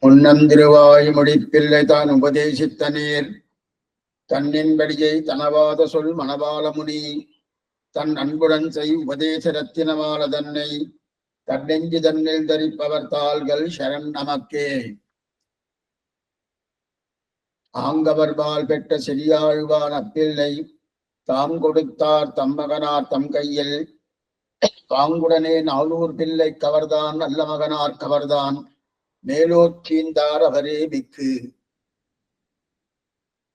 முன்னந்திருவாய் முடிப்பில்லை தான் உபதேசித்த நேர் தன்னின்படியை தனவாத சொல் மணவாளமுனி தன் அன்புடன் செய் உபதேச ரத்தினமால தன்னை தன்னெஞ்சு தன்னில் தரிப்பவர் தாள்கள் சரண் நமக்கே. ஆங்கவர்பால் பெற்ற செடியாழ்வான் அப்பிள்ளை தாம் கொடுத்தார் தம்மகனார் தம் கையில் தாங்குடனே நாளூர் பிள்ளை கவர்தான் நல்ல மகனார் கவர்தான் మేలోర్చీందార్ అవరే బిక్కు.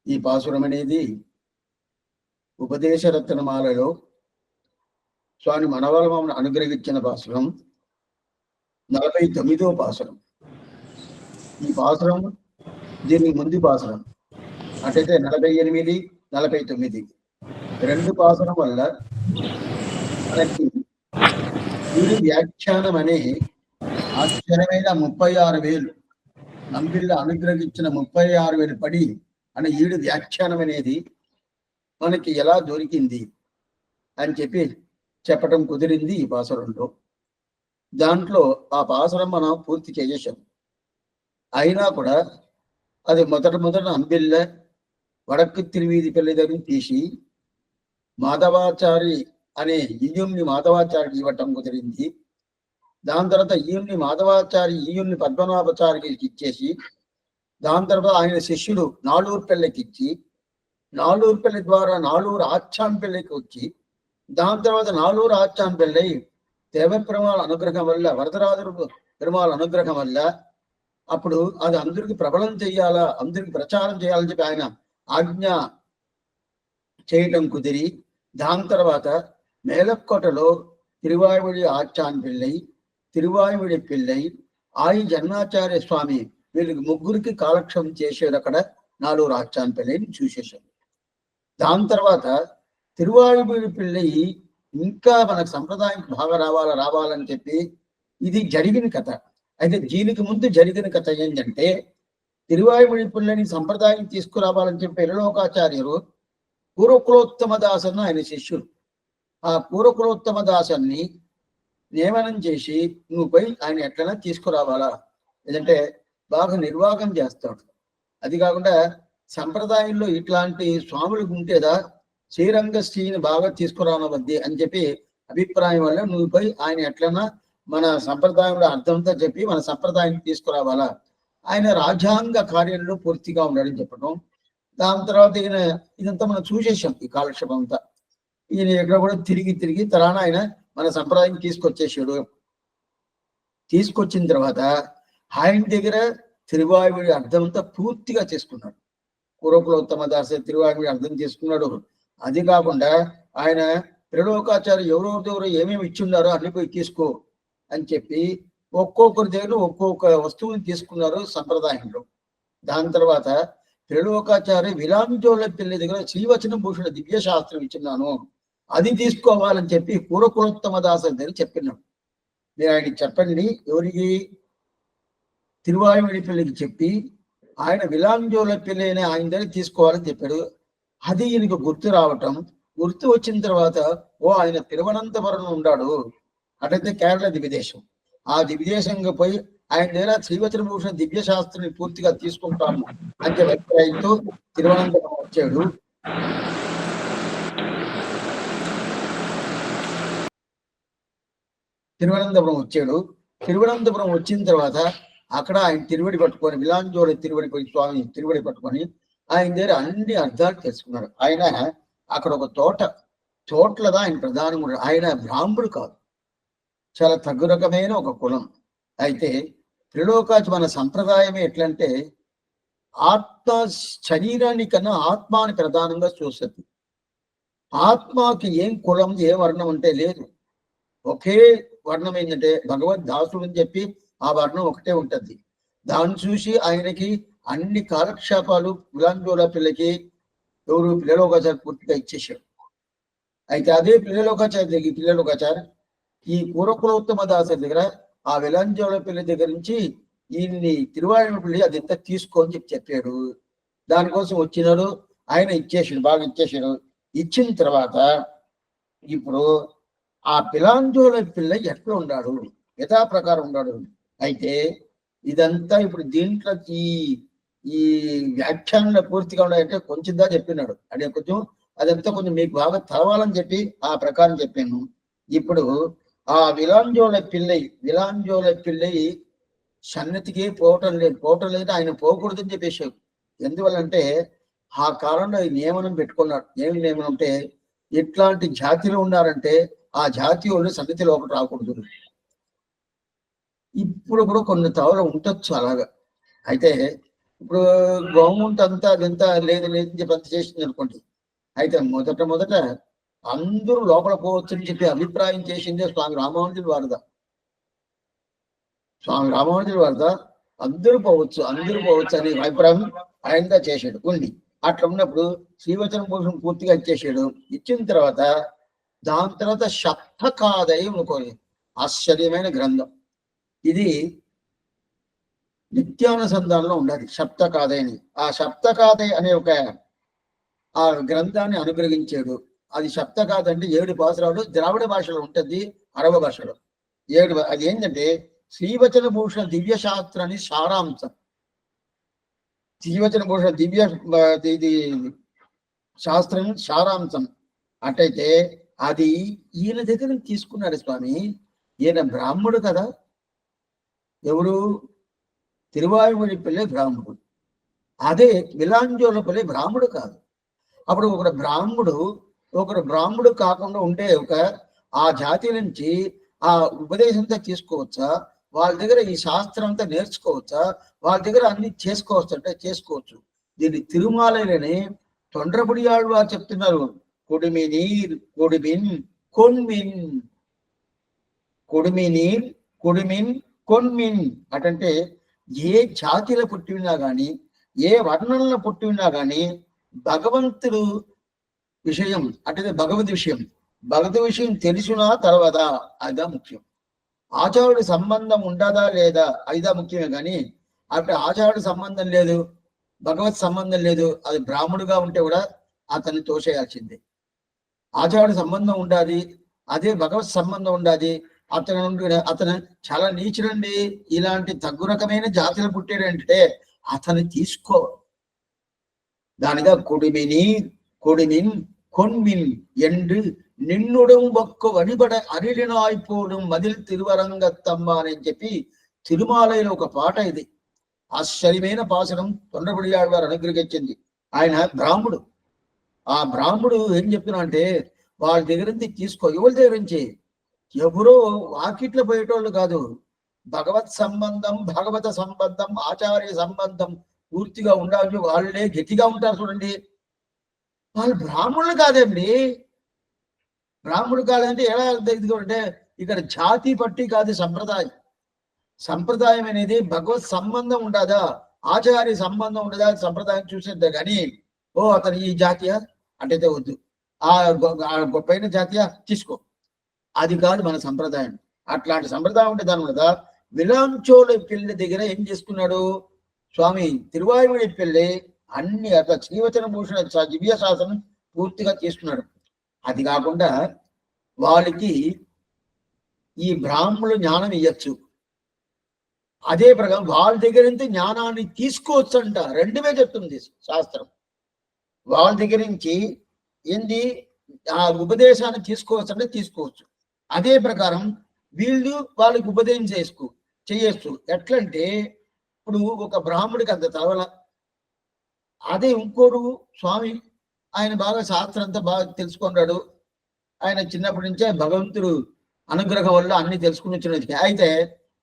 ఈ పాసురం అనేది ఉపదేశ రత్నమాలలో స్వామి మనవరమను అనుగ్రహించిన పాసురం 49వ పాసురం. ఈ పాసురం దీనికి ముందు పాసురం అంటే 48, 49 రెండు పాసురం వల్ల మనకి ఈ వ్యాఖ్యానం అనే ఆశ్చర్యమైన 36,000 నంబిళ్ళ అనుగ్రహించిన 36,000 పడి అనే ఈడు వ్యాఖ్యానం అనేది మనకి ఎలా దొరికింది అని చెప్పటం కుదిరింది ఈ పాసురంలో. దాంట్లో ఆ పాసురం మనం పూర్తి చేసేసాం. అయినా కూడా అది మొదట అంబిళ్ళ వడక్కు తిరువీధి పెళ్లి దగ్గర తీసి మాధవాచారి అనే ఈయుణ్ణి మాధవాచారికి ఇవ్వటం కుదిరింది. దాని తర్వాత ఈయుణ్ణి మాధవాచారి ఈయుణ్ణి పద్మనాభచారికి ఇచ్చేసి దాని తర్వాత ఆయన శిష్యుడు నాలూరు పెళ్ళికి ఇచ్చి నాలూరు పెళ్లి ద్వారా నాలూరు ఆచ్చాన్ పెళ్ళికి వచ్చి దాని తర్వాత నాలూరు ఆచ్చాన్ పెళ్ళి దేవ పెరుమాళ అనుగ్రహం వల్ల వరదరాజు పెరుమాళ అనుగ్రహం వల్ల అప్పుడు అది అందరికి ప్రబలం చెయ్యాలా, అందరికి ప్రచారం చేయాలని చెప్పి ఆయన ఆజ్ఞ చేయటం కుదిరి దాని తర్వాత మేలకోటలో తిరువాయుడి ఆచ్చాన్ పిల్లై తిరువాయుడి పిల్లై ఆయి జన్నాచార్య స్వామి వీళ్ళకి ముగ్గురికి కాలక్షేపం చేసేది అక్కడ నాలుగు ఆచ్చాన్ పిల్లైని చూసేసాం. దాని తర్వాత తిరువాయుడి పిల్లై ఇంకా మనకు సంప్రదాయం బాగా రావాలని చెప్పి ఇది జరిగిన కథ. అయితే దీనికి ముందు జరిగిన కథ ఏంటంటే తిరువాయుడి పిల్లని సంప్రదాయం తీసుకురావాలని చెప్పి ఎల్లలోకాచార్యులు పూర్వకులోత్తమ దాసన్ ఆయన శిష్యుడు. ఆ పూర్వకులోత్తమ దాసన్ని నియమనం చేసి నువ్వు పోయి ఆయన ఎట్లైనా తీసుకురావాలా, లేదంటే బాగా నిర్వాహకం చేస్తాడు. అది కాకుండా సంప్రదాయంలో ఇట్లాంటి స్వాములకు ఉంటేదా శ్రీరంగ శ్రీని బాగా తీసుకురావద్ది అని చెప్పి అభిప్రాయం వల్ల నువ్వు పోయి ఆయన ఎట్లైనా మన సంప్రదాయంలో అర్థంతో చెప్పి మన సంప్రదాయాన్ని తీసుకురావాలా, ఆయన రాజ్యాంగ కార్యంలో పూర్తిగా ఉన్నాడని చెప్పడం. దాని తర్వాత ఈయన ఇదంతా మనం చూసేసాం. ఈ కాలక్షేపం అంతా ఈయన ఎక్కడ కూడా తిరిగి తరాన ఆయన మన సంప్రదాయం తీసుకొచ్చేసాడు. తీసుకొచ్చిన తర్వాత ఆయన దగ్గర తిరువాయుడి అర్థం అంతా పూర్తిగా చేసుకున్నాడు. పూర్వకులోత్తమ దాస తిరువాయుడి అర్థం చేసుకున్నాడు. అది కాకుండా ఆయన త్రిలోకాచార్య ఎవరెవరు ఏమేమి ఇచ్చున్నారో అన్ని పోయి తీసుకో అని చెప్పి ఒక్కొక్కరి దగ్గర ఒక్కొక్క వస్తువుని తీసుకున్నారు సంప్రదాయంలో. దాని తర్వాత త్రిలోకాచార్య విలాంజోళ్ళ పిల్లి దగ్గర శ్రీవచన భూషణ దివ్య శాస్త్రం ఇచ్చిన్నాను, అది తీసుకోవాలని చెప్పి పూర్వకులోత్తమ దాస దగ్గర చెప్పినాడు. మీరు ఆయనకి చెప్పండి, ఎవరికి? తిరువాయుడి పిల్లికి చెప్పి ఆయన విలాంజోళ్ళ పిల్లి అని ఆయన దగ్గర తీసుకోవాలని చెప్పాడు. అది ఈయనకు గుర్తు రావటం, గుర్తు వచ్చిన తర్వాత ఆయన తిరువనంతపురం ఉన్నాడు, అటైతే కేరళ దివ్యదేశం. ఆ దివ్యదేశంగా పోయి ఆయన దగ్గర శ్రీవచన భూషణ దివ్య శాస్త్రాన్ని పూర్తిగా తీసుకుంటాము అని చెప్పి అభిప్రాయంతో తిరువనంతపురం వచ్చాడు. తిరువనంతపురం వచ్చిన తర్వాత అక్కడ ఆయన తిరువడి పట్టుకొని విలాంజోడ తిరువడి పోయి స్వామి తిరువడి పట్టుకొని ఆయన దగ్గర అన్ని అర్థాలు తెలుసుకున్నాడు. ఆయన అక్కడ ఒక తోటలదా ఆయన ప్రధానముడు. ఆయన బ్రాహ్మణుడు కాదు, చాలా తగ్గు రకమైన ఒక కులం. అయితే త్రిలోకాచి మన సంప్రదాయమే ఎట్లంటే ఆత్మ శరీరాన్ని కన్నా ఆత్మాని ప్రధానంగా చూస్తుంది. ఆత్మకి ఏం కులం ఏ వర్ణం అంటే లేదు. ఒకే వర్ణం ఏంటంటే భగవద్దాసుడు అని చెప్పి ఆ వర్ణం ఒకటే ఉంటుంది. దాన్ని చూసి ఆయనకి అన్ని కాలక్షేపాలు విలాంజోల పిల్లకి ఎవరు పిల్లలోకాచార్య పూర్తిగా ఇచ్చేసాడు. అయితే అదే పిల్లలోకాచార్య ఈ పూర్వకులోత్తమ దాస దగ్గర ఆ విలాంజోల పిల్ల దగ్గర నుంచి ఈయన్ని తిరువాయుడి పిల్లి అది ఎంత తీసుకో అని చెప్పాడు. దానికోసం వచ్చినాడు, ఆయన ఇచ్చేసాడు, బాగా ఇచ్చేసాడు. ఇచ్చిన తర్వాత ఇప్పుడు ఆ పిలాంజోల పిల్ల ఎట్లా ఉన్నాడు, యథా ప్రకారం ఉన్నాడు. అయితే ఇదంతా ఇప్పుడు దీంట్లో ఈ ఈ వ్యాఖ్యానంలో పూర్తిగా ఉన్నాయంటే కొంచెందా చెప్పినాడు. అంటే కొంచెం అదంతా కొంచెం మీకు బాగా తెలవాలని చెప్పి ఆ ప్రకారం చెప్పాను. ఇప్పుడు ఆ విలాంజోల పిల్లై సన్నిధికి పోవటం లేదు, ఆయన పోకూడదని చెప్పేసాడు. ఎందువల్లంటే ఆ కాలంలో నియమనం పెట్టుకున్నాడు. ఏమి నియమనం అంటే ఇట్లాంటి జాతిలో ఉన్నారంటే ఆ జాతి వాళ్ళు సన్నిధి లోపల రాకూడదు. ఇప్పుడు కూడా కొన్ని తవల ఉండొచ్చు అలాగా. అయితే ఇప్పుడు గవర్నమెంట్ అంతా అదంతా లేదు లేదని చెప్పి అంత చేసింది అనుకోండి. అయితే మొదట అందరూ లోపల పోవచ్చు అని చెప్పి అభిప్రాయం చేసిందే స్వామి రామానుజుల వారదా. స్వామి రామానుజుల వారదా అందరూ పోవచ్చు అనే అభిప్రాయం ఆయనగా చేశాడు ఉండి. అట్లా ఉన్నప్పుడు శ్రీవచన భూషణం పూర్తిగా ఇచ్చేసాడు. ఇచ్చిన తర్వాత దాని తర్వాత సప్తకాదయం అనుకోని ఆశ్చర్యమైన గ్రంథం. ఇది నిత్యానుసంధానంలో ఉండాలి సప్తకాదయని. ఆ సప్తకాదయ అనే ఒక ఆ గ్రంథాన్ని అనుగ్రహించాడు. అది సప్తకాద అంటే 7 పాసురాలు ద్రావిడ భాషలో ఉంటుంది, అరవ భాషలో 7. అది ఏంటంటే శ్రీవచన భూషణ దివ్య శాస్త్రాన్ని సారాంశం. శ్రీవచన భూషణ ఇది శాస్త్రం సారాంశం. అట్టయితే అది ఈయన దగ్గర తీసుకున్నాడు స్వామి. ఈయన బ్రాహ్మడు కదా. ఎవరు? తిరువాయుమొഴി పిల్లై బ్రాహ్మడు. అదే విలాంజోలపల్లి బ్రాహ్మడు కాదు. అప్పుడు ఒకరు బ్రాహ్మడు కాకుండా ఉంటే ఆ జాతి నుంచి ఆ ఉపదేశంతో తీసుకోవచ్చా? వాళ్ళ దగ్గర ఈ శాస్త్రం అంతా నేర్చుకోవచ్చా? వాళ్ళ దగ్గర అన్ని చేసుకోవచ్చు అంటే చేసుకోవచ్చు. దీన్ని తిరుమాలని తొండ్రపుడి ఆళ్వారు చెప్తున్నారు. కొడిమినీర్ కొడిమిన్ కొన్మిన్, కొడిమినీర్ కొడిమిన్ కొన్మిన్ అంటే ఏ జాతిలో పుట్టినా గాని ఏ వర్ణంలో పుట్టినా గాని భగవంతుడు విషయం అంటే భగవద్ విషయం తెలిసినా తర్వాత అదా ముఖ్యం. ఆచారుడి సంబంధం ఉండదా లేదా అదిదా ముఖ్యమే. కానీ అక్కడ ఆచారుడి సంబంధం లేదు, భగవత్ సంబంధం లేదు, అది బ్రాహ్మడుగా ఉంటే కూడా అతన్ని తోసేయాల్సిందే. ఆచారుడి సంబంధం ఉండాలి, అదే భగవత్ సంబంధం ఉండాలి. అతను చాలా నీచుడండి, ఇలాంటి తగ్గు రకమైన జాతులు పుట్టాడంటే అతన్ని తీసుకో. దానిగా కొడిమిన్ కొన్మిన్ என்று నిన్నుడం ఒక్క వడిబడ అరిలినాయిపోవడం మదిల్ తిరువరంగత్తమ్మ అని చెప్పి తిరుమాలయలో ఒక పాట. ఇది ఆశ్చర్యమైన పాసనం తొండరపుడి ఆళ్వారు అనుగ్రహించింది. ఆయన బ్రాహ్మడు. ఆ బ్రాహ్మడు ఏం చెప్తున్నా అంటే వాళ్ళ దగ్గర నుంచి తీసుకో. ఎవరి దగ్గర నుంచి? ఎవరో వాకిట్లో పోయేటోళ్ళు కాదు. భగవత్ సంబంధం, భాగవత సంబంధం, ఆచార్య సంబంధం పూర్తిగా ఉండాలి. వాళ్ళే గట్టిగా ఉంటారు చూడండి. వాళ్ళు బ్రాహ్మణులు కాదండి. బ్రాహ్మణుడు కాదంటే ఎలా అంటే ఇక్కడ జాతి పట్టి కాదు సంప్రదాయం అనేది భగవత్ సంబంధం ఉండదా, ఆచార్య సంబంధం ఉండదా సంప్రదాయం చూసేద్దా. కానీ అతను ఈ జాతీయ అంటే వద్దు, ఆ గొప్పైన జాతీయ తీసుకో, అది కాదు మన సంప్రదాయం. అట్లాంటి సంప్రదాయం ఉంటే దాని మీద విలాంచోళ పిల్లి దగ్గర ఏం చేసుకున్నాడు స్వామి? తిరువాయుమొഴി పిల్లి అన్ని అట్లా శ్రీవచన భూషణ దివ్య శాసనం పూర్తిగా తీసుకున్నాడు. అది కాకుండా వాళ్ళకి ఈ బ్రాహ్మణులు జ్ఞానం ఇవ్వచ్చు. అదే ప్రకారం వాళ్ళ దగ్గర నుంచి జ్ఞానాన్ని తీసుకోవచ్చు అంట. రెండువే చెప్తుంది శాస్త్రం. వాళ్ళ దగ్గర నుంచి ఏంది ఆ ఉపదేశాన్ని తీసుకోవచ్చు అంటే తీసుకోవచ్చు. అదే ప్రకారం వీళ్ళు వాళ్ళకి ఉపదేశం చేయొచ్చు. ఎట్లంటే ఇప్పుడు ఒక బ్రాహ్మడికి అంత తలవల, అదే ఇంకోడు స్వామి ఆయన బాగా శాస్త్రం అంతా బాగా తెలుసుకున్నాడు. ఆయన చిన్నప్పటి నుంచే భగవంతుడు అనుగ్రహం వల్ల అన్ని తెలుసుకుని వచ్చినది. అయితే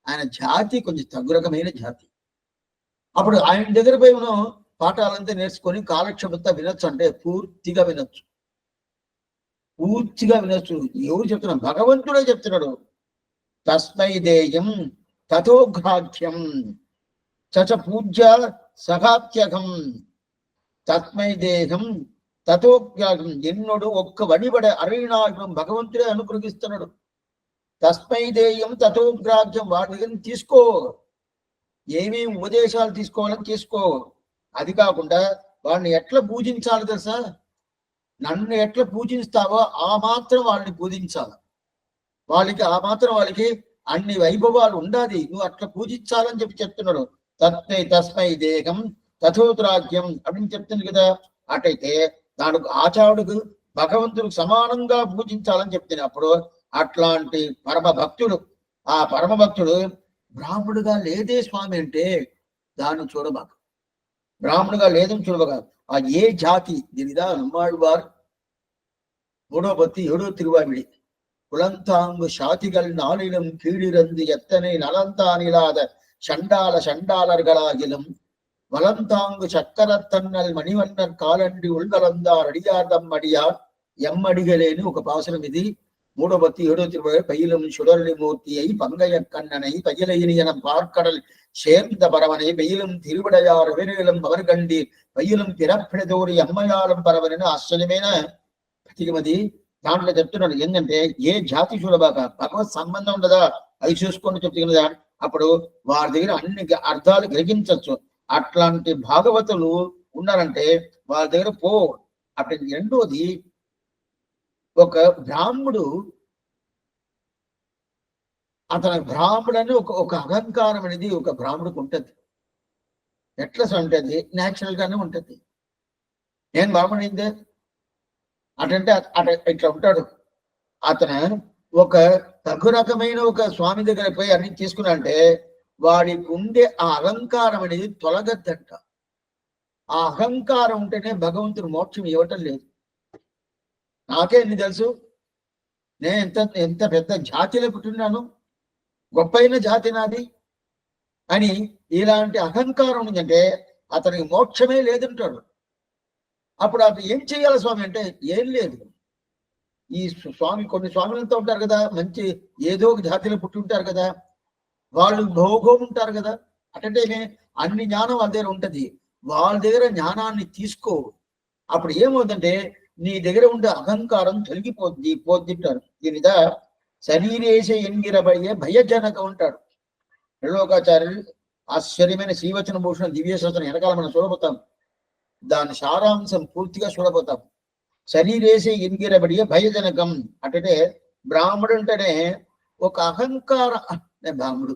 ఆయన జాతి కొంచెం తగ్గు రకమైన జాతి. అప్పుడు ఆయన దగ్గర పోయి మనం పాఠాలంతా నేర్చుకొని కాలక్షేపంతా వినొచ్చు అంటే పూర్తిగా వినొచ్చు. ఎవరు చెప్తున్నాడు? భగవంతుడే చెప్తున్నాడు. తస్మై దేయం తథోఘాఖ్యం చచ పూజ్య సహాత్యకం. తస్మై దేహం తథోగ్యాగం. ఎన్నోడు ఒక్క వడిబడ అరవినాగం భగవంతుడే అనుగ్రహిస్తున్నాడు. తస్మై దేయం తథోగ్రాహ్యం. వాడి దగ్గర తీసుకో, ఏమేమి ఉపదేశాలు తీసుకోవాలని తీసుకో. అది కాకుండా వాడిని ఎట్లా పూజించాలి తెలుసా? నన్ను ఎట్లా పూజిస్తావో ఆ మాత్రం వాళ్ళని పూజించాలి. వాళ్ళకి అన్ని వైభవాలు ఉండాలి, నువ్వు అట్లా పూజించాలని చెప్పి చెప్తున్నాడు. తస్మై దేహం తథోద్రాజ్యం அப்படின்னு చెప్తుంది కదా. అటైతే దానికి ఆచారుడికి భగవంతుడికి సమానంగా పూజించాలని చెప్తుంది. అప్పుడు అట్లాంటి పరమ భక్తుడు, ఆ పరమ భక్తుడు బ్రాహ్మణుడుగా లేదే స్వామి అంటే దాన్ని చూడబాక, బ్రాహ్మణుగా లేదని చూడబాక. ఆ ఏ జాతి దీనిదా நம்மாழ்வார் 3వ பத்தி 7వ திருவாய்மொழி. குலந்தாங்கு சாதிகள் நாளிலும் கீழிருந்து எத்தனை நலந்தானிலாத சண்டாளர்களாகிலும் வலந்தாங்கு சக்கரத்தன்னல் மணிவண்ணர் காலன்றி உள்கலந்தார் அடியார் தம் அடியார் எம்மடிகளேன்னு ఒక పాసరం ఇది. 3వ பத்தி 7వ திருவாய். பயிலும் சுடரொளி மூர்த்தியை பங்கைய கண்ணனை பயிலையின பார்க்கடல் சேர்ந்த பரவனை வெயிலும் திருவிடையார் விரையிலும் அவர் கண்டீர் பயிலும் பிறப்பிடதோரி అమ్మయారం పరవనని ఆశ్చర్యమైన ప్రతిమది. దాంట్లో చెప్తున్నాడు ఏంటంటే ఏ జాతి చూడబాక, భగవత్ సంబంధం ఉండదా అది చూసుకొని చెప్తున్నదా. అప్పుడు వారి దగ్గర అన్ని అర్థాలు గ్రహించవచ్చు. అట్లాంటి భాగవతులు ఉన్నారంటే వారి దగ్గర పో. అప్పుడు రెండోది, ఒక బ్రాహ్మడు అతని బ్రాహ్మడని ఒక అహంకారం అనేది ఒక బ్రాహ్మడికి ఉంటది. ఎట్లా ఉంటుంది, న్యాచురల్ గానే ఉంటది. నేను బ్రాహ్మణైందే అటంటే ఇట్లా ఉంటాడు. అతను ఒక తగు రకమైన ఒక స్వామి దగ్గర పోయి అన్ని తీసుకున్నా అంటే వాడికి ఉండే ఆ అహంకారం అనేది తొలగద్దంట. ఆ అహంకారం ఉంటేనే భగవంతుడు మోక్షం ఇవ్వటం లేదు. నాకే ఎన్ని తెలుసు, నేను ఎంత పెద్ద జాతిలో పుట్టినాను, గొప్పైన జాతి నాది అని ఇలాంటి అహంకారం ఉందంటే అతనికి మోక్షమే లేదంటాడు. అప్పుడు అతను ఏం చేయాలి స్వామి అంటే ఏం లేదు. ఈ స్వామి కొన్ని స్వాములతో ఉంటారు కదా, మంచి ఏదో ఒక జాతిలో పుట్టి ఉంటారు కదా, వాళ్ళు భోగం ఉంటారు కదా. అంటే అన్ని జ్ఞానం వాళ్ళ దగ్గర ఉంటది, వాళ్ళ దగ్గర జ్ఞానాన్ని తీసుకో. అప్పుడు ఏమవుతుందంటే నీ దగ్గర ఉండే అహంకారం పోద్దింటారు. దీనిద శరీరేశ ఎంగిరబయ్యే భయజనకం ఉంటాడు త్రిలోకాచార్యులు. ఆశ్చర్యమైన శ్రీవచన భూషణ దివ్యశాస్త్రం వెనకాల మనం చూడబోతాం. దాని సారాంశం పూర్తిగా చూడబోతాం. శరీరేసే ఎన్గిరబడి భయజనకం అంటే బ్రాహ్మడు అంటేనే ఒక అహంకార, బ్రాహ్మడు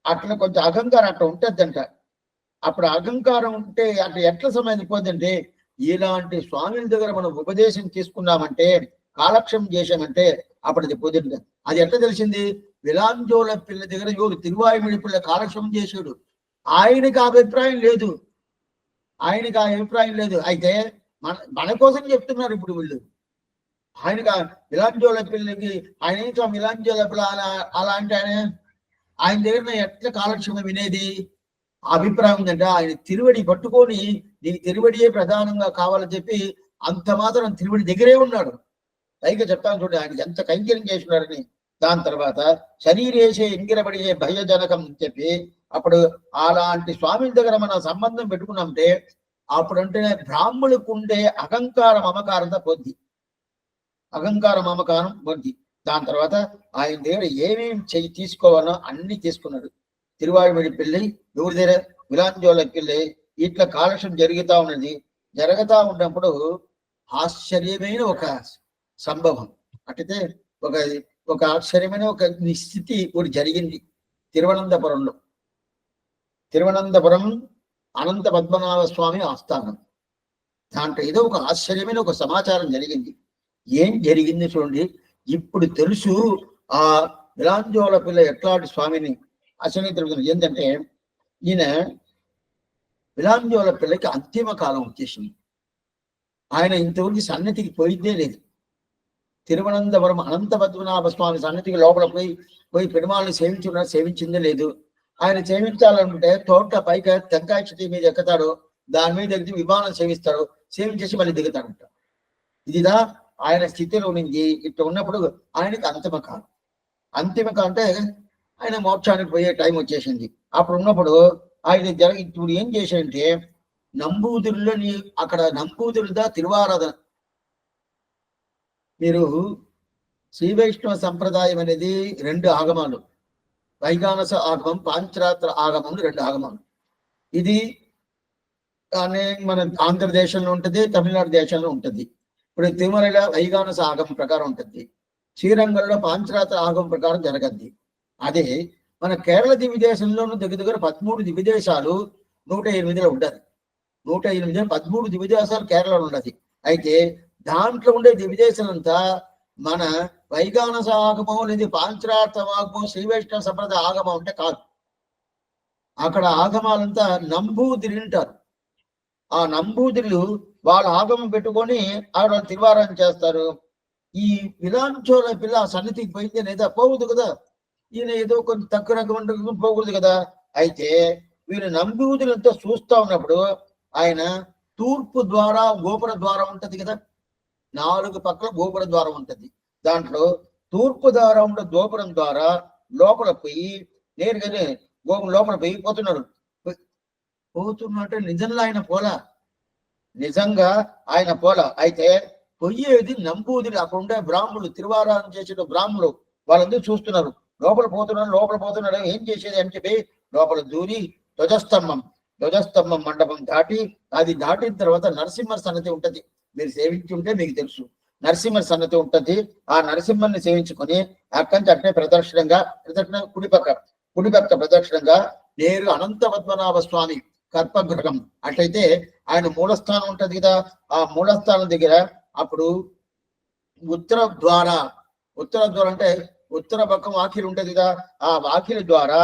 అట్లా కొంచెం అహంకారం అట్లా ఉంటుందంట. అప్పుడు అహంకారం ఉంటే అట్లా ఎట్లా సంబంధించిపోద్దంటే ఇలాంటి స్వామిల దగ్గర మనం ఉపదేశం తీసుకున్నామంటే, కాలక్షేపం చేశామంటే అప్పుడు అది పొందింది. అది ఎట్లా తెలిసింది, విలాంజోల పిల్ల దగ్గర ఎవరు తిరువాయుమడి పిల్ల కాలక్షేపం చేసాడు. ఆయనకి అభిప్రాయం లేదు, అయితే మన కోసం చెప్తున్నారు ఇప్పుడు వీళ్ళు. ఆయనకి విలాంజోల పిల్లకి ఆయన విలాంజోల పిల్ల అలాంటి ఆయన దగ్గర ఎట్లా కాలక్షేమం వినేది అభిప్రాయం ఉందంటే ఆయన తిరువడి పట్టుకొని నీకు తిరువడియే ప్రధానంగా కావాలని చెప్పి అంత మాత్రం తిరువడి దగ్గరే ఉన్నాడు. పైగా చెప్తాను చూడండి ఆయన ఎంత కైంకర్యం చేస్తున్నారని. దాని తర్వాత శరీరేసే ఎంగిరబడియే భయజనకం చెప్పి అప్పుడు అలాంటి స్వామి దగ్గర మనం సంబంధం పెట్టుకున్నామంటే అప్పుడు అంటేనే బ్రాహ్మణులకు ఉండే అహంకారం మమకారంతో పొద్ది, దాని తర్వాత ఆయన దగ్గర ఏమేమి తీసుకోవాలో అన్ని తీసుకున్నాడు. తిరువాయుమడి పిల్లి ఎవరి దగ్గర విలాంజోల పిల్లి ఇట్లా కాలక్షేపం జరుగుతా ఉన్నప్పుడు ఆశ్చర్యమైన ఒక సంభవం అంటే ఒక ఆశ్చర్యమైన ఒక స్థితి ఒకటి జరిగింది తిరువనంతపురం అనంత పద్మనాభ స్వామి ఆస్థానం. దాంట్లో ఏదో ఒక ఆశ్చర్యమైన ఒక సమాచారం జరిగింది. ఏం జరిగింది చూడండి. ఇప్పుడు తెలుసు ఆ విలాంజోల పిల్ల ఎట్లాంటి స్వామిని అసలు తెలుగుతుంది. ఏంటంటే ఈయన విలాంజోల పిల్లకి అంతిమ కాలం వచ్చేసింది. ఆయన ఇంతవరకు సన్నిధికి పోయిందే లేదు. తిరువనంతపురం అనంత పద్మనాభ స్వామి సన్నిధికి లోపల పోయి పెరుమాళ్ళని సేవించిందే లేదు. ఆయన సేవించాలంటే తోట పైకి టెంకాయ చెట్టు మీద ఎక్కుతాడు, దాని మీద ఎక్కి విమానం సేవించేసి మళ్ళీ దిగుతాడంట. ఇదిదా ఆయన స్థితిలో నుంచి ఇట్లా ఉన్నప్పుడు ఆయనకి అంతిమ కాలం అంటే ఆయన మోక్షానికి పోయే టైం వచ్చేసింది. అప్పుడు ఉన్నప్పుడు ఆయన ఇప్పుడు ఏం చేశాడంటే నంబూదురులోని అక్కడ నంబూదురుదా తిరువారాధన. మీరు శ్రీ వైష్ణవ సంప్రదాయం అనేది 2 ఆగమాలు, వైగానస ఆగమం, పాంచరాత్ర ఆగమం, 2 ఆగమాలు. ఇది మన ఆంధ్రదేశంలో ఉంటుంది, తమిళనాడు దేశంలో ఉంటుంది. ఇప్పుడు తిరుమలలో వైగానస ఆగమం ప్రకారం ఉంటుంది, శ్రీరంగంలో పాంచరాత్ర ఆగమం ప్రకారం జరగద్ది. అదే మన కేరళ దివ్యదేశంలోనూ దగ్గర 13 దివ్యదేశాలు 108లో ఉండదు. 108 13 దివ్యదేశాలు కేరళలో ఉండదు. అయితే దాంట్లో ఉండే దివ్యదేశాలంతా మన వైగానస ఆగమం లేదా పాంచరార్థ ఆగమం శ్రీ వైష్ణవ సంప్రదాయ ఆగమం అంటే కాదు. అక్కడ ఆగమాలంతా నంబూదిరి అంటారు. ఆ నంబూదిరులు వాళ్ళ ఆగమం పెట్టుకొని ఆవిడ తిరువారం చేస్తారు. ఈ విలాంచోల పిల్ల సన్నిధికి పోయింది లేదా పోవద్దు కదా, ఈయన ఏదో కొంచెం తక్కువ రకం పోకూడదు కదా. అయితే వీళ్ళు నంబూదిరులతో చూస్తా ఉన్నప్పుడు ఆయన తూర్పు ద్వారా గోపుర ద్వారం ఉంటది కదా, 4 పక్కల గోపుర ద్వారం ఉంటది. దాంట్లో తూర్పు ద్వారా ఉండే గోపురం ద్వారా లోపల పోయి నేరుగానే గోపురం లోపల పోయి పోతున్నాడు. పోతున్నట్టు నిజంగా ఆయన పోలా, నిజంగా ఆయన పోలా. అయితే పొయ్యేది నంబూదిరి. అక్కడ ఉండే బ్రాహ్మణులు, తిరువారాధన చేసే బ్రాహ్మణులు వాళ్ళందరూ చూస్తున్నారు. లోపల పోతున్నాడు ఏం చేసేది అని చెప్పి లోపల దూరి ధ్వజస్తంభం మండపం దాటి, అది దాటిన తర్వాత నరసింహ సన్నతి ఉంటది. మీరు సేవించి ఉంటే మీకు తెలుసు, నరసింహ సన్నతి ఉంటది. ఆ నరసింహని సేవించుకొని అక్కడి నుంచి అట్నే ప్రదక్షిణ కుడిపక్క ప్రదక్షిణంగా నేరు అనంత పద్మనాభ స్వామి కర్పగృహం. అట్లయితే ఆయన మూలస్థానం ఉంటది కదా, ఆ మూలస్థానం దగ్గర అప్పుడు ఉత్తర ద్వారం అంటే ఉత్తర పక్కం వాకిలి ఉంటది కదా, ఆ వాకిలి ద్వారా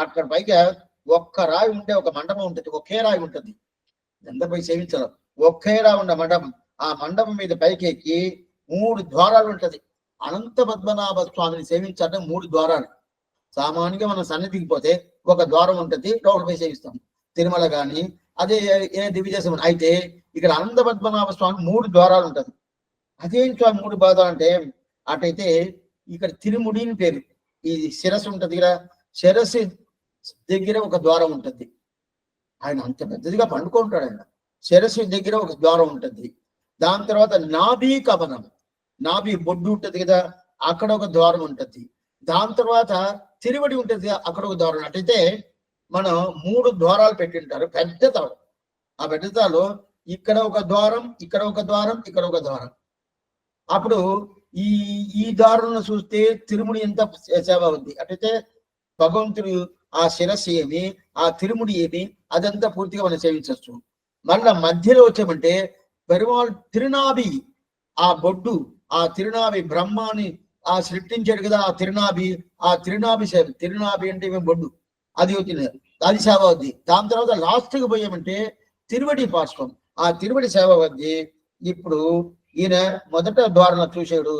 అక్కడ పైగా ఒక్క రాయి ఉంటే ఒక మండపం ఉంటది, ఒకే రాయి ఉంటది. ఎంతపై సేవించడం ఒకే రాయి ఉన్న మండపం. ఆ మండపం మీద పైకెక్కి 3 ద్వారాలు ఉంటది. అనంత పద్మనాభ స్వామిని సేవించాలంటే 3 ద్వారాలు. సామాన్యంగా మనం సన్నిధికి పోతే ఒక ద్వారం ఉంటది, లోపలిపై సేవిస్తాం. తిరుమల గాని అదే ఏ దివ్యదేశం. అయితే ఇక్కడ అనంత పద్మనాభ స్వామి 3 ద్వారాలు ఉంటది. అదేం స్వామి 3 ద్వారాలు అంటే, అటైతే ఇక్కడ తిరుముడి అని పేరు. ఈ శిరస్సు ఉంటది కదా, శిరస్సు దగ్గర ఒక ద్వారం ఉంటది. ఆయన అంత పెద్దదిగా పండుకుంటాడు. ఆయన శిరస్సు దగ్గర ఒక ద్వారం ఉంటది. దాని తర్వాత నాభి కవనం, నాభి బొడ్డు ఉంటది కదా, అక్కడ ఒక ద్వారం ఉంటది. దాని తర్వాత తిరువడి ఉంటది, అక్కడ ఒక ద్వారం. అటైతే మనం 3 ద్వారాలు పెట్టింటారు, పెద్ద తాడు. ఆ పెద్ద తాడు ఇక్కడ ఒక ద్వారం, ఇక్కడ ఒక ద్వారం, ఇక్కడ ఒక ద్వారం. అప్పుడు ఈ దారులను చూస్తే తిరుముడి ఎంత సేవ ఉంది. అటైతే భగవంతుడు ఆ శిరస్సు ఏమి, ఆ తిరుముడి ఏమి, అదంతా పూర్తిగా మనం సేవించవచ్చు. మళ్ళా మధ్యలో వచ్చామంటే పెరుమాళ్ తిరునాభి, ఆ బొడ్డు, ఆ తిరునాభి బ్రహ్మాన్ని ఆ సృష్టించాడు కదా, ఆ తిరునాభి సేవ. తిరునాభి అంటే బొడ్డు, అది అవుతుంది, అది సేవ అవుద్ది. దాని తర్వాత లాస్ట్కి పోయామంటే తిరువడి పార్శ్వం, ఆ తిరువడి సేవ అవుద్ది. ఇప్పుడు ఈయన మొదట ద్వారం చూశాడు,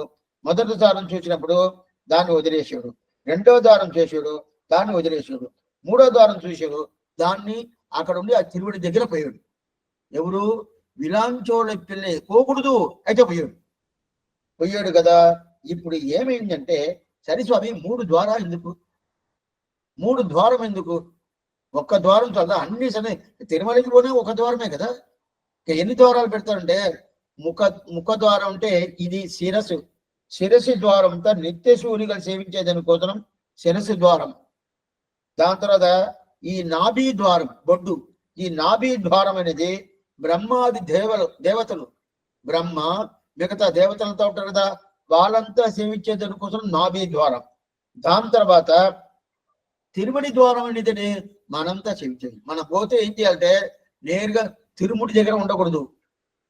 మొదటి ద్వారం చూసినప్పుడు దాన్ని వదిలేశాడు, రెండో ద్వారం చేశాడు, దాన్ని వదిలేశాడు, మూడో ద్వారం చూశాడు, దాన్ని అక్కడ ఉండి ఆ తిరువడి దగ్గర పోయాడు. ఎవరు? విలాంచోళ పిల్లే పోకూడదు, అయితే పోయాడు కదా. ఇప్పుడు ఏమైందంటే, సరే స్వామి 3 ద్వారాలు ఎందుకు, 3 ద్వారం ఎందుకు, ఒక్క ద్వారం చల్దా అన్ని సరే. తిరుమలకి పోయినా ఒక ద్వారమే కదా, ఎన్ని ద్వారాలు పెడతారంటే ముఖ ద్వారం అంటే ఇది శిరస్సు ద్వారం అంతా నిత్య సూర్యుగా సేవించేదాని కోసం శిరస్సు ద్వారం. దాని తర్వాత ఈ నాభి ద్వారం బొడ్డు, ఈ నాభి ద్వారం అనేది బ్రహ్మాది దేవతలు బ్రహ్మ మిగతా దేవతలతో ఉంటారు కదా, వాళ్ళంతా సేవించేదాని కోసం నాభి ద్వారం. దాని తర్వాత తిరుమడి ద్వారం అనేది మనంతా సేవించేది. మనం పోతే ఏం చేయాలంటే నేరుగా తిరుముడి దగ్గర ఉండకూడదు,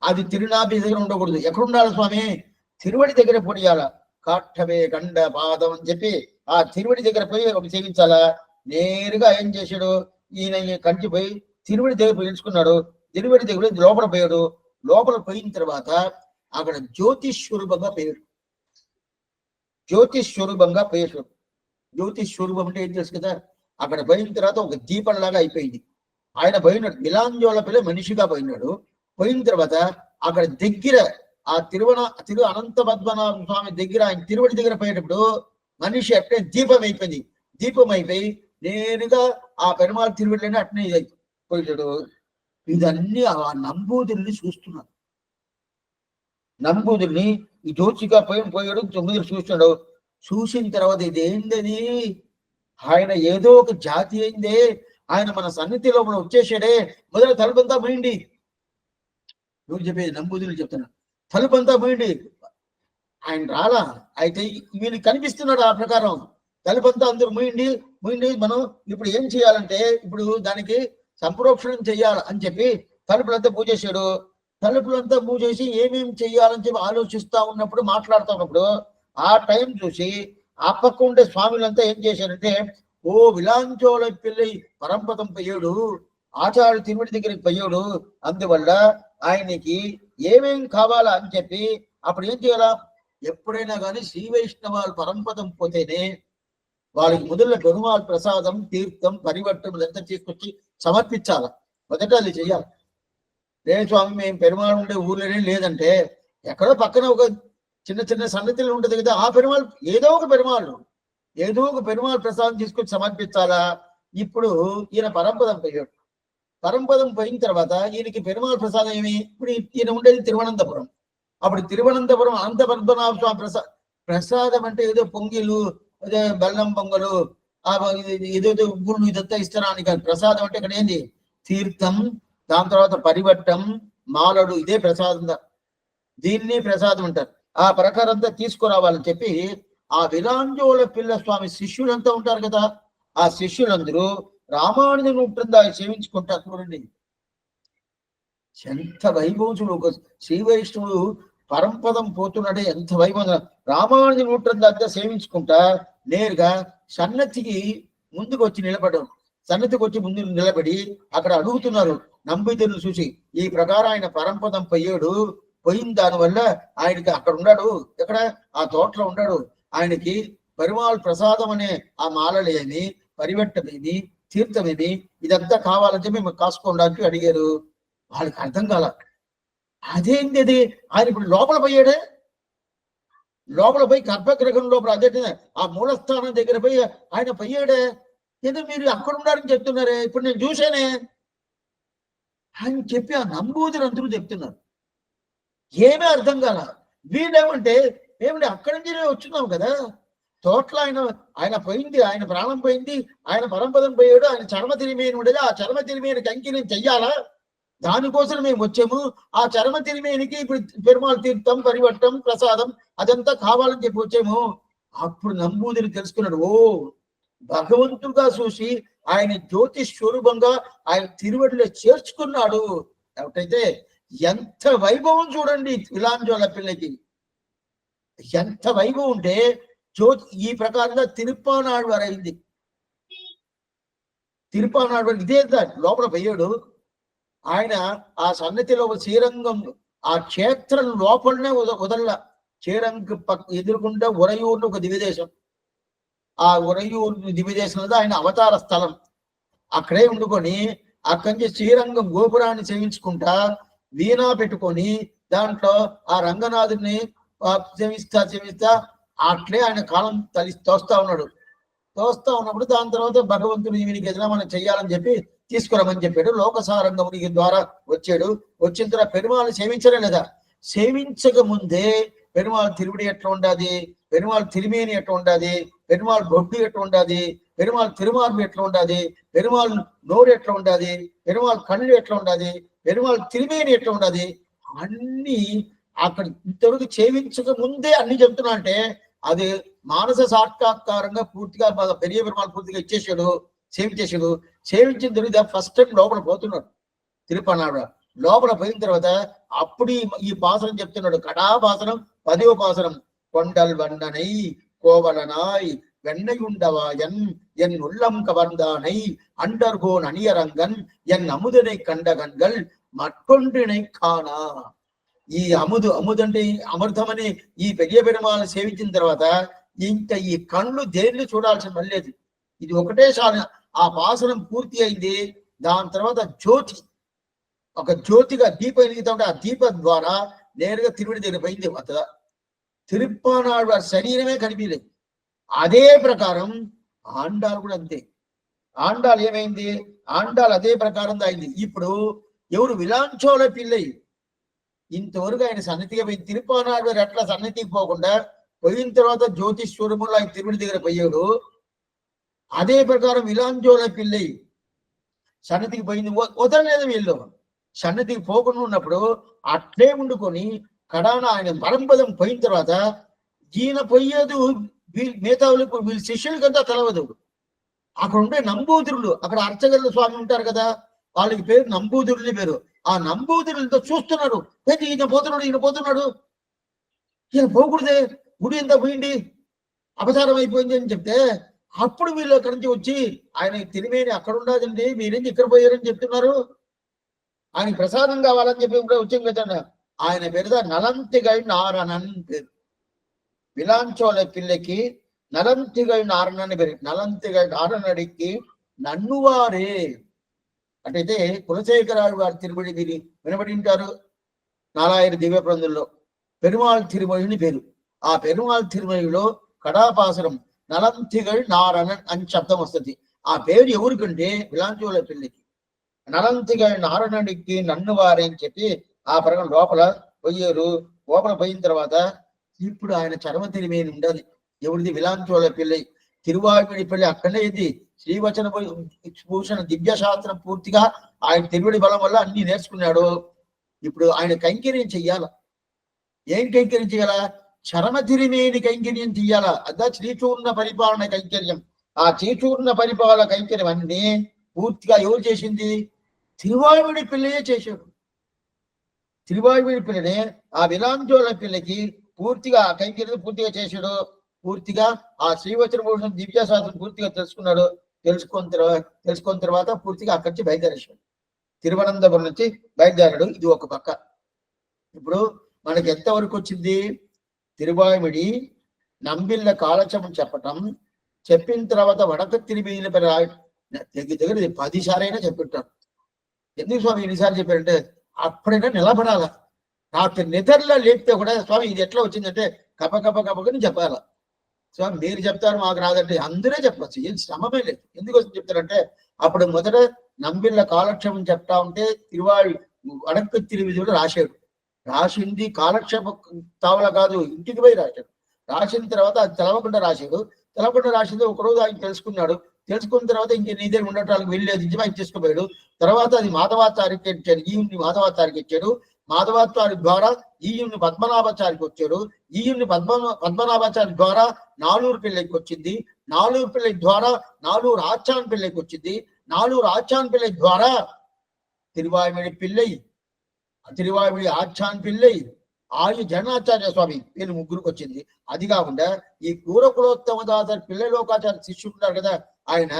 అది తిరునాభి దగ్గర ఉండకూడదు. ఎక్కడ ఉండాలి స్వామి? తిరువడి దగ్గర పొడియాల. కాఠవే గండ పాదం అని చెప్పి ఆ తిరువడి దగ్గర పోయి ఒక సేవించాలా. నేరుగా ఏం చేశాడు, ఈయన కంచిపోయి తిరువడి దగ్గర పోయించుకున్నాడు. తిరువడి దగ్గర లోపల పోయాడు. లోపల పోయిన తర్వాత అక్కడ జ్యోతిస్వరూపంగా పోయాడు. జ్యోతిస్వరూపంగా పోయాడు. జ్యోతిస్వరూపం అంటే ఏం తెలుసు కదా, అక్కడ పోయిన తర్వాత ఒక దీపంలాగా అయిపోయింది. ఆయన పోయినాడు, మిలాంజోల పిల్ల మనిషిగా పోయినాడు. పోయిన తర్వాత అక్కడ దగ్గర ఆ తిరు అనంత పద్మనాభ స్వామి దగ్గర ఆయన తిరువడి దగ్గర పోయేటప్పుడు మనిషి అట్నే దీపం అయిపోయింది. దీపం అయిపోయి నేరుగా ఆ పెరుమాళ్ తిరువడిలోనే అట్నే పోయాడు. ఇదన్నీ ఆ నంబూదిరిని చూస్తున్నాడు. నంబూదిరిని ఈ జోచిగా పోయాడు, 9 చూస్తున్నాడు. చూసిన తర్వాత ఇది ఏందని, ఆయన ఏదో ఒక జాతి అయిందే, ఆయన మన సన్నిధిలో మనం వచ్చేసాడే, మొదలు తలుపంతా పోయింది. నువ్వు చెప్పేది నంబూదిరి చెప్తున్నా, తలుపంతా పోయింది. ఆయన రాలా. అయితే వీళ్ళు కనిపిస్తున్నాడు. ఆ ప్రకారం తలుపంతా అందరూ ముయిండి మనం ఇప్పుడు ఏం చేయాలంటే ఇప్పుడు దానికి సంప్రోక్షణం చెయ్యాలి అని చెప్పి తలుపులంతా పూజేశాడు. తలుపులంతా పూజేసి ఏమేమి చెయ్యాలని చెప్పి ఆలోచిస్తా ఉన్నప్పుడు, మాట్లాడుతూ ఉన్నప్పుడు ఆ టైం చూసి ఆ పక్క ఉండే స్వాములంతా ఏం చేశారంటే, ఓ విలాంచోళ పిల్లై పరంపదం పోయాడు, ఆచార్య తిరుమడి దగ్గరికి పోయాడు, అందువల్ల ఆయనకి ఏమేం కావాలా అని చెప్పి అప్పుడు ఏం చేయాలా, ఎప్పుడైనా కానీ శ్రీ వైష్ణవాలు పరంపదం పోతేనే వాళ్ళకి మొదల పెరుమాళ్ ప్రసాదం, తీర్థం, పరివర్తనం ఇదంతా తీసుకొచ్చి సమర్పించాల. మొదట అది చెయ్యాలి. లేదు స్వామి మేము పెరుమాళ్ ఉండే ఊర్లోనే లేదంటే ఎక్కడో పక్కన ఒక చిన్న చిన్న సన్నతిలు ఉంటుంది కదా, ఆ పెరుమాళ్ ఏదో ఒక పెరుమాళ్ ప్రసాదం తీసుకొచ్చి సమర్పించాలా. ఇప్పుడు ఈయన పరంపదం పోయాడు. పరంపదం పోయిన తర్వాత ఈయనకి పెరుమాళ్ ప్రసాదం ఏమి, ఇప్పుడు ఈయన ఉండేది తిరువనంతపురం. అప్పుడు తిరువనంతపురం అనంత పద్మనాభ స్వామి ప్రసాదం అంటే ఏదో పొంగిలు, అదే బెల్లం పొంగలు, ఏదో ఉగ్గురు ఇదంతా ఇస్తారా అని కాదు. ప్రసాదం అంటే ఇక్కడ ఏంది, తీర్థం, దాని తర్వాత పరివట్టం, మాలడు, ఇదే ప్రసాదం. దీన్నే ప్రసాదం అంటారు. ఆ ప్రకారంతా తీసుకురావాలని చెప్పి ఆ విలాంజోళ పిల్ల స్వామి శిష్యులంతా ఉంటారు కదా, ఆ శిష్యులందరూ రామానుజుని ఉంటుందా సేవించుకుంటారు. చూడండి ఎంత వైభవం. ఒక శ్రీ వైష్ణవుడు పరంపదం పోతున్నాడే ఎంత వైభవం. రామానుజుని ఉంటుందా సేవించుకుంటా నేరుగా సన్నతికి ముందుకు వచ్చి నిలబడడం. సన్నతికి వచ్చి ముందు నిలబడి అక్కడ అడుగుతున్నారు నంబితులను చూసి, ఈ ప్రకారం ఆయన పరంపదం పోయిన దానివల్ల ఆయనకి అక్కడ ఉన్నాడు, ఎక్కడ ఆ తోటలో ఉన్నాడు, ఆయనకి పరిమాళ్ ప్రసాదం అనే ఆ మాలలేమి, పరివెట్టమేమి, తీర్థమేమి, ఇదంతా కావాలని చెప్పి మేము కాసుకోవడానికి అడిగారు. వాళ్ళకి అర్థం కాల. అదేంటి అది, ఆయన ఇప్పుడు లోపల పోయాడే, లోపల పోయి గర్భగృహం లోపల అదే ఆ మూలస్థానం దగ్గర పోయి ఆయన పోయాడే, ఏదో మీరు అక్కడ ఉన్నారని చెప్తున్నారే, ఇప్పుడు నేను చూసానే అని చెప్పి ఆ నంబూదిరంతులు చెప్తున్నారు. ఏమీ అర్థం కాల. వీళ్ళేమంటే ఏమిటి అక్కడి నుంచి వచ్చినాం కదా, తోటలో ఆయన పోయింది, ఆయన ప్రాణం పోయింది, ఆయన పరంపదం పోయాడు, ఆయన చర్మ తిరిమేని ఉండేది, ఆ చర్మ తిరిమేని కంకి నేను చెయ్యాలా, దానికోసం మేము వచ్చాము. ఆ చర్మ తిరిమేనికి ఇప్పుడు పెరుమాళ్ తీర్థం, పరివట్టం, ప్రసాదం అదంతా కావాలని చెప్పి వచ్చాము. అప్పుడు నంబూదిరి తెలుసుకున్నాడు, ఓ భగవంతుడుగా చూసి ఆయన జ్యోతి స్వరూపంగా ఆయన తిరువడిలో చేర్చుకున్నాడు. కాబట్టి ఎంత వైభవం చూడండి విలాంజోళ పిల్లకి, ఎంత వైభవం ఉంటే జ్యోతి ఈ ప్రకారంగా తిరుప్పానాడు వారు అయింది. తిరుప్పానాడు వారు ఇదే లోపల పోయాడు. ఆయన ఆ సన్నతిలో శ్రీరంగం ఆ క్షేత్రం లోపలనే వదల, శ్రీరంగ ఎదురుకుండా ఉరయూరుని ఒక దివ్యదేశం, ఆ ఉరయూరు దివ్యదేశంలో ఆయన అవతార స్థలం. అక్కడే ఉండుకొని అక్కడి నుంచి శ్రీరంగం గోపురాన్ని సేవించుకుంటా వీణా పెట్టుకొని దాంట్లో ఆ రంగనాథుని సేవిస్తా అట్లే ఆయన కాలం తోస్తా ఉన్నప్పుడు దాని తర్వాత భగవంతుడు ఈయనకి ఏదైనా మనం చెయ్యాలని చెప్పి తీసుకురామని చెప్పాడు. లోకసారంగముని ద్వారా వచ్చాడు. వచ్చిన తర్వాత పెరుమాళ్ సేవించలే లేదా, సేవించక ముందే పెరుమాళ్ తిరువిడి ఎట్లా ఉండాది, పెరుమాళ్ తిరిమేని ఎట్లా ఉండాది, పెరుమాళ్ బొడ్డు ఎట్లా ఉండాది, పెరుమాళ్ తిరుమార్పు ఎట్లా ఉండాది, పెరుమాళ్ నోరు ఎట్లా ఉండాది, పెరుమాళ్ కళ్ళు ఎట్లా ఉండాది, పెరుమాళ్ తిరిమేని ఎట్లా ఉండాది, అన్ని అక్కడ ఇంతవరకు సేవించక ముందే అన్ని చెప్తున్నా అంటే అది మానస సాక్షాత్కారంగా పూర్తిగా పెరియ పెరుమాళ్ పూర్తిగా ఇచ్చేసాడు, సేవించేసాడు. సేవించిన తర్వాత ఫస్ట్ టైం లోపల పోతున్నాడు తిరుపనాడు. లోపల పోయిన తర్వాత అప్పుడు ఈ పాసనం చెప్తున్నాడు, కడాపాసనం 10వ పాసనం. కొండల్ వన్ననై కోవలనాయ్ வெண்ணையுண்டவாயன் என் உள்ளம் கவர்ந்தானை அண்டர்கோன் அணியரங்கன் என் அமுதனை కండగన్గల్ మట్కొండినై కానా. ఈ అముదంటే అమృతమని ఈ పెరియ పెరుమాళ్ సేవించిన తర్వాత ఇంకా ఈ కళ్ళు దేన్ని చూడాల్సిన పని లేదు. ఇది ఒకటే సాధన. ఆ పాసనం పూర్తి అయింది. దాని తర్వాత ఒక జ్యోతిగా దీపం వెలుగుతా ఉంటే ఆ దీపం ద్వారా నేరుగా తిరువడి దగ్గర పోయింది. తిరుప్పానాడు శరీరమే కనిపించలేదు. అదే ప్రకారం ఆండాలు కూడా అంతే. ఆండాలు ఏమైంది, ఆండాలు అదే ప్రకారం అయింది. ఇప్పుడు ఎవరు విలాంచోళ పిల్లై ఇంతవరకు ఆయన సన్నిధిగా పోయి తిరుప్పానాడు ఎట్లా సన్నిధికి పోకుండా పోయిన తర్వాత జ్యోతిష్వరములు ఆయన తిరువడి దగ్గర పోయాడు. అదే ప్రకారం విలాంచోళ పిల్లై సన్నిధికి పోయింది, వదలలేదు. వీళ్ళు సన్నిధికి పోకుండా ఉన్నప్పుడు అట్లే ఉండుకొని కడాన ఆయన పరంపదం పోయిన తర్వాత ఈయన పోయేది మిగతావులకు వీళ్ళ శిష్యులకంతా తెలవదు. అక్కడ ఉండే నంబూదిరులు, అక్కడ అర్చగల్ల స్వామి ఉంటారు కదా, వాళ్ళకి పేరు నంబూదిరుని పేరు. ఆ నంబూదిరులతో చూస్తున్నారు, ఈయన పోతున్నాడు, ఈయన పోతున్నాడు, ఈయన పోకూడదే, గుడి ఎంత పోయింది, అపచారం అయిపోయింది అని చెప్తే, అప్పుడు వీళ్ళు అక్కడి నుంచి వచ్చి ఆయన తిరిమేని అక్కడ ఉండదండి, మీరేంటి ఇక్కడ పోయారని చెప్తున్నారు, ఆయన ప్రసాదం కావాలని చెప్పి కూడా వచ్చి కదా. ఆయన పేరుదా నలంతిగై నారణన్ పేరు. విలాంచోళ పిల్లకి నలంతిగై నారణని పేరు. నలంతిగై నారణడికి నన్నువారే అంటే కులశేఖరాలు వారి తిరుమడి దీని వినబడి ఉంటారు. నాలాయిర దివ్య ప్రబంధంలో పెరుమాళ్ తిరుమొழிని పేరు. ఆ పెరుమాళ్ తిరుమొழிలో కడాపాసరం నలంతిగై నారణన్ అని శబ్దం వస్తుంది. ఆ పేరు ఎవరికంటే విలాంచోళ పిల్లకి. నలంతిగై నారణడికి నన్నువారే అని చెప్పి ఆ పరగం లోపల పోయారు. లోపల పోయిన తర్వాత ఇప్పుడు ఆయన చర్మ తిరిమేని ఉండాలి. ఎవరిది? విలాంచోళ పిల్లై. తిరువాయుడి పిల్లి అక్కడే ఇది శ్రీవచన భూషణ దివ్య శాస్త్రం పూర్తిగా ఆయన తిరువడి బలం వల్ల అన్ని నేర్చుకున్నాడు. ఇప్పుడు ఆయన కైంకర్యం చెయ్యాల. ఏం కైంకర్యం చెయ్యాల? చరమ తిరిమేని కైంకర్యం చెయ్యాల. అదా శ్రీచూర్ణ పరిపాలన కైంకర్యం. ఆ శ్రీచూర్ణ పరిపాలన కైంకర్యం అన్ని పూర్తిగా ఎవరు చేసింది? తిరువాయుడి పిల్లయే చేశాడు. తిరువాయుడి పిల్లనే ఆ విలాంచోళ పిల్లకి పూర్తిగా కైంకర్యం పూర్తిగా చేశాడు. పూర్తిగా ఆ శ్రీవచన భూషణ దివ్యశాస్త్రం పూర్తిగా తెలుసుకున్న తర్వాత పూర్తిగా అక్కడి నుంచి బయలుదేరేశాడు. తిరువనంతపురం నుంచి బయలుదేరాడు. ఇది ఒక పక్క. ఇప్పుడు మనకి ఎంతవరకు వచ్చింది? తిరువాయుడి నంబిళ్ళ కాలక్షేమం చెప్పిన తర్వాత వడక తిరిమీల దగ్గర 10 సార్లైనా చెప్పింటాడు. ఎందుకు స్వామి ఎన్నిసార్లు చెప్పారంటే అప్పుడైనా నిలబడాల. రాత్రి నిద్రలో లేపితే కూడా స్వామి ఇది ఎట్లా వచ్చిందంటే కపకని చెప్పాల. స్వామి మీరు చెప్తారు మాకు రాదంటే అందరే చెప్పచ్చు, ఏం శ్రమమే లేదు. ఎందుకోసం చెప్తారంటే అప్పుడు మొదట నంబిళ్ళ కాలక్షేమం చెప్తా ఉంటే వడక తిరివిధుడు రాశాడు. రాసింది కాలక్షేప తావల కాదు, ఇంటికి పోయి రాశాడు. రాసిన తర్వాత అది తెలవకుండా రాసింది ఒకరోజు ఆయన తెలుసుకున్న తర్వాత ఇంక నీ దగ్గర ఉండటానికి వెళ్ళేది ఆయన తీసుకుపోయాడు. తర్వాత అది మాధవాచార్యకి ఇచ్చాడు. ఈయుని మాధవాచార్యకి ఇచ్చాడు. మాధవాచార్య ద్వారా ఈయుని పద్మనాభాచార్యకి వచ్చాడు. ఈయుని పద్మనాభాచార్య ద్వారా నాలూరు పిల్లకి వచ్చింది. నాలూరు పిల్ల ద్వారా నాలూరు ఆచాన్ పిల్లకి వచ్చింది. నాలూరు ఆచాన్ పిల్ల ద్వారా తిరువాయుడి పిల్లై, తిరువాయుడి ఆచాన్ పిల్లై, ఆయు జనాచార్య స్వామి వీళ్ళు ముగ్గురికి వచ్చింది. అది కాకుండా ఈ కూరకులోత్తమ దాసరి పిల్లలోకాచార్య శిష్యుడు ఉన్నారు కదా, ఆయన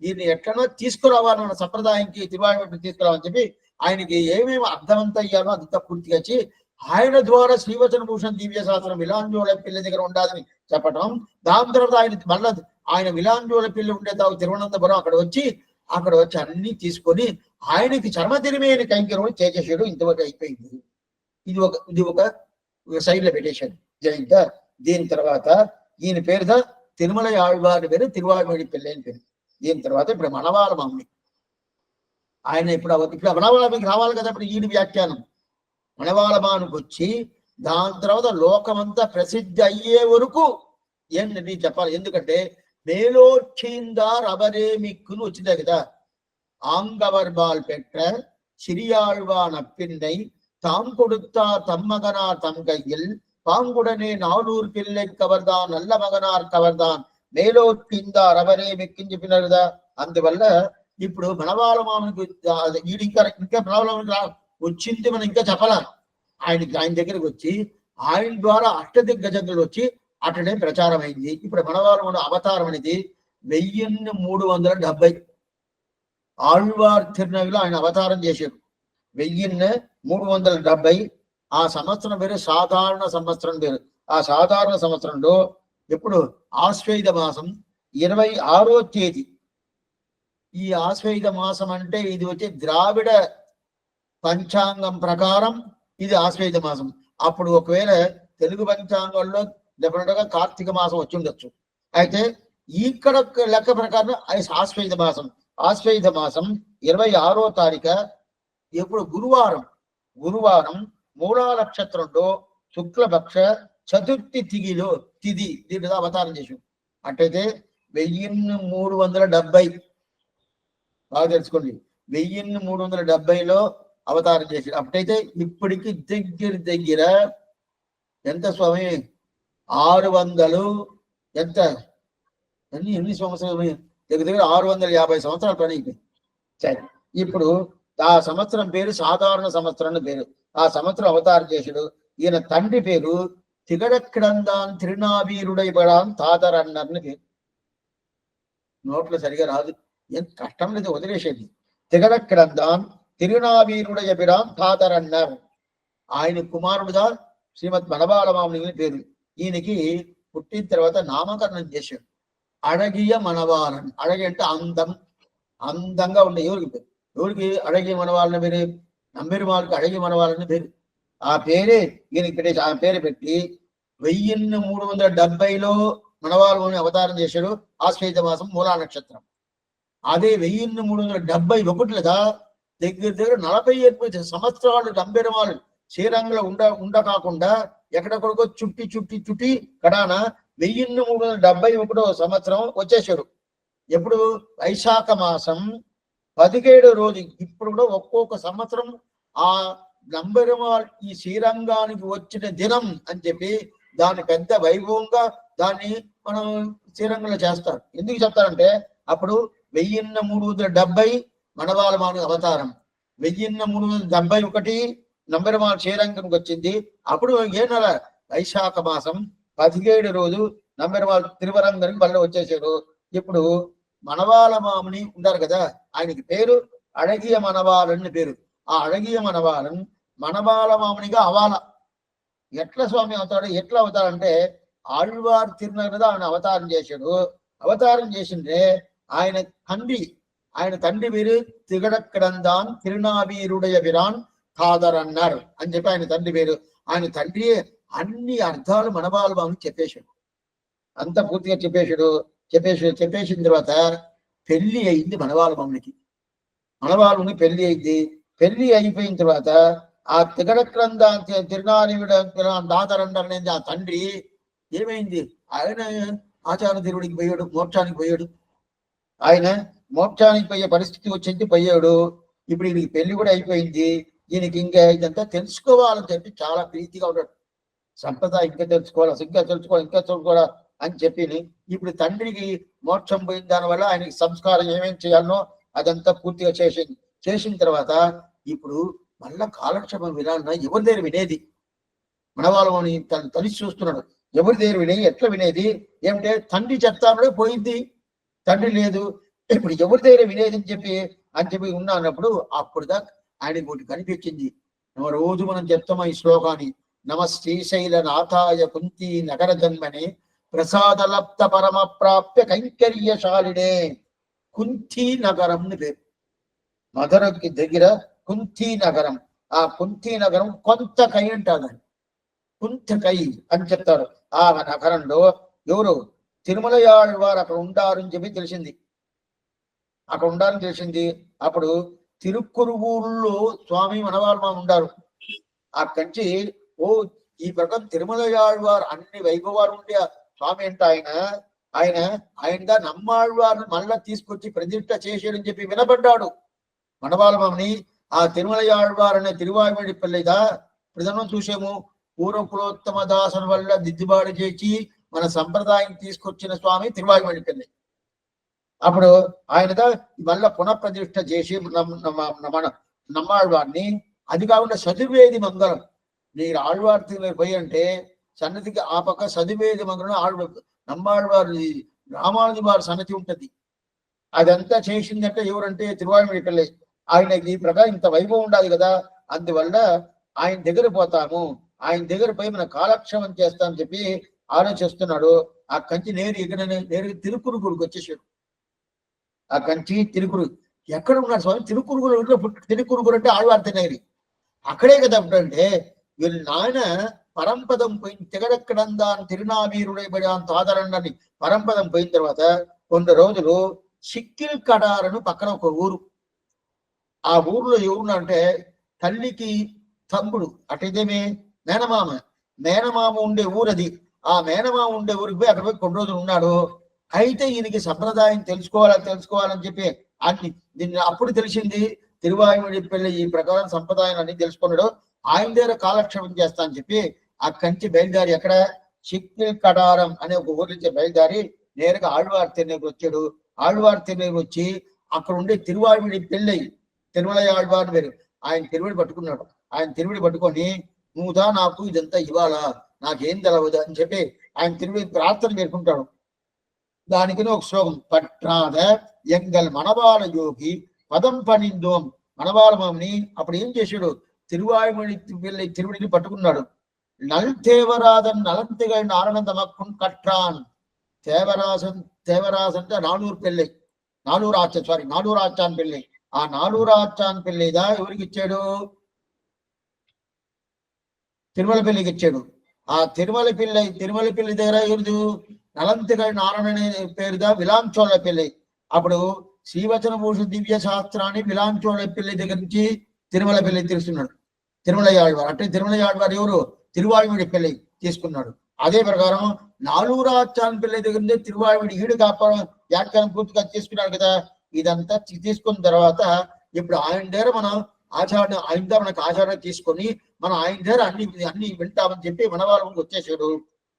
ఈయన ఎట్లనో తీసుకురావాలన్న సంప్రదాయానికి తిరువాయుడిని తీసుకురావాలని చెప్పి ఆయనకి ఏమేమి అర్థవంతం అయ్యాలో అదంతా పూర్తిగా వచ్చి ఆయన ద్వారా శ్రీవచన భూషణ దివ్య శాస్త్రం విలాంజోళ పిల్ల దగ్గర ఉండాలని చెప్పటం. దాని తర్వాత ఆయన విలాంజోళ పిల్ల ఉండే తిరువనంతపురం అక్కడ వచ్చి అన్ని తీసుకొని ఆయనకి చర్మ తిరిమేని కైంకర్యం చేసేసాడు. ఇంతవరకు అయిపోయింది. ఇది ఒక సైడ్ లో పెట్టేశాడు జయంత. దీని తర్వాత ఈయన పేరుదా తిరుమల ఆళ్వారి పేరు తిరువాయుడి పిల్ల అని పేరు. దీని తర్వాత ఇప్పుడు మనవాళ్ళ మామిడి ఆయన ఇప్పుడు మనవాళ్ళకి రావాలి కదా. ఇప్పుడు ఈయన వ్యాఖ్యానం మనవాళ్ళమానికి వచ్చి దాని తర్వాత లోకమంతా ప్రసిద్ధి అయ్యే వరకు ఏంటంటే చెప్పాలి. ఎందుకంటే మేలోక్షిందార్ అవరే మిక్కును వచ్చిందే కదా. ఆంగవర్బాల్ పెట్ర సిరియాళ్వాన్ అప్పిన్నై தாம் கொடுத்தார் தம்மகனார் தம் கையில் பாங்குடனே நானூறு பிள்ளை கவர்தான் நல்ல மகனார் கவர்தான் మేలోట్కిందార్ అవరే మిక్కించి చెప్పినారుదా. అందువల్ల ఇప్పుడు మనవాళమామనికి ఇంకా మనవాళమానికి వచ్చింది మనం ఇంకా చెప్పాలా. ఆయన దగ్గరికి వచ్చి ఆయన ద్వారా అష్టదిగ్గజంతులు వచ్చి అట్లనే ప్రచారం అయింది. ఇప్పుడు మనవాళముడు అవతారం అనేది 1370 ఆళ్వార్ తిరునవిలో ఆయన అవతారం చేశాడు. 1370. ఆ సంవత్సరం పేరు సాధారణ సంవత్సరం పేరు. ఆ సాధారణ సంవత్సరంలో ఎప్పుడు ఆశ్వేయుధ మాసం 26వ తేదీ. ఈ ఆశ్వేయుధ మాసం అంటే ఇది వచ్చి ద్రావిడ పంచాంగం ప్రకారం ఇది ఆశ్వేయుధ మాసం. అప్పుడు ఒకవేళ తెలుగు పంచాంగంలో డెఫినెట్గా కార్తీక మాసం వచ్చి ఉండొచ్చు. అయితే ఇక్కడ లెక్క ప్రకారం ఆశ్వేయుధ మాసం. ఆశ్వేయుధ మాసం 26వ తారీఖు ఎప్పుడు గురువారం మూలా నక్షత్రంలో శుక్లపక్ష చతుర్థి తిథి దీని అవతారం చేసాం. అట్టయితే 1370 బాగా తెలుసుకోండి. 1370లో అవతారం చేశాడు. అప్పుడైతే ఇప్పటికి దగ్గర ఎంత స్వామి 600 ఎంత ఎన్ని సంవత్సరాలు? దగ్గర 650 సంవత్సరాలు పని అయిపోయింది. సరే, ఇప్పుడు ఆ సంవత్సరం పేరు సాధారణ సంవత్సరం పేరు. ఆ సంవత్సరం అవతారం చేశాడు. ఈయన తండ్రి పేరు తిగడక్కిడందాన్ తిరునావీరుడైబడాన్ తాతరన్నర్ని పేరు. నోట్లో సరిగా రాదు, ఎంత కష్టం లేదు, వదిలేసేది. తిగడక్కిడందాన్ తిరునావీరుడైబడాన్ తాతరన్నర్. ఆయన కుమారుడుగా శ్రీమద్ మనబాలమాముని పేరు. ఈయనకి పుట్టిన తర్వాత నామకరణం చేశాడు. అழகிய మనవాళన్. అழగి అంటే అందం, అందంగా ఉండే. ఎవరికి అழகிய మనవాళ్ళని పేరు? నమ్మిరుమాలకి అழகிய మనవాళ్ళని పేరు. ఆ పేరే ఈయనకి పెట్టేసి, ఆ పేరు పెట్టి 1370లో మనవాళ్ళని అవతారం చేశాడు. ఆశ్వేత మాసం మూలా నక్షత్రం. అదే 1371లుగా దగ్గర 48 సంవత్సరాలు నమ్మిరుమాలు శ్రీరంగంలో ఉండకాకుండా ఎక్కడెక్కడికో చుట్టి కడాన 1371 సంవత్సరం వచ్చేసాడు. ఎప్పుడు? వైశాఖ మాసం 17 రోజు. ఇప్పుడు కూడా ఒక్కొక్క సంవత్సరం ఆ నంబెరుమాల్ ఈ శ్రీరంగానికి వచ్చిన దినం అని చెప్పి దాన్ని పెద్ద వైభవంగా దాన్ని మనం శ్రీరంగంలో చేస్తారు. ఎందుకు చెప్తారంటే అప్పుడు 1370 మనవాళమాను అవతారం, 1371 నంబెరుమాల్ శ్రీరంగంకి వచ్చింది. అప్పుడు ఏ నెల? వైశాఖ మాసం 17 రోజు నంబెరుమాల్ తిరువరంగానికి మళ్ళీ వచ్చేసాడు. ఇప్పుడు మనవాళమాముని ఉంటారు కదా, ఆయనకి పేరు అழகிய మనవాళన్ పేరు. ఆ అழகிய మనవాళన్ మనవాళమామునిగా అవాల. ఎట్లా స్వామి అవుతాడు? ఎట్లా అవుతాడంటే ఆళ్వార్ తిరునగర్ ఆయన అవతారం చేశాడు. అవతారం చేసిందే ఆయన తండ్రి పేరు తిగడక్కిడందాన్ తిరునావీరుడైబడాన్ తాతరన్నర్ అని చెప్పి ఆయన తండ్రి పేరు. ఆయన తండ్రి అన్ని అర్థాలు మనవాళమాముని చెప్పేశాడు. అంత పూర్తిగా చెప్పేసిన తర్వాత పెళ్లి అయింది మనవాళమామునికి. మనవాళముని పెళ్లి అయింది. పెళ్లి అయిపోయిన తర్వాత ఆ తిగడక్కిడందాన్ తాతరన్నర్ అనేది ఆ తండ్రి ఏమైంది? ఆయన ఆచార దేవుడికి పోయాడు, మోక్షానికి పోయాడు. ఆయన మోక్షానికి పోయే పరిస్థితి వచ్చింది, పోయాడు. ఇప్పుడు ఈయనకి పెళ్లి కూడా అయిపోయింది. ఈయనకి ఇంకా ఇదంతా తెలుసుకోవాలని చెప్పి చాలా ప్రీతిగా ఉన్నాడు. సంప్రదాయం ఇంకా తెలుసుకోవాలి అని చెప్పి ఇప్పుడు తండ్రికి మోక్షం పోయిన దానివల్ల ఆయనకి సంస్కారం ఏమేం చేయాలనో అదంతా పూర్తిగా చేసిన తర్వాత ఇప్పుడు మళ్ళా కాలక్షేపం వినాలన్నా ఎవరి దగ్గర వినేది? మనవాళ్ళని తలిసి చూస్తున్నాడు. ఎవరి దగ్గర వినేది? ఎట్లా వినేది? ఏమిటంటే తండ్రి చెప్తాడే పోయింది, తండ్రి లేదు. ఇప్పుడు ఎవరి దగ్గర వినేది అని చెప్పి ఉన్నా అన్నప్పుడు అప్పుడుదా ఆయనకి ఒకటి కనిపించింది. రోజు మనం చెప్తామా ఈ శ్లోకాన్ని, నమ శ్రీశైల నాథాయ కుంతి నగర జన్మనే ప్రసాదలప్త పరమ ప్రాప్య కైంకర్యశాలినే. కుంతి నగరం పేరు. మధురకి దగ్గర కుంతి నగరం. ఆ కుంతి నగరం కొంతకై అంటారు, కుంతకై అని చెప్తారు. ఆ నగరంలో ఎవరు? తిరుమలయాళ్వారు అక్కడ ఉండారని చెప్పి తెలిసింది. అప్పుడు తిరుక్కురువూరులో స్వామి మనవాళ్ళమాము ఉండారు. అక్కడి ఈ ప్రకారం తిరుమలయాళ్వారు అన్ని వైభవాలు ఉండే స్వామి అంటే ఆయన నమ్మాళ్వారు మళ్ళా తీసుకొచ్చి ప్రతిష్ఠ చేసేయని చెప్పి వినబడ్డాడు మనవాళ్ళమాముని. ఆ తిరుమలయాళ్వారు అనే తిరువాయిమడి పిల్లగా ప్రధానం చూసాము. పూర్వపురోత్తమ దాసన వల్ల దిద్దుబాటు చేసి మన సంప్రదాయం తీసుకొచ్చిన స్వామి తిరువాయిమడి పిల్ల. అప్పుడు ఆయనగా మళ్ళా పునఃప్రతిష్ఠ చేసి మన నమ్మాళ్వారిని. అది కాకుండా చతుర్వేది మంగళం. మీరు ఆళ్వారి పోయి అంటే సన్నతికి ఆ పక్క చతుర్వేది మంగళం నమ్మాళ్వారి రామానుజి వారి సన్నతి ఉంటది. అదంతా చేసిందంటే ఎవరంటే తిరువాయిమడి పిల్ల. ఆయనకి ఈ ప్రకారం ఇంత వైభవం ఉండాలి కదా, అందువల్ల ఆయన దగ్గర పోతాము, ఆయన దగ్గర పోయి మన కాలక్షేమం చేస్తామని చెప్పి ఆలోచిస్తున్నాడు. ఆ కంచి నేరుగా తిరుక్కురుగుడికి వచ్చేసాడు. ఆ కంచి తిరుకురు ఎక్కడ ఉన్నాడు స్వామి? తిరుక్కురుగురు అంటే ఆళ్వార్ తినగిరి అక్కడే కదా. అంటే వీళ్ళు నాయన పరంపదం పోయిన తిగడక్కిడందాన్ తిరునావీరుడైబడాన్ తాతరన్నని పరంపదం పోయిన తర్వాత కొన్ని రోజులు సిక్కిల్ కడారను పక్కన ఒక ఊరు. ఆ ఊర్లో ఎవరున్నారంటే తల్లికి తమ్ముడు, అటైతేమే మేనమామ ఉండే ఊరది. ఆ మేనమామ ఉండే ఊరికి పోయి అక్కడ పోయి కొన్ని రోజులు ఉన్నాడు. అయితే ఈయనకి సంప్రదాయం తెలుసుకోవాలని చెప్పి దీన్ని అప్పుడు తెలిసింది. తిరువాయిమడి పిల్ల ఈ ప్రకారం సంప్రదాయం అన్ని తెలుసుకున్నాడు. ఆయన దగ్గర కాలక్షేపం చేస్తా అని చెప్పి అక్కడి నుంచి బయలుదేరి ఎక్కడ చిక్కిల్ కడారం అనే ఒక ఊరి నుంచి బయలుదేరి నేరుగా ఆళ్వార్ తిరునకి వచ్చాడు. ఆళ్వార్ తిరునకి వచ్చి అక్కడ ఉండే తిరువాయుడి పెళ్ళై తిరుమల ఆళ్వార్ వేరు ఆయన తిరువిడి పట్టుకున్నాడు. ఆయన తిరువిడి పట్టుకొని నువ్వుదా నాకు ఇదంతా ఇవ్వాలా, నాకేం తెలవదు అని చెప్పి ఆయన తిరువిడి ప్రార్థన పేర్కొంటాడు. దానికి ఒక శ్లోకం, పట్రాద ఎంగల్ మనవాళ యోగి పదం పనిందోం. మనవాళ మామని అప్పుడు ఏం చేశాడు, తిరువాయుమణి తిరువిడిని పట్టుకున్నాడు. నల్ తేవరాదన్ నలంతిగై నారాయణందమక్కున్ కట్రాన్. தேவராசன் தேவராசன் நானூறு பிள்ளை, నానూరు ఆచాన్ పిల్లై. ఆ నానూరు ఆచాన్ పిల్లైదా ఎవరికి ఇచ్చాడు, తిరుమల పిల్లికి ఇచ్చాడు. ఆ తిరుమల పిల్లి దగ్గర ఎవరిది, నలంతిగై నారాయణ పేరుదా విలాంచోళ పిల్లై. అప్పుడు శ్రీవచన భూషణ దివ్య శాస్త్రాన్ని విలాంచోళ పిల్లి దగ్గర నుంచి తిరుమల పిల్లి తెలుస్తున్నాడు. తిరుమల ఆళ్వార్ అంటే తిరుమల ఆళ్వార్ ఎవరు, తిరువాయుడి పిల్లి తీసుకున్నాడు. అదే ప్రకారం నాలూరాచాన్ పిల్లై దగ్గర నుండి తిరువాయుడి ఈడు కాపాడం వ్యాఖ్యానం పూర్తిగా తీసుకున్నాడు కదా. ఇదంతా తీసుకున్న తర్వాత ఇప్పుడు ఆయన దగ్గర మనం ఆచార్య, ఆయన దగ్గర మనకు ఆచార్య తీసుకొని మనం ఆయన దగ్గర అన్ని వింటామని చెప్పి మన వాళ్ళకి వచ్చేసాడు.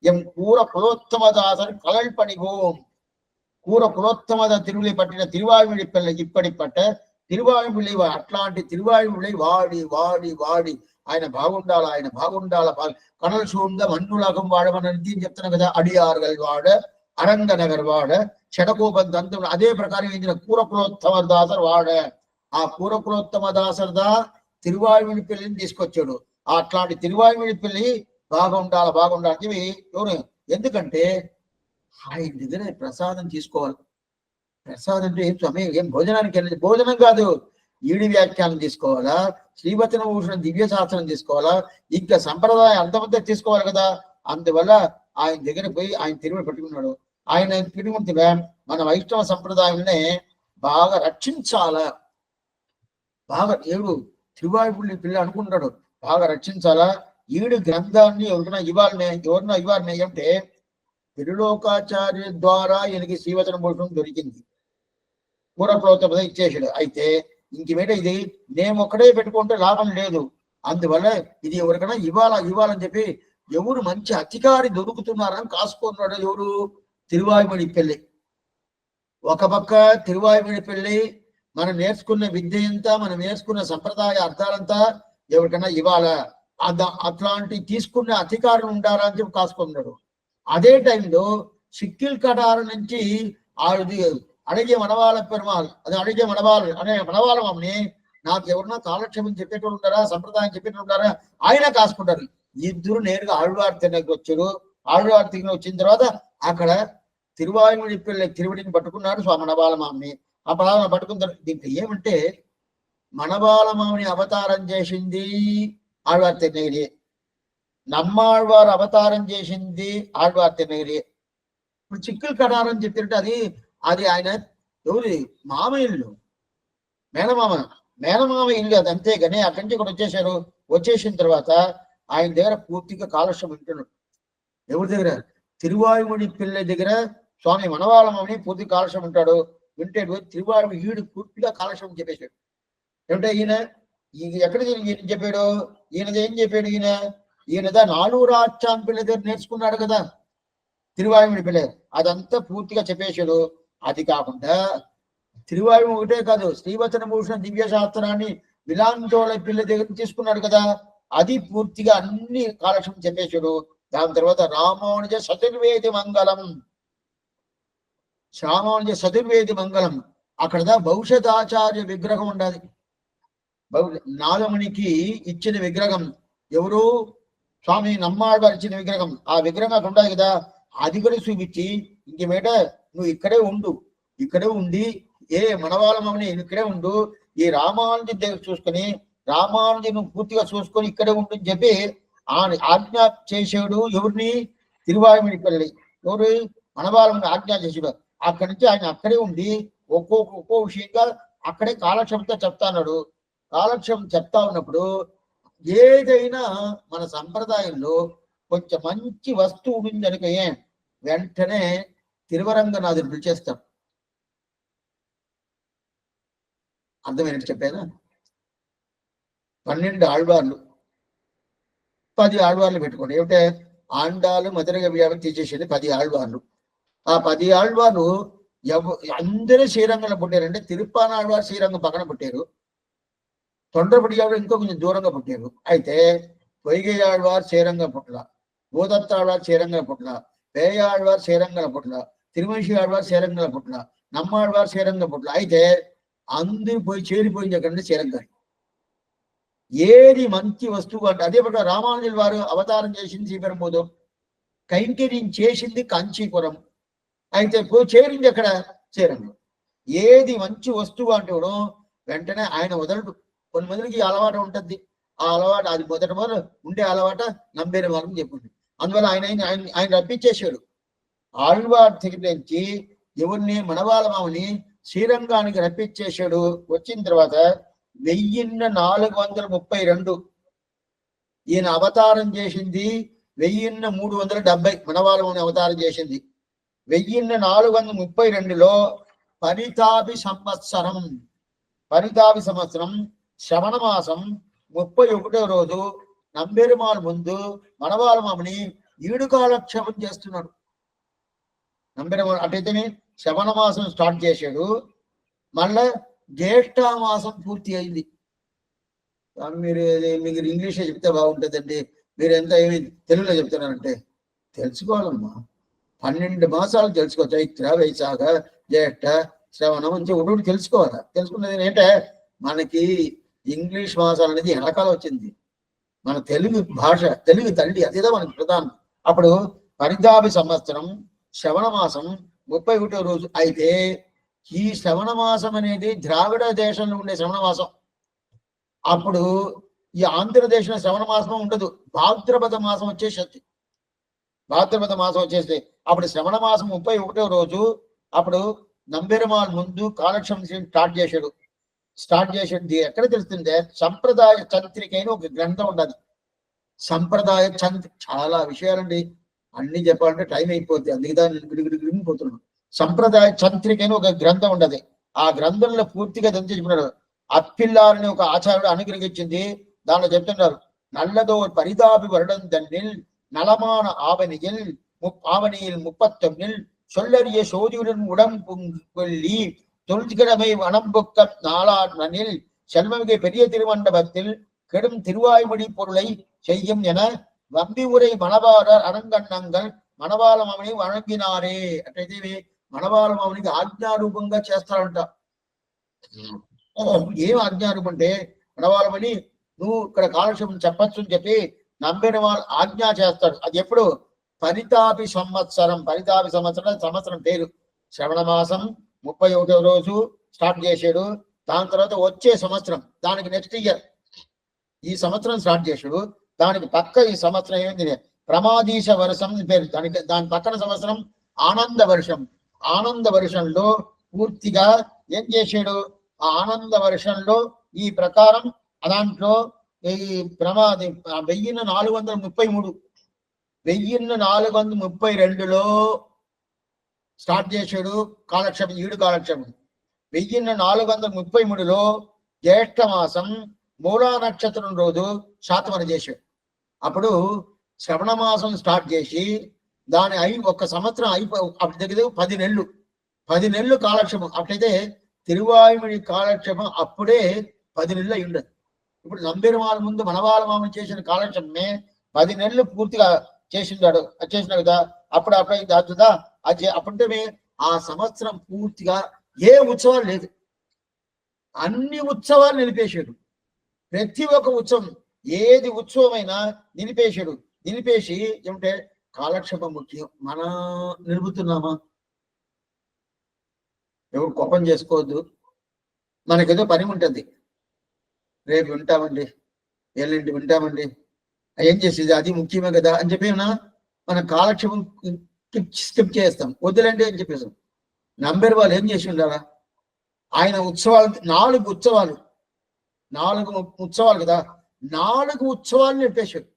ఎం కూర కులోత్తమ దాసరి కలల్ పనిగోం. కూర కులోత్తమద తిరువులి పట్టిన తిరువాయుడి పిల్ల ఇప్పటి పట్ట తిరువాయుడి అట్లాంటి తిరువాయుడి వాడి వాడి వాడి ఆయన బాగుండాల కనల్ సూంద మన్నులకం వాడమని చెప్తున్నాం కదా. అడియార్గల్ వాడ అరంగ నగర్ వాడ చెడకోపం దంతం. అదే ప్రకారం ఏంచిన కూర కులోత్తమ దాసర్ వాడ. ఆ కూర కులోత్తమ దాసర్దా తిరువాయుడి పిల్లిని తీసుకొచ్చాడు. అట్లాంటి తిరువాయుడి పిల్లి బాగుండాలి ఎవరు, ఎందుకంటే ఆయన దగ్గర ప్రసాదం తీసుకోవాలి. ప్రసాదం అంటే ఏం స్వామి, ఏం భోజనానికి వెళ్ళి భోజనం కాదు, ఈడి వ్యాఖ్యానం తీసుకోవాలా, శ్రీవచన భూషణం దివ్య శాస్త్రం తీసుకోవాలా, ఇంకా సంప్రదాయం అంతమంతా తీసుకోవాలి కదా. అందువల్ల ఆయన దగ్గర పోయి ఆయన తిరుమల పెట్టుకున్నాడు. ఆయన తిరుగుతుంటే మన వైష్ణవ సంప్రదాయాన్ని బాగా రక్షించాలా, బాగా ఏడు తిరువాయుడి పిల్ల అనుకుంటాడు, బాగా రక్షించాలా. ఈడు గ్రంథాన్ని ఎవరైనా ఇవ్వాలనే అంటే తిరులోకాచార్య ద్వారా ఈయనకి శ్రీవచన భూషణం దొరికింది, పూర్వప్రోత్తపద ఇచ్చేసాడు. అయితే ఇంక మీద ఇది నేను ఒక్కడే పెట్టుకుంటే లాభం లేదు. అందువల్ల ఇది ఎవరికైనా ఇవ్వాలని చెప్పి ఎవరు మంచి అధికారి దొరుకుతున్నారని కాసుకున్నాడు. ఎవరు, తిరువాయుమణి పిల్లి. ఒక పక్క తిరువాయుమణి పిల్లి మనం నేర్చుకున్న విద్య అంతా, మనం నేర్చుకున్న సంప్రదాయ అర్థాలంతా ఎవరికైనా ఇవ్వాలా, అట్లాంటి తీసుకున్న అధికారులు ఉండాలా అని చెప్పి కాసుకున్నాడు. అదే టైంలో సిక్కిల్ కటారు నుంచి అడిగే మనవాళ్ళ పెరుమాల్, అది అడిగే మనవాళ్ళు అనే మనవాళ్ళ మమ్మని నాకు ఎవరన్నా కాలక్షేమం చెప్పేటోళ్ళు ఉంటారా, సంప్రదాయం చెప్పేటోళ్ళు ఉంటారా, ఆయన కాసుకుంటారు. ఇద్దరు నేరుగా ఆళ్వార్ తిరునకి వచ్చారు. ఆళ్వార్ తిరునకి వచ్చిన తర్వాత అక్కడ తిరువాయుడి పిల్ల తిరువిడిని పట్టుకున్నాడు స్వామి మనవాళ్ళ మామని. ఆ పదాలను పట్టుకున్న దీంట్లో ఏమంటే మనవాళ్ళ మామని అవతారం చేసింది ఆళ్వార్ తిరునగిరి, నమ్మాళ్వారు అవతారం చేసింది ఆళ్వార్ తిరునగిరి. ఇప్పుడు చిక్కులు కడారం చెప్పినట్టు అది ఆయన ఎవరి మామ ఇల్లు, మేనమామ ఇల్లు. అది అంతేగాని అక్కడి నుంచి ఇక్కడ వచ్చేసారు. వచ్చేసిన తర్వాత ఆయన దగ్గర పూర్తిగా కాలక్షేమం వింటున్నాడు. ఎవరి దగ్గర, తిరువాయుమణి పిల్ల దగ్గర స్వామి మనవాళ్ళమని పూర్తి కాలక్షేమం ఉంటాడు. వింటే తిరువాయుడు ఈడు పూర్తిగా కాలక్షేమం చెప్పేశాడు. ఏమంటే ఈయన ఎక్కడ ఈయన చెప్పాడు, ఈయనది ఏం చెప్పాడు, ఈయనదా నాలూరాచాన్ పిల్ల దగ్గర నేర్చుకున్నాడు కదా తిరువాయుమణి పిల్ల, అదంతా పూర్తిగా చెప్పేశాడు. అది కాకుండా తిరువాయుడు ఒకటే కాదు, శ్రీవచన భూషణ దివ్య శాస్త్రాన్ని విలాంచోళ పిల్ల దగ్గర తీసుకున్నాడు కదా, అది పూర్తిగా అన్ని కాలక్షేమం చెప్పేశాడు. దాని తర్వాత రామానుజ చతుర్వేది మంగళం అక్కడ భవిష్యతాచార్య విగ్రహం ఉండాలి. నాగమణికి ఇచ్చిన విగ్రహం ఎవరు, స్వామి నమ్మాళ్వారు ఇచ్చిన విగ్రహం. ఆ విగ్రహం అక్కడ ఉండాలి కదా, అది కూడా చూపించి ఇంక మీద నువ్వు ఇక్కడే ఉండి మనవాళ్ళమని ఇక్కడే ఉండు, ఈ రామానుజి దగ్గర చూసుకొని రామానుజి నువ్వు పూర్తిగా చూసుకొని ఇక్కడే ఉండు అని చెప్పి ఆజ్ఞ చేసాడు. ఎవరిని, తిరువాయుమణి పిల్లి. ఎవరు, మనవాళ్ళని ఆజ్ఞ చేసాడు. అక్కడి నుంచి ఆయన అక్కడే ఉండి ఒక్కో విషయంగా అక్కడే కాలక్షేమంతో చెప్తాన్నాడు. కాలక్షేమం చెప్తా ఉన్నప్పుడు ఏదైనా మన సంప్రదాయంలో కొంచెం మంచి వస్తువు ఉంది అనుకో వెంటనే తిరువరంగనాథుడు పిలిచేస్తాడు. అర్థమైనట్టు చెప్పానా, 12 ఆళ్వార్లు 10 ఆళ్వార్లు పెట్టుకోండి. ఏమిటే ఆండాలు మధురగ వ్యాపం తీసేసేది 10 ఆళ్వార్లు. ఆ 10 ఆళ్వార్లు అందరూ శ్రీరంగంలో పుట్టారంటే తిరుప్పానాళ్వారు శ్రీరంగం పక్కన పుట్టారు. తొండరపడి ఇంకో కొంచెం దూరంగా పుట్టారు. అయితే పొయ్గై ఆళ్వారు శ్రీరంగం పుట్ల, భూదత్తాళ్వారు శ్రీరంగం పుట్ల, పేయాళ్వారు శ్రీరంగం పుట్ల, తిరుమనిషి ఆళ్వారు శ్రీరంగం పుట్ల, నమ్మాళ్వారు శ్రీరంగం పుట్ల. అయితే అందరూ పోయి చేరిపోయింది ఎక్కడంటే శ్రీరంగం. ఏది మంచి వస్తువు అంటే అదే పట్ల రామానుజుల వారు అవతారం చేసింది శ్రీపెరంబుదూర్, కైంకర్యం చేసింది కాంచీపురం. అయితే పోయి చేరింది ఎక్కడ? శ్రీరంగం. ఏది మంచి వస్తువు అంటే వెంటనే ఆయన వదలడు. కొంతమందికి అలవాటు ఉంటుంది. ఆ అలవాటు అది మొదటి ఉండే అలవాట నంబేరి వాళ్ళని చెప్పింది. అందువల్ల ఆయన రప్పించేశాడు. ఆళ్వార్ తెగిరించి ఎవరిని మనవాళ్ళ మామని శ్రీరంగానికి రప్పించేశాడు. వచ్చిన తర్వాత 1432 ఈయన అవతారం చేసింది. 1370 మనవాళ్ళని అవతారం చేసింది. 1432లో పరితాపి సంవత్సరం శ్రవణ మాసం 31వ రోజు నంబెరుమాళ ముందు మనవాళ్ళ మామని ఈడుకాలక్షేపం చేస్తున్నాడు. నంబెరుమాళ అటైతేనే శ్రవణ మాసం స్టార్ట్ చేశాడు. మళ్ళా జ్యేష్ఠ మాసం పూర్తి అయింది. మీరు ఇంగ్లీష్లో చెప్తే బాగుంటుందండి. మీరు ఎంత ఏమి తెలుగులో చెప్తున్నారంటే తెలుసుకోవాలమ్మా. 12 మాసాలు తెలుసుకో. చైత్ర, వైశాఖ, జ్యేష్ఠ, శ్రవణం అని ఒకటి తెలుసుకోవాలా. తెలుసుకున్నది ఏంటంటే మనకి ఇంగ్లీష్ మాసాలు అనేది వెనకాల వచ్చింది. మన తెలుగు భాష, తెలుగు తల్లి, అదేదో మనకి ప్రధానం. అప్పుడు పరితాపి సంవత్సరం శ్రవణ మాసం 31వ రోజు. అయితే ఈ శ్రవణ మాసం అనేది ద్రావిడ దేశంలో ఉండే శ్రవణ మాసం. అప్పుడు ఈ ఆంధ్రదేశంలో శ్రవణ మాసం ఉండదు. భాద్రపద మాసం వచ్చేసి భాద్రపద మాసం వచ్చేస్తే అప్పుడు శ్రవణ మాసం 31వ రోజు. అప్పుడు నంబెరుమాళ ముందు కాలక్షేపం స్టార్ట్ చేశాడు. ఎక్కడ తెలుస్తుంటే సంప్రదాయ చంద్రిక అని ఒక గ్రంథం ఉండదు. సంప్రదాయ చంద్రిక చాలా విషయాలండి. అన్ని చెప్పాలంటే టైం అయిపోద్ది. అందుకే దాన్ని గిడిగిడిగిడిపోతున్నాడు. సంప్రదాయ చంద్రిక అని ఒక గ్రంథం ఉండదు. ఆ గ్రంథంలో పూర్తిగా దంచి చెప్పినాడు. అప్పిల్లారని ఒక ఆచార్యుడు అనుగ్రహించింది. దానిలో చెప్తున్నారు, నల్లదోర్ పరితాపి వరడం దన్నిల్ నలమాన ఆవనిயில் 39 சொல்லறிய சோதியுடன் உடம்புள்ளி தொல்கிழமை வனம்புக்கம் நாளானில் செல்வமிகு பெரிய திருமண்டபத்தில் கெடும் திருவாய்மொழி பொருளை செய்யும் என வம்பி உரை மணவாளர் అనంగన్నங்கள் మనవాళమామని వణంగినారే. అట్లయితే మనవాళమామనికి ఆజ్ఞారూపంగా చేస్తారంట. ఏం ఆజ్ఞారూపం అంటే మనవాళమని నువ్వు ఇక్కడ కాలక్షేపం చెప్పచ్చు అని చెప్పి నంబిన వాళ్ళు ఆజ్ఞ చేస్తాడు. అది ఎప్పుడు? పరితాపి సంవత్సరం. పరితాపి సంవత్సరం పేరు. శ్రవణ మాసం 31వ రోజు స్టార్ట్ చేశాడు. దాని తర్వాత వచ్చే సంవత్సరం, దానికి నెక్స్ట్ ఇయర్ ఈ సంవత్సరం స్టార్ట్ చేశాడు. దానికి పక్క ఈ సంవత్సరం ఏంటి? ప్రమాదీశ వర్షం పేరు. దాని పక్కన సంవత్సరం ఆనంద వర్షం. ఆనంద వర్షంలో పూర్తిగా ఏం చేశాడు? ఆ ఆనంద వర్షంలో ఈ ప్రకారం దాంట్లో ఈ 1432లో స్టార్ట్ చేశాడు కాలక్షేపం, ఈడు కాలక్షేపం. 1433లో జ్యేష్ఠ మాసం మూలా నక్షత్రం రోజు శాతమన చేశాడు. అప్పుడు శ్రవణ మాసం స్టార్ట్ చేసి దాని ఒక సంవత్సరం అప్పుడు దగ్గర 10 నెలలు కాలక్షేపం. అట్లయితే తిరువాయుమణి కాలక్షేపం అప్పుడే 10 నెలలు అయి ఉండదు. ఇప్పుడు నంబెరుమాళ ముందు మనవాళ్ళ మామని చేసిన కాలక్షేపమే 10 నెలలు పూర్తిగా చేసినాడు కదా. అప్పుడు అవుతుందా? అప్పుడే ఆ సంవత్సరం పూర్తిగా ఏ ఉత్సవాలు లేదు. అన్ని ఉత్సవాలు నిలిపేశాడు. ప్రతి ఒక్క ఉత్సవం, ఏది ఉత్సవమైనా నిలిపేశాడు. నిలిపేసి ఏమంటే కాలక్షేపం ముఖ్యం. మన నిలుపుతున్నామా? ఎవరు కోపం చేసుకోవద్దు. మనకేదో పని ఉంటుంది, రేపు వింటామండి, ఎల్లుండి వింటామండి, ఏం చేసేది అది ముఖ్యమే కదా అని చెప్పి మన కాలక్షేపం స్కిప్ చేస్తాం. వద్దులండి అని చెప్పేసాం. నంబర్ వాళ్ళు ఏం చేసి ఉండాలా? ఆయన ఉత్సవాలు 4 ఉత్సవాలు కదా, 4 ఉత్సవాలు నిలిపేశాడు.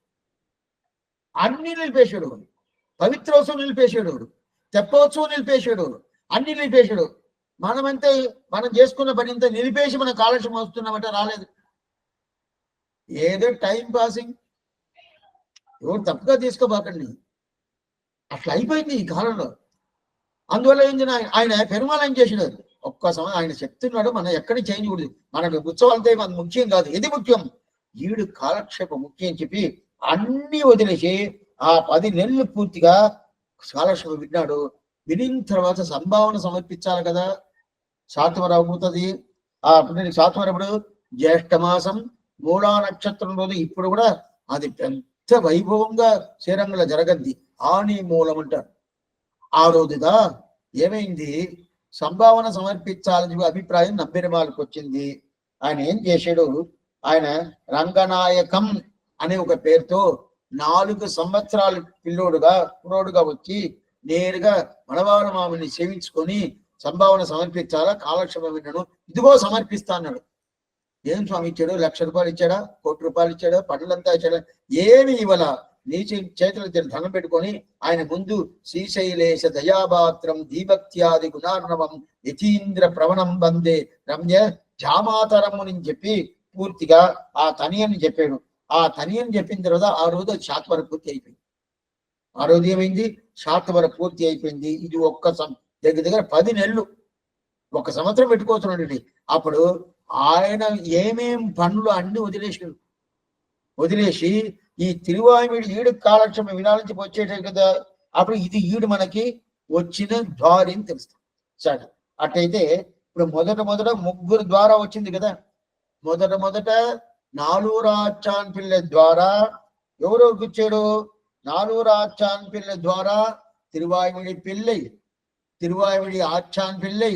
అన్ని నిలిపేశాడు. పవిత్రోత్సవం నిలిపేశాడు, తెప్పోత్సవం నిలిపేశాడు, అన్ని నిలిపేశాడు. మనమంతే మనం చేసుకున్న పని ఇంత నిలిపేసి మన కాలక్షేపం వస్తున్నామంటే రాలేదు. ఏదో టైం పాసింగ్. ఎవరు తప్పుగా తీసుకోబాకండి. అట్లా అయిపోయింది ఈ కాలంలో. అందువల్ల ఏంటి, ఆయన పెరుమాళం చేసినారు. ఒక్క సమయం ఆయన చెప్తున్నాడు, మనం ఎక్కడి చేంజ్ కూడదు. మనకు ఉత్సవాలతో మనకు ముఖ్యం కాదు, ఇది ముఖ్యం, ఈడు కాలక్షేపం ముఖ్యం అని చెప్పి అన్ని వదిలేసి ఆ 10 నెలలు పూర్తిగా కాలక్షేపం విన్నాడు. వినిన తర్వాత సంభావన సమర్పించాలి కదా, శాతవరం అవుతుంది. ఆ శాతవరప్పుడు జ్యేష్ఠ మాసం మూలా నక్షత్రం రోజు ఇప్పుడు కూడా అది పెద్ద వైభవంగా శ్రీరంగంలో జరగద్ది. ఆని మూలం అంటారు. ఆ రోజుగా ఏమైంది, సంభావన సమర్పించాలని అభిప్రాయం నంబెరుమాళ్ళకి వచ్చింది. ఆయన ఏం చేశాడు, ఆయన రంగనాయకం అనే ఒక పేరుతో 4 సంవత్సరాలు కుర్రోడుగా వచ్చి నేరుగా మనవాళ్ళ మామిని సేవించుకొని సంభావన సమర్పించాలా, కాలక్షేపం విన్నాను, ఇదిగో సమర్పిస్తా అన్నాడు. ఏం స్వామి ఇచ్చాడు, 1,00,000 రూపాయలు ఇచ్చాడా, 1,00,00,000 రూపాయలు ఇచ్చాడా, పనులంతా ఇచ్చాడా, ఏమి ఇవ్వాల, నీ చేతులు ధనం పెట్టుకొని ఆయన ముందు శ్రీశైలేశ దయాపాత్రం దీభక్త్యాది గుణార్ణవం యతీంద్ర ప్రవణం వందే రమ్య జామాతరముని చెప్పి పూర్తిగా ఆ తనియని చెప్పాడు. ఆ తనియని చెప్పిన తర్వాత ఆ రోజు శాతవర పూర్తి అయిపోయింది. ఆ రోజు ఏమైంది, శాతవర పూర్తి అయిపోయింది. ఇది దగ్గర 10 నెలలు, 1 సంవత్సరం పెట్టుకోవచ్చునండి. అప్పుడు ఆయన ఏమేం పనులు అన్ని వదిలేసి ఈ తిరువాయుడి ఈడు కాలక్షేపం వినాలించి వచ్చేటది కదా, అప్పుడు ఇది ఈడు మనకి వచ్చిన దారి అని తెలుస్తుంది. సరే, అట్టయితే ఇప్పుడు మొదట 3 ద్వారా వచ్చింది కదా. మొదట నాలూరు ఆచాన్ పిల్ల ద్వారా ఎవరెవరికి వచ్చాడు, నాలూరు ఆచాన్ పిల్ల ద్వారా తిరువాయుడి పిల్లై, తిరువాయుడి ఆచాన్ పిల్లై,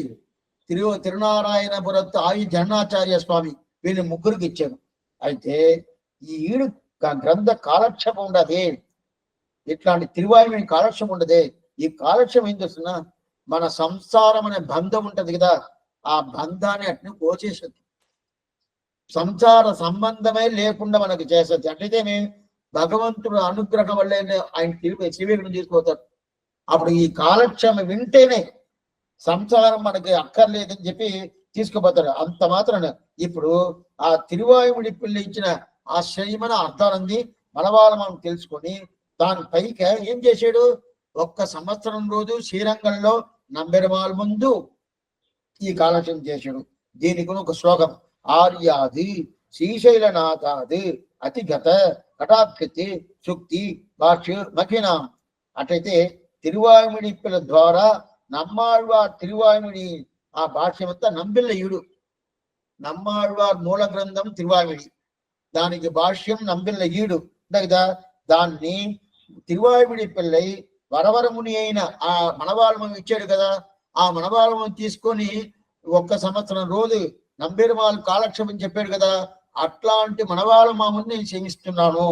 తిరునారాయణపురత్తు ఆయి జన్నాచార్య స్వామి, వీళ్ళు 3కి ఇచ్చాడు. అయితే ఈ ఈడు గ్రంథ కాలక్షేపం ఉండదే, ఇట్లాంటి తిరువాయుడి కాలక్షేపం ఉండదే. ఈ కాలక్షేపం ఏం చేస్తున్నా, మన సంసారం అనే బంధం ఉంటది కదా, ఆ బంధాన్ని అట్ని కోసేస్తుంది. సంసార సంబంధమే లేకుండా మనకు చేస్తుంది. అట్లయితే భగవంతుడు అనుగ్రహం వల్ల ఆయన శివేకుడు తీసుకుపోతాడు. అప్పుడు ఈ కాలక్షేమం వింటేనే సంసారం మనకి అక్కర్లేదని చెప్పి తీసుకుపోతాడు. అంత మాత్రాన ఇప్పుడు ఆ తిరువాయుడి పిల్లి ఇచ్చిన ఆశ్చర్యమైన అర్థానంది మనవాళ్ళ మనం తెలుసుకొని దాని పైకి ఏం చేశాడు, 1 సంవత్సరం రోజు శ్రీరంగంలో నంబెరుమాళ్ ముందు ఈ కాలక్షేపం చేశాడు. దీనికి ఒక శ్లోకం, ఆర్యాది శ్రీశైలనాథాది అతిగత కటాక్షతి సుక్తి భాష్య మఖినాం. అట్లయితే తిరువాయుడి పిల్ల ద్వారా నమ్మాళ్వార్ తిరువాయుడి ఆ భాష్యం అంతా నంబిల్లయుడు, నమ్మాళ్వార్ మూల గ్రంథం తిరువాయుడి, దానికి భాష్యం నంబిల్లయుడు కదా. దాన్ని తిరువాయుడి పిల్లై వరవరముని అయిన ఆ మనవాళ్ళం ఇచ్చాడు కదా, ఆ మనవాళ్ళం తీసుకొని 1 సంవత్సరం రోజు నంబెరుమాళ్ కాలక్షేపం చెప్పాడు కదా, అట్లాంటి మనవాళ్ళ మామూలు నేను సేవిస్తున్నాను,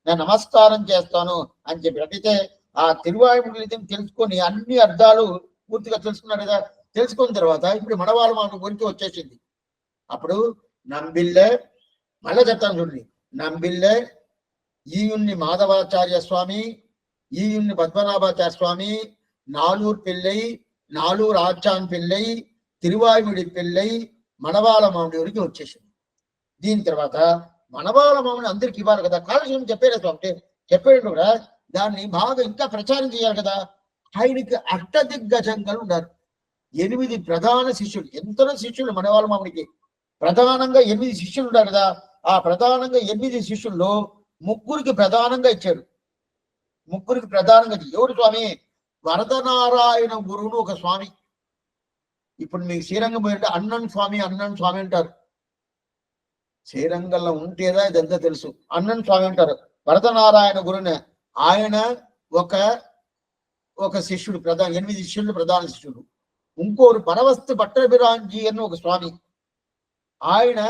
నేను నమస్కారం చేస్తాను అని చెప్పి. అట్లయితే ఆ తిరువాయుడి తెలుసుకొని అన్ని అర్థాలు పూర్తిగా తెలుసుకున్నాడు కదా. తెలుసుకున్న తర్వాత ఇప్పుడు మనవాళ్ళ మామ గురించి వచ్చేసింది. అప్పుడు నంబిల్లె మళ్ళీ చెప్తాను చూడండి, నంబిల్లె ఈయుణ్ణి మాధవాచార్య స్వామి, ఈయుణ్ణి పద్మనాభాచార్య స్వామి, నాలూరు పిల్లై, నాలూరు ఆచాన్ పిల్లై, తిరువాయుడి పిల్లై మనవాళ్ళ మామిడి వరకు వచ్చేసింది. దీని తర్వాత మనవాళ్ళ మామిడి అందరికి ఇవ్వాలి కదా, కాలక్షేపం చెప్పారు స్వామి చెప్పాడు కూడా, దాన్ని బాగా ఇంకా ప్రచారం చేయాలి కదా. ఆయనకి అష్టదిగ్గజంగా ఉన్నారు, 8 ప్రధాన శిష్యులు. ఎంతనో శిష్యులు మనవాళ్ళ మామిడికి, ప్రధానంగా 8 శిష్యులు ఉన్నారు కదా. ఆ ప్రధానంగా 8 శిష్యుల్లో 3కి ప్రధానంగా ఇచ్చాడు. 3కి ప్రధానంగా ఎవరు స్వామి, వరదనారాయణ గురువును ఒక స్వామి. ఇప్పుడు మీకు శ్రీరంగం పోయింటే అన్నన్ స్వామి అంటారు. శ్రీరంగంలో ఉంటేదా ఇదంతా తెలుసు. అన్నన్ స్వామి అంటారు, వరదనారాయణ గురుని. ఆయన ఒక శిష్యుడు, 8 శిష్యులు ప్రధాన శిష్యుడు. ఇంకోరు పరవస్తు భట్టభిరాంజీ అని ఒక స్వామి, ఆయన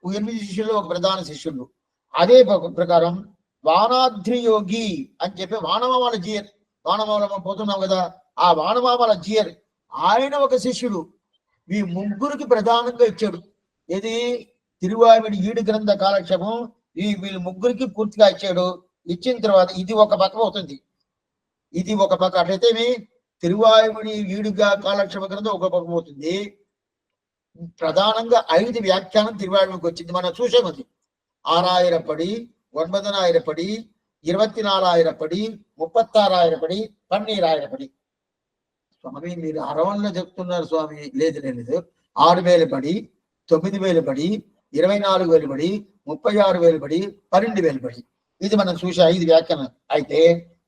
8 శిష్యులు ఒక ప్రధాన శిష్యుడు. అదే ప్రకారం వానాద్రి యోగి అని చెప్పి వానమామల జీయర్, వానమామల పోతున్నాం కదా, ఆ వానమామల జీయర్ ఆయన ఒక శిష్యుడు. ఈ 3కి ప్రధానంగా ఇచ్చాడు. ఇది తిరువాయుడి ఈడు గ్రంథ కాలక్షేపం వీళ్ళు 3కి పూర్తిగా ఇచ్చాడు. ఇచ్చిన తర్వాత ఇది ఒక పక్క అవుతుంది, ఇది ఒక పక్క. అట్లయితే తిరువాయుడి ఈడుగా కాలక్షేప గ్రంథం ఒక పక్క అవుతుంది. ప్రధానంగా 5 వ్యాఖ్యానం తిరువాయుడికి వచ్చింది. మనం చూసామది 6000 పడి 9000 పడి 24,000 36,000 12,000 స్వామి మీరు అరవన్లో చెప్తున్నారు స్వామి. లేదు లేదు, 6,000 పడి 9,000 పడి 24,000 పడి 36,000 పడి 12,000 పడి. ఇది మనం చూసా 5 వ్యాఖ్యానం. అయితే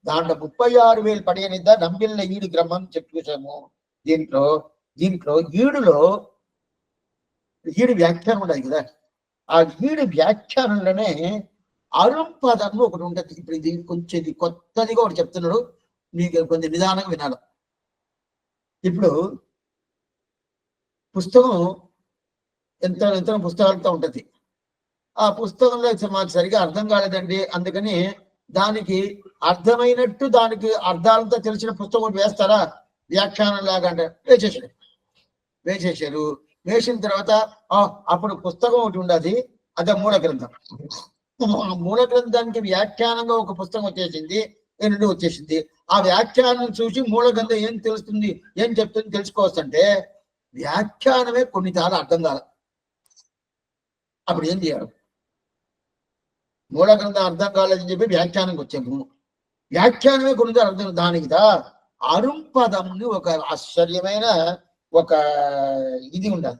దాంట్లో 36,000 పడి అనేది నంబిళ్ళ ఈడు గ్రంథం చెప్పి చూసాము. దీంట్లో ఈడు వ్యాఖ్యానం ఉండదు కదా. ఆ ఈడు వ్యాఖ్యానంలోనే అరుంపదం ఒకటి ఉంటుంది. ఇప్పుడు ఇది కొంచెం కొత్తదిగా ఒకటి చెప్తున్నాడు, మీకు కొంచెం నిదానంగా వినాలి. ఇప్పుడు పుస్తకం ఎంత పుస్తకాలతో ఉంటుంది. ఆ పుస్తకంలో మాకు సరిగా అర్థం కాలేదండి, అందుకని దానికి అర్థమైనట్టు దానికి అర్థాలతో తెలిసిన పుస్తకం వేస్తారా వ్యాఖ్యానం లాగా అంటే వేసేసారు. వేసిన తర్వాత అప్పుడు పుస్తకం ఒకటి ఉండదు, అదే మూల గ్రంథం. మూల గ్రంథానికి వ్యాఖ్యానంగా ఒక పుస్తకం వచ్చేసింది, రెండు వచ్చేసింది. ఆ వ్యాఖ్యానం చూసి మూల గ్రంథం ఏం తెలుస్తుంది, ఏం చెప్తుంది తెలుసుకోవచ్చు అంటే వ్యాఖ్యానమే కొన్నిసార్లు అర్థం కాదు. అప్పుడు ఏం చేయాలి? మూల గ్రంథం అర్థం కాలేదని చెప్పి వ్యాఖ్యానంకి వచ్చాము. వ్యాఖ్యానమే కొన్నిసార్లు అర్థం. దానికి అరుంపదంని ఒక ఆశ్చర్యమైన ఒక ఇది ఉండాలి.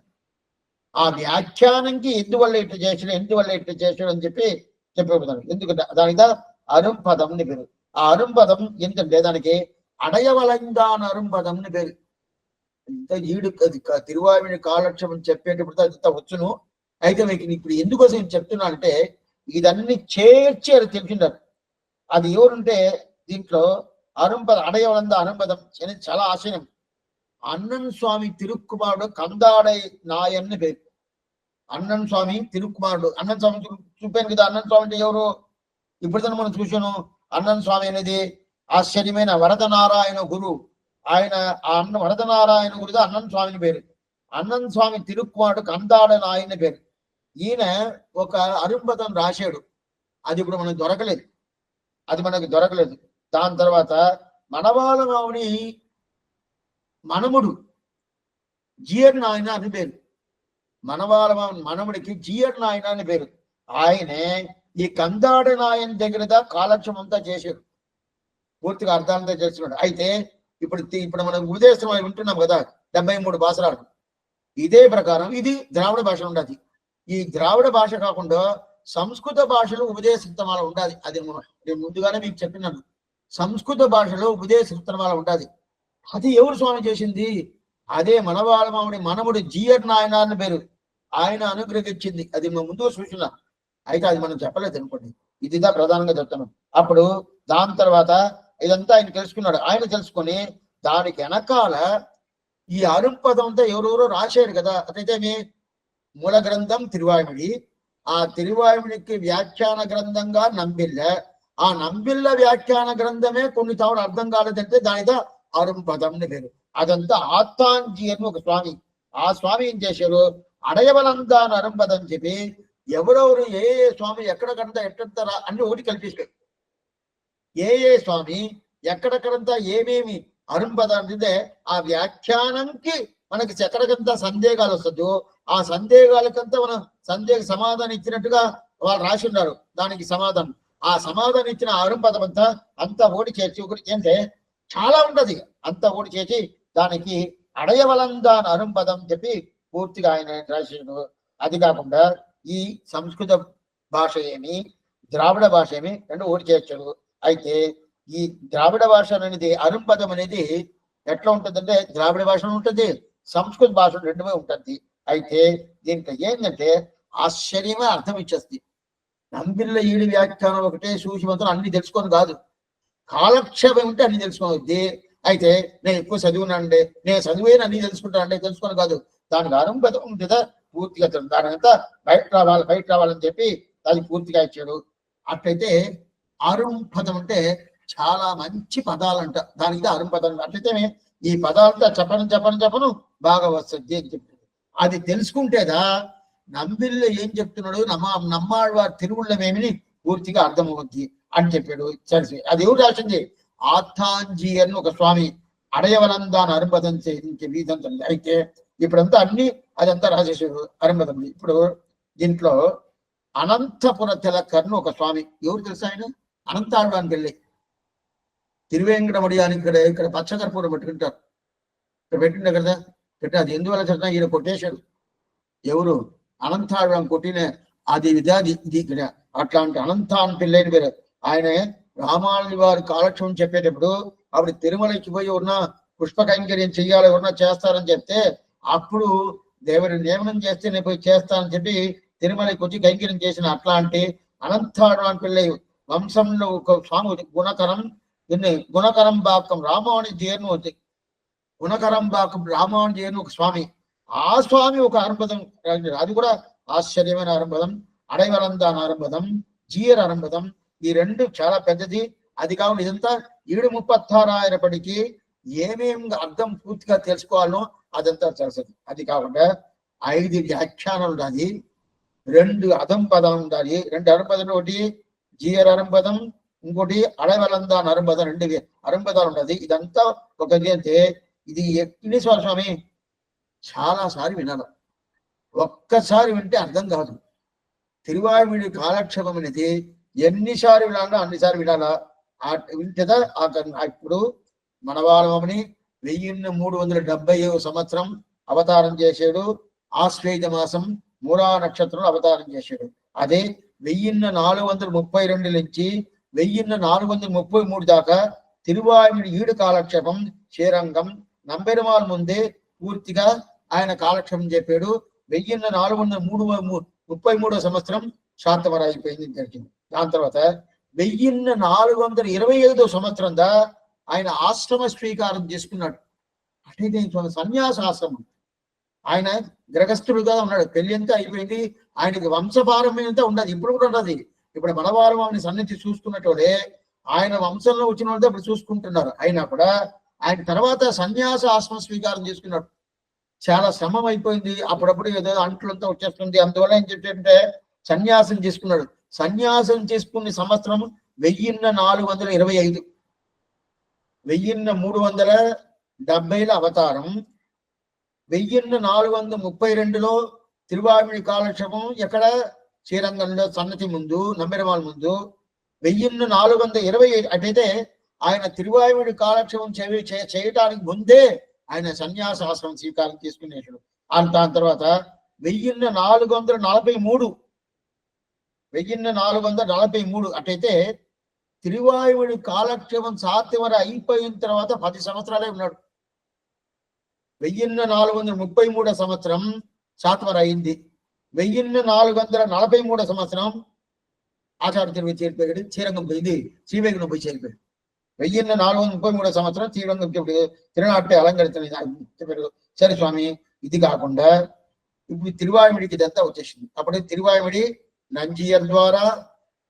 ఆ వ్యాఖ్యానంకి ఎందువల్ల ఇట్లా చేసాడు అని చెప్పి చెప్పబోతాను. ఎందుకంటే దానికి అరుంపదం అని పేరు. ఆ అరుంపదం ఏంటంటే దానికి అడయవలంగాన అరుంపదం అని పేరు. ఇంత ఈడు తిరువాయుని కాలక్షేపం చెప్పేటప్పుడు అంత వచ్చును. అయితే మీకు ఇప్పుడు ఎందుకోసం చెప్తున్నా అంటే ఇదన్నీ చేర్చి అది తెలిసిండారు. అది ఎవరుంటే దీంట్లో అరుంపద అడయవలంద అరుంపదం అనేది చాలా ఆశయం. అన్నన్ స్వామి తిరుక్కుమారుడు కందాడై నాయన్ని పేరు. అన్నన్ స్వామి తిరుక్కుమారుడు. అన్నన్ స్వామి చూపాను కదా. అన్నన్ స్వామి అంటే ఎవరు? ఇప్పుడు మనం చూసాను. అన్నన్ స్వామి అనేది ఆశ్చర్యమైన వరదనారాయణ గురు. ఆయన ఆ వరదనారాయణ గురుగా అన్నన్ స్వామిని పేరు. అన్నన్ స్వామి తిరుక్కుమారుడు కందాడ నాయన పేరు. ఈయన ఒక అరుంపదం రాశాడు. అది ఇప్పుడు మనకు దొరకలేదు. దాని తర్వాత మనవాళమావుని మనముడు జియర్ నాయన అని పేరు. మనవాళమావుని మనముడికి జియర్ నాయన అని పేరు. ఆయనే ఈ కందాడ నాయన దగ్గర కాలక్షేపం అంతా చేశాడు. పూర్తిగా అర్థాలంతా చేస్తున్నాడు. అయితే ఇప్పుడు మనం ఉపదేశం వింటున్నాం కదా 73 భాషలు. ఇదే ప్రకారం ఇది ద్రావిడ భాష ఉండాలి. ఈ ద్రావిడ భాష కాకుండా సంస్కృత భాషలో ఉపదేశితమాల ఉండాలి. అది నేను ముందుగానే మీకు చెప్పినాను. సంస్కృత భాషలో ఉపదేశితమాల ఉండాలి. అది ఎవరు స్వామి చేసింది? అదే మనవాళమావుడి మనముడు జియర్ నాయన అని పేరు. ఆయన అనుగ్రహించింది. అది మనం ముందుగా చూసినా. అయితే అది మనం చెప్పలేదు అనుకోండి. ఇదిదా ప్రధానంగా చెప్తున్నాం. అప్పుడు దాని తర్వాత ఇదంతా ఆయన తెలుసుకున్నాడు. ఆయన తెలుసుకొని దానికి వెనకాల ఈ అరుంపదంతో ఎవరెవరో రాశారు కదా. అదైతే మూల గ్రంథం తిరువాయుడి. ఆ తిరువాయుడికి వ్యాఖ్యాన గ్రంథంగా నంబిళ్ళ. ఆ నంబిళ్ళ వ్యాఖ్యాన గ్రంథమే కొన్ని తావుడు అర్థం కాలేదంటే దానితో అరుంపదం అని పేరు. అదంతా ఆత్తాంజీ అని ఒక స్వామి. ఆ స్వామి ఏం చేశారు? అడయవలందా అని అరుంపదం చెప్పి ఎవరెవరు ఏ స్వామి ఎక్కడకంతా ఎట్టంతరా అన్ని ఒకటి కల్పిస్తాడు. ఏ స్వామి ఎక్కడెక్కడంతా ఏమేమి అరుంపదంటే ఆ వ్యాఖ్యానంకి మనకి ఎక్కడికంతా సందేహాలు వస్తుందో ఆ సందేహాలకంతా మనం సమాధానం ఇచ్చినట్టుగా వాళ్ళు రాసి ఉన్నారు. దానికి సమాధానం ఆ సమాధానం ఇచ్చిన అరుంపదం అంతా ఓడి చేసి ఒకటి అంటే చాలా ఉంటది. అంతా ఓడి చేసి దానికి అడయవలందా అరుంపదం చెప్పి పూర్తిగా ఆయన రాశాడు. అది కాకుండా ఈ సంస్కృత భాష ఏమి ద్రావిడ భాష ఏమి రెండు ఓడి చేర్చాడు. అయితే ఈ ద్రావిడ భాష అనేది అరుంపదం అనేది ఎట్లా ఉంటుందంటే ద్రావిడ భాషలో ఉంటుంది, సంస్కృత భాషలో రెండుమే ఉంటుంది. అయితే దీంట్లో ఏంటంటే ఆశ్చర్యమే అర్థం ఇచ్చేస్తుంది. నంబిళ్ళ ఈడి వ్యాఖ్యానం ఒకటే చూసి మాత్రం అన్ని తెలుసుకొని కాదు, కాలక్షేపం ఉంటే అన్ని తెలుసుకోవద్ది. అయితే నేను ఎక్కువ చదివినానండి, నేను చదివేని అన్ని తెలుసుకుంటానంటే తెలుసుకొని కాదు. దానికి అరుంపదం ఉంటుందా పూర్తిగా దానికంతా బయట రావాలని చెప్పి అది పూర్తిగా ఇచ్చాడు. అట్లయితే అరుంపదం అంటే చాలా మంచి పదాలంట. దానికి అరుంపదం. అట్లయితే ఈ పదాలంతా చెప్పను బాగా వస్తుంది అని చెప్తుంది. అది తెలుసుకుంటేదా నంబిళ్ళు ఏం చెప్తున్నాడు నమ్మాళ్ళవారి తిరువుళ్ళమేమిని పూర్తిగా అర్థమవుద్ది అని చెప్పాడు. సరే, అది ఎవరు రాసింది? ఆత్తాంజీ అని ఒక స్వామి అడయవలందాన్ని అరుంపదం చేయించే వీధంతో. అయితే ఇప్పుడంతా అదంతా రాసేసాడు అరుంపదం. ఇప్పుడు దీంట్లో అనంతపుర తిలకర్ను ఒక స్వామి. ఎవరు తెలుసా ఆయన? అనంతాళ్వాన్ పిల్లై తిరువేంకటమడియానికి ఇక్కడ పచ్చకర్పూరం పెట్టుకుంటారు, ఇక్కడ పెట్టిండే కదా పెట్టి, అది ఎందువల్ల చెప్తా ఈయన కొట్టేశాడు. ఎవరు? అనంతాళ్వాన్ కొట్టిన అది విధాది ఇది ఇక్కడ అట్లాంటి అనంతాన్ పిల్లైన పేరు ఆయన. రామానుజుల వారి కాలక్షేమం చెప్పేటప్పుడు అప్పుడు తిరుమలకి పోయి ఉన్న పుష్ప కైంకర్యం చెయ్యాలి, ఎవరన్నా చేస్తారని చెప్తే అప్పుడు దేవుని నియమనం చేస్తే నేను పోయి చేస్తానని చెప్పి తిరుమలకి వచ్చి కైంకర్యం చేసిన అట్లాంటి అనంతాళ్వాన్ పిల్లై వంశంలో ఒక స్వామి గుణకరం, దీన్ని గుణకరం బాకం రామావణి జీర్ణం వచ్చి గుణకరం బాకం రామావణి జీర్ణం ఒక స్వామి. ఆ స్వామి ఒక అరంభదం, అది కూడా ఆశ్చర్యమైన అరంభదం. అడైవలందాన్ అరంభదం, జీయర్ అరంభదం, ఈ రెండు చాలా పెద్దది. అది కాకుండా ఇదంతా 736 అయినప్పటికీ ఏమేమి అర్థం పూర్తిగా తెలుసుకోవాలనో అదంతా తెలుస్తుంది. అది కాకుండా 5 వ్యాఖ్యానాలు ఉండాలి, 2 అధం పదం ఉండాలి, 2 అరంపదం, ఒకటి జీయర్ అరంపదం, ఇంకోటి అడవలందాన్ అరంపదం, 2 అరంపదాలు ఉండాలి. ఇదంతా ఒక అయితే ఇది ఎన్నిసార్లు స్వామి? చాలాసార్లు వినాల. ఒక్కసారి వింటే అర్థం కాదు. తిరువాయుడి కాలక్షేపం అనేది ఎన్నిసార్లు వినాలో అన్నిసార్లు వినాలా. వింటదా ఇప్పుడు మనవాళ్ళమని 1370 సంవత్సరం అవతారం చేశాడు. ఆశ్వేజ మాసం మూలా నక్షత్రంలో అవతారం చేశాడు. అదే 1432 నుంచి 1433 దాకా తిరువాయుడి 7 కాలక్షేపం శ్రీరంగం నంబెరుమాల్ ముందే పూర్తిగా ఆయన కాలక్షేపం చెప్పాడు. 1433 సంవత్సరం శాంతవర అయిపోయింది జరిగింది. దాని తర్వాత 1425 సంవత్సరం దా ఆయన ఆశ్రమ స్వీకారం చేసుకున్నాడు. అంటే సన్యాస ఆశ్రమం. ఆయన గ్రహస్థుడుగా ఉన్నాడు. పెళ్లి అంతా అయిపోయింది, ఆయనకి వంశపారమ్యంతా ఉండదు, ఇప్పుడు కూడా ఉండదు. ఇప్పుడు మనవారం ఆమెను సన్నిధి చూసుకున్నట్టే ఆయన వంశంలో వచ్చిన వాళ్ళతో ఇప్పుడు చూసుకుంటున్నారు. అయినా కూడా ఆయన తర్వాత సన్యాస ఆశ్రమ స్వీకారం చేసుకున్నాడు. చాలా శ్రమం అయిపోయింది, అప్పుడప్పుడు ఏదో అంట్లంతా వచ్చేస్తుంది. అందువల్ల ఏం చెప్పంటే సన్యాసం చేసుకున్నాడు. సన్యాసం చేసుకున్న సంవత్సరం 1425, 1370 అవతారం, 1432లో తిరువాయుడి కాలక్షేపం ఎక్కడ? శ్రీరంగంలో సన్నతి ముందు, నంబెరుమాల్ ముందు. 1425 అటైతే ఆయన తిరువాయుడి కాలక్షేపం చేయటానికి ముందే ఆయన సన్యాసాశ్రమం స్వీకారం తీసుకునేసాడు. దాని తర్వాత 1443 అటైతే తిరువాయుడి కాలక్షేపం సాత్యవర అయిపోయిన తర్వాత 10 సంవత్సరాలే ఉన్నాడు. 1433 సంవత్సరం సాత్వర అయింది. 1443 సంవత్సరం ఆచార్య తిరుపతి చేరిపోయాడు, శ్రీరంగం పోయింది, శ్రీవేంకటం పోయి చేరిపోయాడు. 1433 సంవత్సరం శ్రీరంగం తిరునాట్టే అలంకరించారు. సరే స్వామి, ఇది కాకుండా ఇప్పుడు తిరువాయుడికి ఇదంతా వచ్చేసింది. అప్పుడు తిరువాయుడి నంజియర్ ద్వారా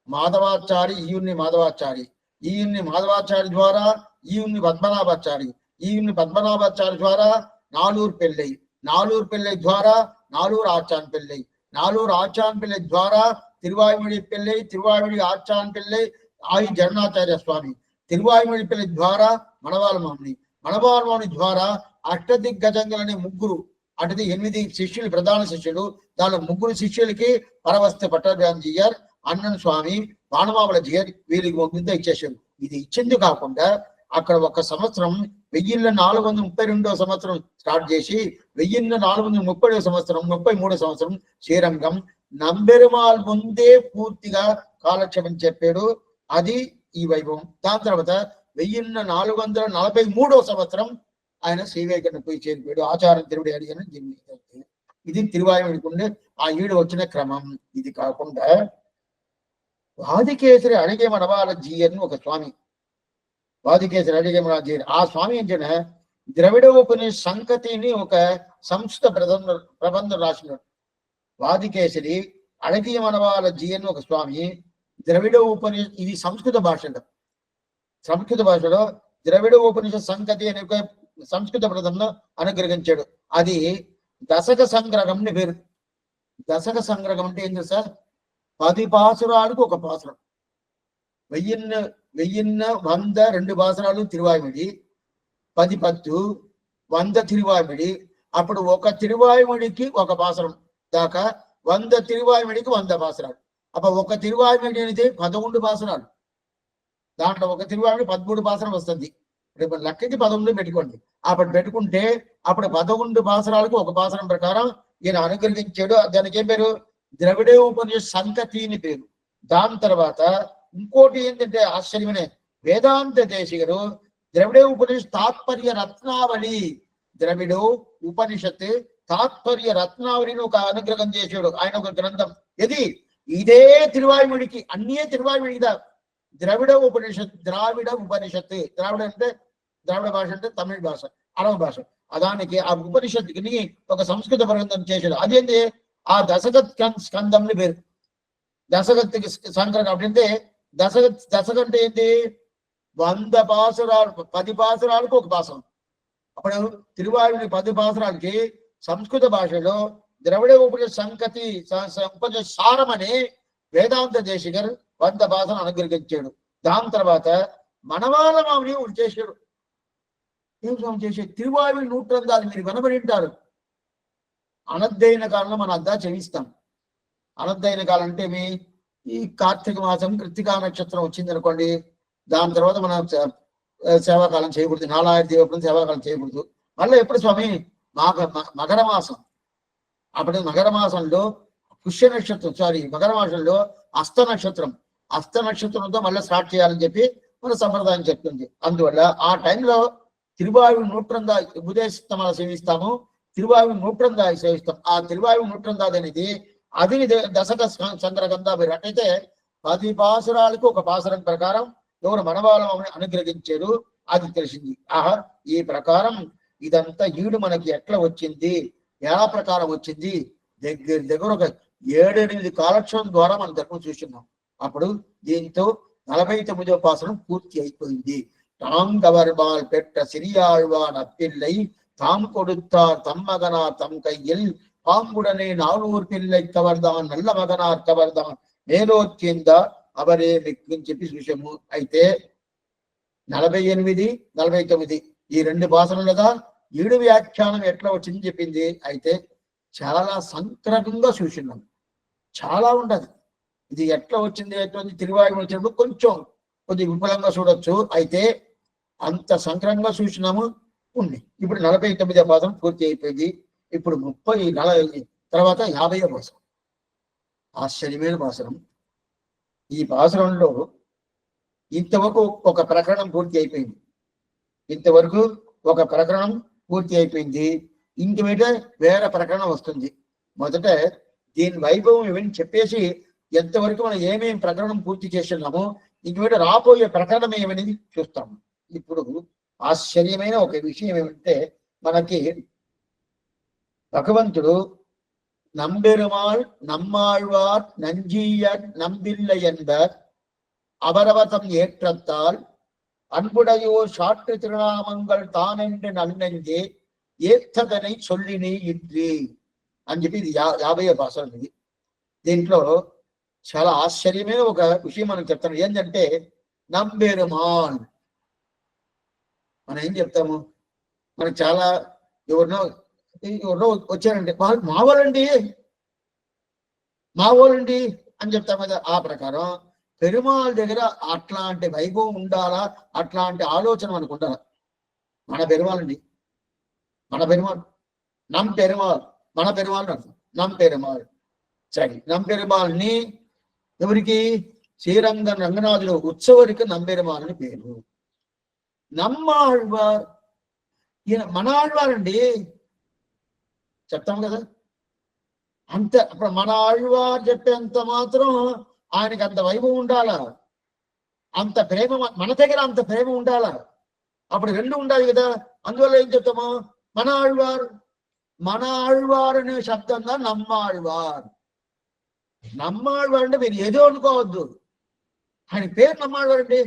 మాధవాచారి, ఈయుని మాధవాచారి, ఈయుని మాధవాచారి ద్వారా ఈయుని పద్మనాభాచారి, ఈయుని పద్మనాభాచారి ద్వారా నాలూరు పెళ్ళై, నాలూరు పెళ్ళై ద్వారా నాలూరు ఆచాన్ పెళ్ళై, నాలూరు ఆచాన్ పెళ్ళై ద్వారా తిరువాయుడి పెళ్ళై, తిరువాయుడి ఆచాన్ పెళ్ళై ఆయి జగన్నాచార్య స్వామి, తిరువాయుడి పెళ్ళై ద్వారా మనవాళ్ళమాముని, మనవాళ్ళమాముని ద్వారా అష్టదిగ్గజంగులనే 3 అంటే 8 శిష్యులు, ప్రధాన శిష్యులు. దానిలో 3 శిష్యులకి పరవస్తి పట్టాభిరాంజీయర్, అన్నన్ స్వామి, వానమామల జీయర్, వీళ్ళకి ఒకంత ఇచ్చేసాడు. ఇది ఇచ్చింది కాకుండా అక్కడ ఒక సంవత్సరం 1432 సంవత్సరం స్టార్ట్ చేసి 1430 సంవత్సరం 33 సంవత్సరం శ్రీరంగం నంబెరుమాల్ ముందే పూర్తిగా కాలక్షేపం చెప్పాడు. అది ఈ వైభవం. దాని తర్వాత 1443 సంవత్సరం ఆయన శ్రీవేంకటం పోయి చేరిపోయాడు. ఆచారం తిరువుడి అడిగిన ఇది తిరువాయుడికి ఉండే ఆ 7 వచ్చిన క్రమం. ఇది కాకుండా వాదికేసరి అడిగే మనవాల జీయర్ని ఒక స్వామి, వాదికేసరి అడిగే మన జీయర్, ఆ స్వామి ఏంటంటే ద్రవిడ ఉపనిషత్ సంకతిని ఒక సంస్కృత ప్రబంధం రాసినాడు. వాదికేసరి అడిగే మనవాల జీయర్ని ఒక స్వామి ద్రవిడ ఉపనిషత్, ఇది సంస్కృత భాషలో, సంస్కృత భాషలో ద్రవిడ ఉపనిషత్ సంకతి అనే ఒక సంస్కృత ప్రబంధంలో అనుగ్రహించాడు. అది దశక సంగ్రహం అని పేరు. దశక సంగ్రహం అంటే ఏంటి సార్? 10 పాసురాలకు ఒక పాసురం, 1000 100 2 పాసురాలు తిరువాయుడి, 10 పద్దు 100 తిరువాయుడి. అప్పుడు ఒక తిరువాయుడికి ఒక పాసురం దాకా 100 తిరువాయుడికి 100 పాసురాలు. అప్పుడు ఒక తిరువాయుడి అనేది 11 పాసురాలు. దాంట్లో ఒక తిరువాయుడు 13 పాసరాలు వస్తుంది. ఇప్పుడు లెక్కకి 11 పెట్టుకోండి. అప్పుడు పెట్టుకుంటే అప్పుడు 11 పాసరాలకు ఒక పాసరం ప్రకారం ఈయన అనుగ్రహించాడు. దానికి ఏం పేరు? ద్రవిడే ఉపనిషత్ సంతతి అని పేరు. దాని తర్వాత ఇంకోటి ఏంటంటే ఆశ్చర్యమైన వేదాంత దేశికరు ద్రవిడే ఉపనిషత్ తాత్పర్య రత్నావళి, ద్రవిడో ఉపనిషత్ తాత్పర్య రత్నావళిని ఒక అనుగ్రహం చేశాడు ఆయన, ఒక గ్రంథం. ఇది ఇదే తిరువాయుడికి, అన్నీ తిరువాయుడిదా. ద్రవిడ ఉపనిషత్, ద్రావిడ ఉపనిషత్, ద్రావిడ అంటే ద్రావిడ భాష అంటే తమిళ భాష, అరవ భాష. అదానికి ఆ ఉపనిషత్తుని ఒక సంస్కృత గ్రంథం చేశాడు. అదేంటి? ఆ దశగత్ స్కందంని పేరు. దశగత్కి సంక్రమం అంటే దశగ అంటే ఏంటి? 100 పాసురాలు, 10 పాసురాలకు ఒక పాసం. అప్పుడు తిరువాయుడి 10 పాసురాలకి సంస్కృత భాషలో ద్రవిడ ఉపనిషత్ సంకతి ఉపనిషత్ సారం అని వేదాంత దేశికర్ 100 పాసను అనుగ్రహించాడు. దాని తర్వాత మనవాళ్ళ మామిడి చేశాడు. ఏం స్వామి చేసే? తిరువాయుడి నూట్రందాలు మీరు వినబడి ఉంటారు. అనద్దైన కాలంలో మనం అద్దా చెవిస్తాం. అనద్దైన కాలం అంటే ఈ కార్తీక మాసం కృత్తికా నక్షత్రం వచ్చింది అనుకోండి, దాని తర్వాత మనం సేవాకాలం చేయకూడదు, నాలాయిర దీపం సేవాకాలం చేయకూడదు. మళ్ళీ ఎప్పుడు స్వామి? మకర మాసం. అప్పుడు మకర మాసంలో పుష్య నక్షత్రం, మకర మాసంలో అస్త నక్షత్రంతో మళ్ళీ స్టార్ట్ చేయాలని చెప్పి మన సంప్రదాయం చెప్తుంది. అందువల్ల ఆ టైంలో తిరువాయుడు నూట్రందా ఉపదేశిస్తాం సేవిస్తాము, తిరువాయుడు నూట్రందా సేవిస్తాం. ఆ తిరువాయుడు నూట్రందాది అనేది అది దశక చంద్రగంధ మీరు అట్టయితే 10 పాసురాలకు ఒక పాసురం ప్రకారం ఎవరు మనవాళ్ళని అనుగ్రహించారు అది తెలిసింది. ఆహా, ఈ ప్రకారం ఇదంతా ఈడు మనకి ఎట్లా వచ్చింది, ఎలా ప్రకారం వచ్చింది, దగ్గర ఒక 7-8 కాలక్షేపం ద్వారా మనం ధర్మం చూస్తున్నాం. అప్పుడు దీంతో 49వ పాసనం పూర్తి అయిపోయింది. తాంగవర్బాల్ పెట్ట సిరియాழ்వాన్ అప్పిల్లై தாம் கொடுத்தார் தம்மகனார் தம் கையில் பாம்புடனே 400 పిల్లై కవర్దాన్ నల్ల మగనార్ కవర్దాన్ మేలోచ్చిందా అవరే మిక్కుని చెప్పి చూసాము. అయితే 48, 49 ఈ 2 భాషలుగా ఈడు వ్యాఖ్యానం ఎట్లా వచ్చింది చెప్పింది. అయితే చాలా సంక్రమంగా చూసినాం, చాలా ఉండదు. ఇది ఎట్లా వచ్చింది ఎటువంటి తిరువాయుడు వచ్చినప్పుడు కొద్ది విపులంగా చూడొచ్చు. అయితే అంత సంక్రమంగా చూసినాము ఉంది. ఇప్పుడు 49వ పాసనం పూర్తి అయిపోయింది. ఇప్పుడు 40 తర్వాత 50వ పాసనం. ఆశ్చర్యమైన పాసనం. ఈ పాసనంలో ఇంతవరకు ఒక ప్రకరణం పూర్తి అయిపోయింది. ఇంకమీట వేరే ప్రకరణం వస్తుంది. మొదట దీని వైభవం ఇవన్నీ చెప్పేసి ఎంతవరకు మనం ఏమేమి ప్రకరణం పూర్తి చేస్తున్నామో ఇంకమీట రాబోయే ప్రకరణం ఏమనేది చూస్తాము. ఇప్పుడు ఆశ్చర్యమైన ఒక విషయం ఏమంటే, మనకి భగవంతుడు நம்பெருமாள் நம்மாழ்வார் நஞ்சியர் நம்பில்லை என்பர் அவரவதம் ஏற்றத்தால் அன்புடையோர் சாற்று திருநாமங்கள் தானென்று நன்னெஞ்சே ఏత్తదனை சொல்లిని ఇద్రి అని చెప్పి ఇది 50వ పాసనం. ఇది దీంట్లో చాలా ఆశ్చర్యమైన ఒక విషయం మనం చెప్తాను. ఏంటంటే నంబెరుమాన్. మనం ఏం చెప్తాము? మనకు చాలా ఎవరినో వచ్చారంటే మా వాళ్ళండి అని చెప్తాం కదా. ఆ ప్రకారం పెరుమాళ్ దగ్గర అట్లాంటి వైభవం ఉండాలా, అట్లాంటి ఆలోచన మనకు ఉండాలా. మన పెరుమాళండి, మన పెరుమాళ్, నమ్ పెరుమాళ్, మన పెరుమాళ్ నమ్ పెరుమాళ్. సరే, నమ్ పెరుమాల్ని ఎవరికి? శ్రీరంగ రంగనాథుడు ఉత్సవరికి నంబెరుమాల్ అని పేరు. నమ్మాళ్వార్, ఈయన మన ఆళ్వారండి చెప్తాం కదా. అంతే. అప్పుడు మన ఆళ్వారు చెప్పేంత మాత్రం ఆయనకి అంత వైభవం ఉండాలా, అంత ప్రేమ మన దగ్గర అంత ప్రేమ ఉండాలా. అప్పుడు 2 ఉండాలి కదా. అందువల్ల ఏం చెప్తాము? మన ఆళ్వారు అనే శబ్దంగా నమ్మాళ్వార్. అంటే మీరు ఏదో అనుకోవద్దు, ఆయన పేరు నమ్మాళ్వారు అండి.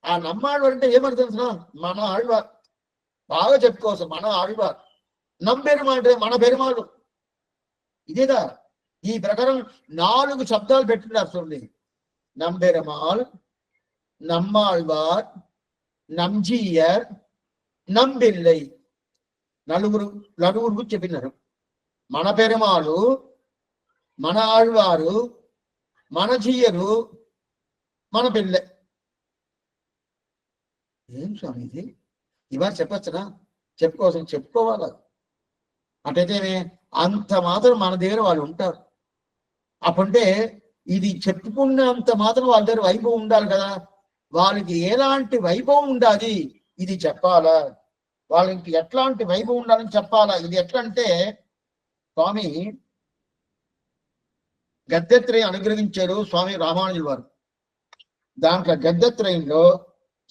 ఆ నమ్మాళ్వారు అంటే ఏమని తెలుసునా? మన ఆళ్వార్. బాగా చెప్పుకోవచ్చు, మన ఆళ్వార్. నంబెరుమాళ్ అంటే మన పెరుమాళు. ఇదేదా ఈ ప్రకారం 4 శబ్దాలు పెట్టినారు చూడండి. నంబెరుమాళ్, నమ్మాళ్వార్, నంజీయర్, నంబిల్లై. నలుగురు చెప్పినారు. మన పెరుమాళు, మన ఆళ్వారు, మన జీయరు, మన పిల్లై. ఏం స్వామి ఇది, ఇవాళ చెప్పచ్చునా? చెప్పుకోవాలా. అటైతే అంత మాత్రం మన దగ్గర వాళ్ళు ఉంటారు. అప్పుంటే ఇది చెప్పుకున్నంత మాత్రం వాళ్ళ దగ్గర వైభవం ఉండాలి కదా. వాళ్ళకి ఎలాంటి వైభవం ఉండాలి, ఇది చెప్పాలా. వాళ్ళకి ఎట్లాంటి వైభవం ఉండాలని చెప్పాలా. ఇది ఎట్లా అంటే స్వామి గద్యత్రయం అనుగ్రహించారు స్వామి రామానుజుల వారు. దాంట్లో గద్యత్రయంలో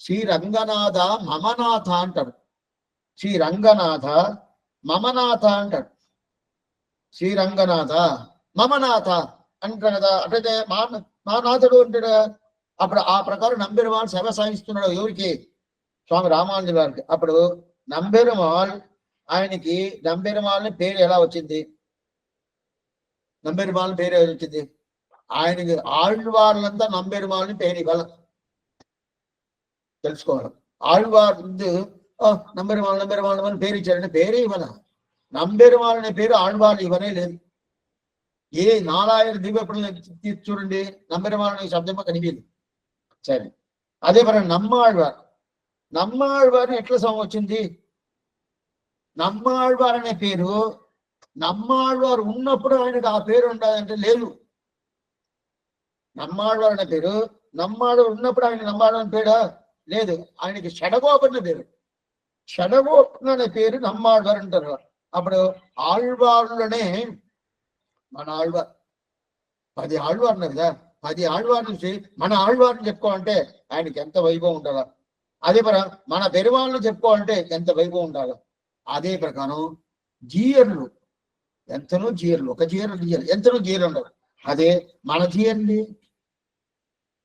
శ్రీ రంగనాథ మమనాథ అంటాడు. శ్రీ రంగనాథ మమనాథ అంటాడు. శ్రీరంగనాథ మమనాథ అంటారు కదా. అంటే మా నాథుడు అంటాడు. అప్పుడు ఆ ప్రకారం నంబెరుమాల్ సేవ సాగిస్తున్నాడు ఎవరికి? స్వామి రామానుజుల వారికి. అప్పుడు నంబెరుమాల్ ఆయనకి నంబెరుమాల్ని పేరు ఎలా వచ్చింది? నంబెరుమాల్ని పేరు ఎలా వచ్చింది? ఆయనకి ఆళ్వార్లంతా నంబెరుమాల్ని పేరు ఇవ్వాలి, తెలుసుకోవాలి. ఆళ్వార్ నంబెరుమాల్ పేరు ఇచ్చారంటే పేరే ఇవ్వాల. నంబెరుమాల్ అనే పేరు ఆళ్వార్లు ఇవ్వనే లేదు. ఏ నాలాయన దివ్యప్పుడు చూడండి, నంబెరుమాల్ అనే శబ్దమో కనిపించదు. సరే, అదే మరి నమ్మాళ్వారు ఎట్లా వచ్చింది? నమ్మాళ్వారు అనే పేరు నమ్మాళ్వారు ఉన్నప్పుడు ఆయనకు ఆ పేరు ఉండాలంటే లేదు. నమ్మాళ్వారు అనే పేరు నమ్మాడు ఉన్నప్పుడు ఆయన నమ్మాడు పేడా లేదు. ఆయనకి షడగోపన్న పేరు. షడగోపన్న అనే పేరు నమ్మాళ్వారు అంటారు. అప్పుడు ఆళ్వారులోనే మన ఆళ్వార్ 10 ఆళ్వార్లు కదా. 10 ఆళ్వార్ నుంచి మన ఆళ్వార్ని చెప్పుకోవాలంటే ఆయనకి ఎంత వైభవం ఉండాలా. అదే మన పెరువాళ్ళను చెప్పుకోవాలంటే ఎంత వైభవం ఉండాలి. అదే ప్రకారం జీయర్లు ఎంతనో జీయర్లు, ఒక జీయర్లు జీయర్లు ఎంతనో జీయర్లు ఉండవు. అదే మన జీయర్ని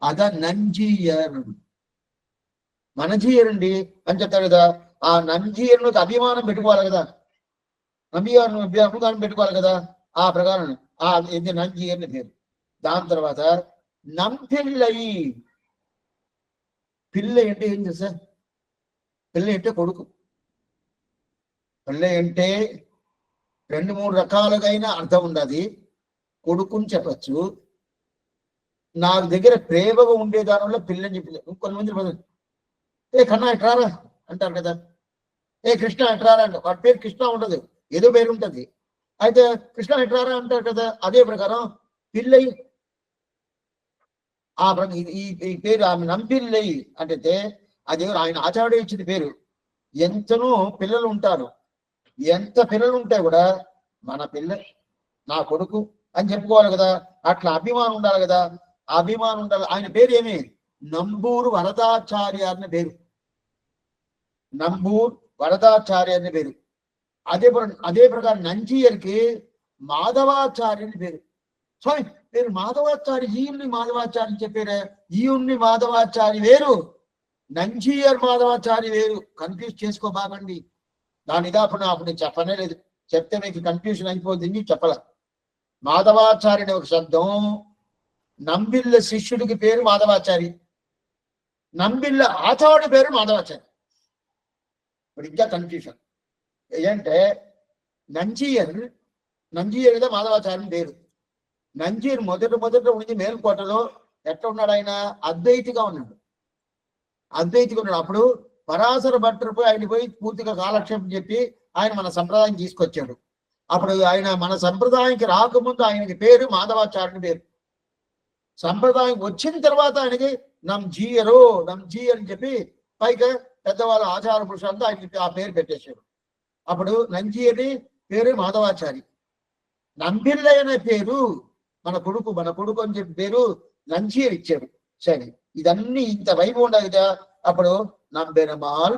అద నంజీయర్, మన జీయరండి అని చెప్తారు కదా. ఆ నంజీయర్ను అభిమానం పెట్టుకోవాలి కదా, అభిమానం పెట్టుకోవాలి కదా. ఆ ప్రకారం ఇది నంజీయర్ని పేరు. దాని తర్వాత నంపిల్లయి, పిల్ల అంటే ఏం చేస్తా? పిల్ల అంటే కొడుకు. పిల్ల అంటే 2-3 రకాలుగా అర్థం ఉండదు. కొడుకుని చెప్పచ్చు. నా దగ్గర ప్రేమగా ఉండే దానివల్ల పిల్లని చెప్పి కొంతమంది ఏ కన్నా ఎట్రారా అంటారు కదా, ఏ కృష్ణ ఎట్రారా అంట. వాడి పేరు కృష్ణ ఉండదు, ఏదో పేరు ఉంటుంది. అయితే కృష్ణ ఎట్రారా అంటారు కదా. అదే ప్రకారం పిల్లయి ఈ పేరు ఆమె నంపిల్లయి అంటే అది ఆయన ఆచార్యుడు ఇచ్చిన పేరు. ఎంతనో పిల్లలు ఉంటారు, ఎంత పిల్లలు ఉంటే కూడా మన పిల్ల నా కొడుకు అని చెప్పుకోవాలి కదా. అట్లా అభిమానం ఉండాలి కదా. అభిమానం ఉండాలి. ఆయన పేరు ఏమి? నంబూరు వరదాచార్య అనే పేరు. నంబూర్ వరదాచార్య అనే పేరు. అదే ప్రకారం నంజీయర్కి మాధవాచార్య అని పేరు. స్వామి పేరు మాధవాచారి, ఈయుణ్ణి మాధవాచారి చెప్పారే. ఈయుణ్ణి మాధవాచారి వేరు, నంజీయర్ మాధవాచారి వేరు. కన్ఫ్యూజ్ చేసుకోబాకండి. దాని అప్పుడు చెప్పనే లేదు. చెప్తే మీకు కన్ఫ్యూజన్ అయిపోతుంది. చెప్పల. మాధవాచారి అనే ఒక శబ్దం, నంబిళ్ళ శిష్యుడికి పేరు మాధవాచారి, నంబిళ్ళ ఆచార్యుడి పేరు మాధవాచారి. ఇప్పుడు ఇంకా కన్ఫ్యూషన్ ఏంటంటే నంజీయర్ కదా మాధవాచార్యుని పేరు. నంజీర్ మొదట ఉండి మేల్కోటలో ఎట్లా ఉన్నాడు? ఆయన అద్వైతిగా ఉన్నాడు. అప్పుడు పరాశర భట్టరు ఆయన పోయి పూర్తిగా కాలక్షేపం చెప్పి ఆయన మన సంప్రదాయం తీసుకొచ్చాడు. అప్పుడు ఆయన మన సంప్రదాయానికి రాకముందు ఆయనకి పేరు మాధవాచార్యుని పేరు. సంప్రదాయం వచ్చిన తర్వాత ఆయనకి నంజీయర్ అని చెప్పి పైగా పెద్దవాళ్ళ ఆచార పురుషులంతా ఆయనకి ఆ పేరు పెట్టేశాడు. అప్పుడు నంజీయరి పేరు మాధవాచారి. నంబిల్లయ్య అనే పేరు మన కొడుకు అని చెప్పి పేరు నంజీయర్ ఇచ్చాడు. సరే, ఇదన్నీ ఇంత వైపు ఉండదు కదా. అప్పుడు నంబెరుమాల్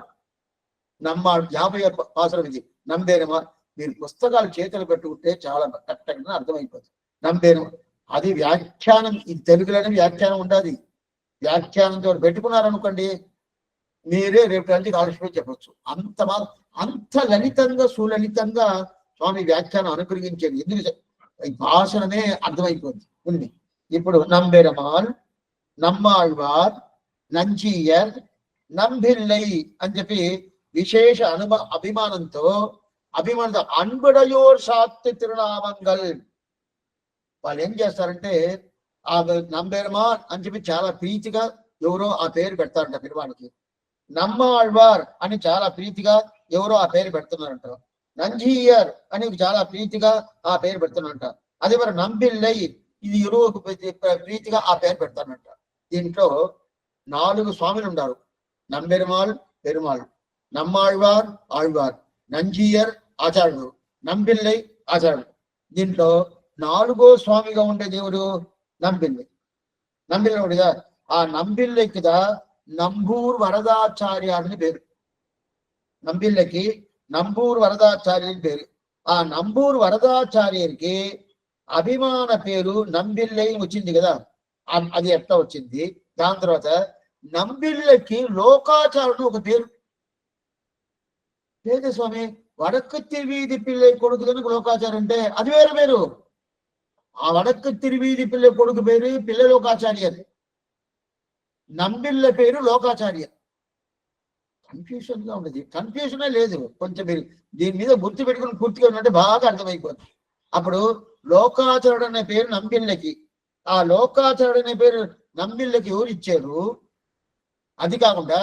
50 పాసరం ఇది. నంబెరుమాల్ మీరు పుస్తకాలు చేతులు పెట్టుకుంటే చాలా కరెక్ట్గా అర్థమైపోతుంది. నంబెరుమాల్ అది వ్యాఖ్యానం. ఇది తెలుగులోనే వ్యాఖ్యానం ఉండాలి. వ్యాఖ్యానంతో పెట్టుకున్నారనుకోండి, మీరే రేపు నుంచి కాలక్షేపం చెప్పచ్చు. అంత లలితంగా సులలితంగా స్వామి వ్యాఖ్యానం అనుగ్రహించేది. ఎందుకు ఈ భాషణమే అర్థమైపోతుంది ఉంది. ఇప్పుడు నంబెరుమాల్, నమ్మాళ్వార్, నంజీయర్, నంబిల్లై అని చెప్పి విశేష అభిమానంతో అన్బుడయోర్ సాత్తి తిరునామంగల్. వాళ్ళు ఏం చేస్తారంటే ఆ నంబెరుమాల్ అని చెప్పి చాలా ప్రీతిగా ఎవరో ఆ పేరు పెడతారంట పెరువానికి. నమ్మాళ్వార్ అని చాలా ప్రీతిగా ఎవరో ఆ పేరు పెడుతున్నారంట. నంజీయర్ అని చాలా ప్రీతిగా ఆ పేరు పెడుతున్నారంట. అదే మరి నంబిల్లై ఇది ఎరువుకు ప్రీతిగా ఆ పేరు పెడతానంట. దీంట్లో 4 స్వాములు ఉన్నారు. నంబెరుమాళ్ పెరుమాళ్, నమ్మాళ్వార్ ఆళ్వార్, నంజీయర్ ఆచార్యుడు, నంబిల్లై ఆచార్యుడు. దీంట్లో 4వ స్వామిగా ఉండే దేవుడు నంబిల్లై. నంబిల్లైగా ఆ నంబిల్లైకి నంబూర్ వరదాచార్య అని పేరు. నంబిల్లకి నంబూర్ వరదాచార్య అని పేరు. ఆ నంబూర్ వరదాచార్యునికి అభిమాన పేరు నంబిల్లై వచ్చింది కదా, అది ఎట్లా వచ్చింది? దాని తర్వాత నంబిల్లకి లోకాచారుడు ఒక పేరు. లేదు స్వామి, వడక్కు తిరువీధి పిల్లై కొడుకు కనుక లోకాచార్య అంటే అది వేరు పేరు. ఆ వడక్కు తిరువీధి పిల్లై కొడుకు పేరు పిల్ల లోకాచార్య, నంబిల్ల పేరు లోకాచార్య. కన్ఫ్యూషన్ గా ఉండదు, కన్ఫ్యూజనే లేదు. కొంచెం మీరు దీని మీద గుర్తు పెట్టుకుని పూర్తిగా ఉన్నట్టే బాగా అర్థమైపోతుంది. అప్పుడు లోకాచారుడు అనే పేరు నంబిల్లకి, ఆ లోకాచారుడు అనే పేరు నంబిల్లకి ఎవరు ఇచ్చారు? అది కాకుండా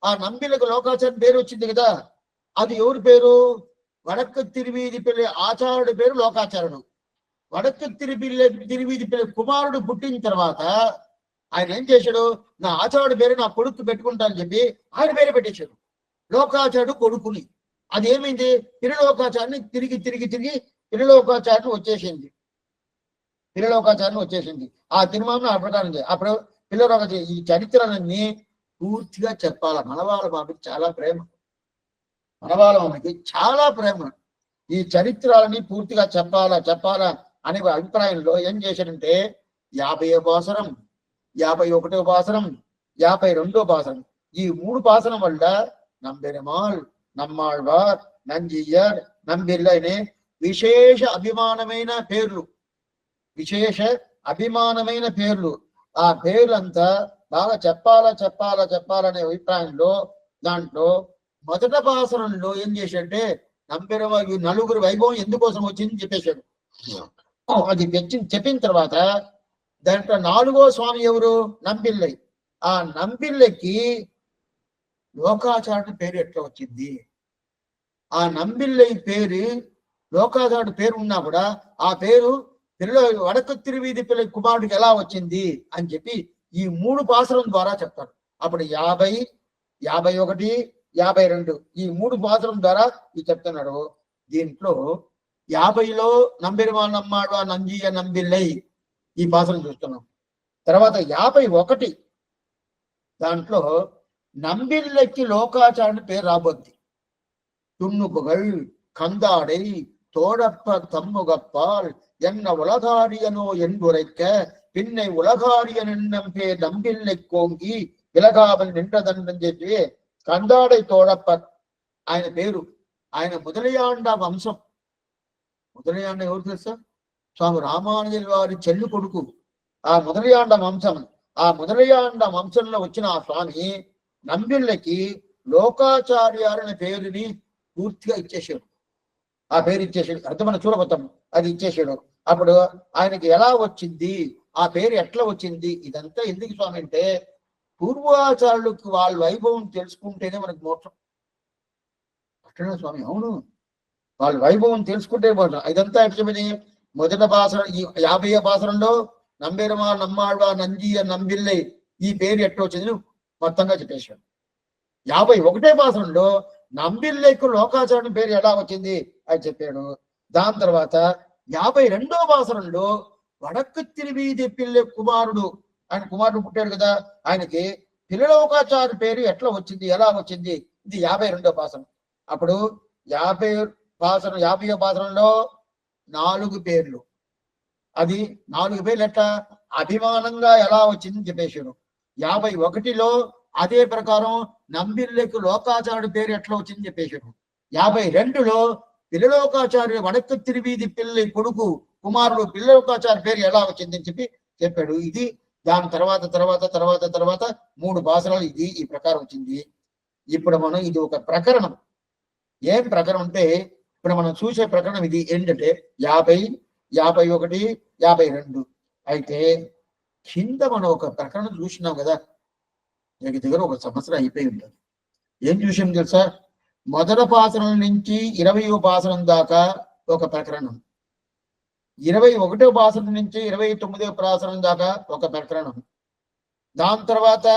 ఆ నంబిల్లకి లోకాచార్య పేరు వచ్చింది కదా, అది ఎవరి పేరు? వడక్కు తిరువీధి పిల్లై ఆచార్యుడి పేరు లోకాచారుడు. వడక్కు తిరువీధి పిల్లై కుమారుడు పుట్టిన తర్వాత ఆయన ఏం చేశాడు? నా ఆచార్యుడి పేరు నా కొడుకు పెట్టుకుంటానని చెప్పి ఆయన పేరు పెట్టేశాడు లోకాచార్యుడు కొడుకుని. అది ఏమైంది? తిరులోకాచార్యని తిరిగి తిరిగి తిరిగి తిరులోకాచార్యని వచ్చేసింది. పిల్లలోకాచార్యని వచ్చేసింది. ఆ తిరుమలను ఆ ప్రకారం అప్పుడు పిల్లలోకాచార్య ఈ చరిత్రలన్నీ పూర్తిగా చెప్పాల. మనవాళ్ళ బాబుకి చాలా ప్రేమ, మనవాళ్ళ బాబుకి చాలా ప్రేమ. ఈ చరిత్రలని పూర్తిగా చెప్పాలా అనే అభిప్రాయంలో ఏం చేశాడంటే 50వ పాసరం, 51వ పాసరం, 52వ పాసరం, ఈ 3 పాసరం వల్ల నంబెరుమాళ్, నమ్మాళ్వార్, నంజీయర్, నంబిల్లైనే విశేష అభిమానమైన పేర్లు, విశేష అభిమానమైన పేర్లు. ఆ పేర్లంతా బాగా చెప్పాలనే అభిప్రాయంలో దాంట్లో మొదట పాసరంలో ఏం చేశాడంటే నంబెరుమాళ్ 4 వైభవం ఎందుకోసం వచ్చింది చెప్పేశాడు. అది చెప్పిన తర్వాత దాంట్లో 4వ స్వామి ఎవరు? నంబిల్లై. ఆ నంబిల్లకి లోకాచార్యుడి పేరు ఎట్లా వచ్చింది? ఆ నంబిల్లై పేరు లోకాచార్యుడి పేరు ఉన్నా కూడా ఆ పేరు వడకు తిరువీధి పిల్లై కుమారుడికి ఎలా వచ్చింది అని చెప్పి ఈ 3 పాసరం ద్వారా చెప్తారు. అప్పుడు 50, 51, 52 ఈ 3 పాసరం ద్వారా ఇది చెప్తున్నాడు. దీంట్లో 50లో నంబెరుమాళ్, నమ్మాళ్వార్, నంజీయ, నంబిల్లై ఈ పాసరం చూస్తున్నాం. తర్వాత 51 దాంట్లో నంబిల్లకి లోకాచార్యుని పేరు రాబోద్ది. துண்ணுபுகழ் கந்தாடை தோழப்ப தம்முகப்பால் என்ன உலகாரியனோ என்புரைக்க பின்னை உலகாரியன் என்னும் பேர் நம்பில்லை கோங்கி విలగావల్ నిండదని చెప్పి కందాడై తోడప్పర్ ఆయన పేరు. ఆయన మొదలయాండ వంశం. మొదలయాండ ఎవరు తెలుసా? స్వామి రామానుజుల వారి చెల్లి కొడుకు. ఆ మొదలయాండ వంశం, ఆ మొదలయాండ వంశంలో వచ్చిన ఆ స్వామి నంబిళ్ళకి లోకాచార్య అనే పేరుని పూర్తిగా ఇచ్చేసాడు. ఆ పేరు ఇచ్చేసాడు. అంటే మనం చూడబోతాం, అది ఇచ్చేసాడు. అప్పుడు ఆయనకి ఎలా వచ్చింది, ఆ పేరు ఎట్లా వచ్చింది, ఇదంతా ఎందుకు స్వామి అంటే పూర్వాచారులకు వాళ్ళ వైభవం తెలుసుకుంటేనే మనకు మోక్షం. అట్లనే స్వామి, అవును, వాళ్ళ వైభవం తెలుసుకుంటే మోక్షం. ఇదంతా ఎట్లమని మొదట పాసరం, ఈ 50వ పాసరంలో నంబెరుమాళ్, నమ్మాళ్వార్, నంజీయ, నంబిల్లై ఈ పేరు ఎట్లా వచ్చింది మొత్తంగా చెప్పేశాడు. 51వ పాసరంలో నంబిల్లైకు లోకాచార్యుని పేరు ఎలా వచ్చింది అని చెప్పాడు. దాని తర్వాత 52వ పాసరంలో వడక్కు తిరువీధి పిల్లై కుమారుడు, ఆయన కుమారుడు పుట్టాడు కదా, ఆయనకి పిల్లలోకాచార్య పేరు ఎట్లా వచ్చింది, ఎలా వచ్చింది, ఇది 52వ పాసరం. అప్పుడు 50వ పాసరంలో 4 పేర్లు. అది 4 పేర్లు ఎట్లా అభిమానంగా ఎలా వచ్చింది చెప్పేశాడు. 51లో అదే ప్రకారం నంబిల్లైకు లోకాచార్యుడి పేరు ఎట్లా వచ్చింది చెప్పేశాడు. 52లో పిల్లలోకాచార్య వడక్కు తిరువీధి పిల్లై కొడుకు కుమారుడు పిల్లలోకాచార్య పేరు ఎలా వచ్చింది అని చెప్పాడు. ఇది దాని తర్వాత 3 పాసరాలు ఇది ఈ ప్రకారం వచ్చింది. ఇప్పుడు మనం ఇది ఒక ప్రకరణం. ఏం ప్రకరణం అంటే ఇప్పుడు మనం చూసే ప్రకరణం ఇది ఏంటంటే 50, 51, 52. అయితే కింద మనం ఒక ప్రకరణం చూసినాం కదా, దగ్గర ఒక సంవత్సరం అయిపోయి ఉంటుంది. ఏం చూసాం తెలుసా? మొదటి పాసనం నుంచి 20వ పాసనం దాకా ఒక ప్రకరణం, 21వ పాసనం నుంచి 29వ పాసనం దాకా ఒక ప్రకరణం, దాని తర్వాత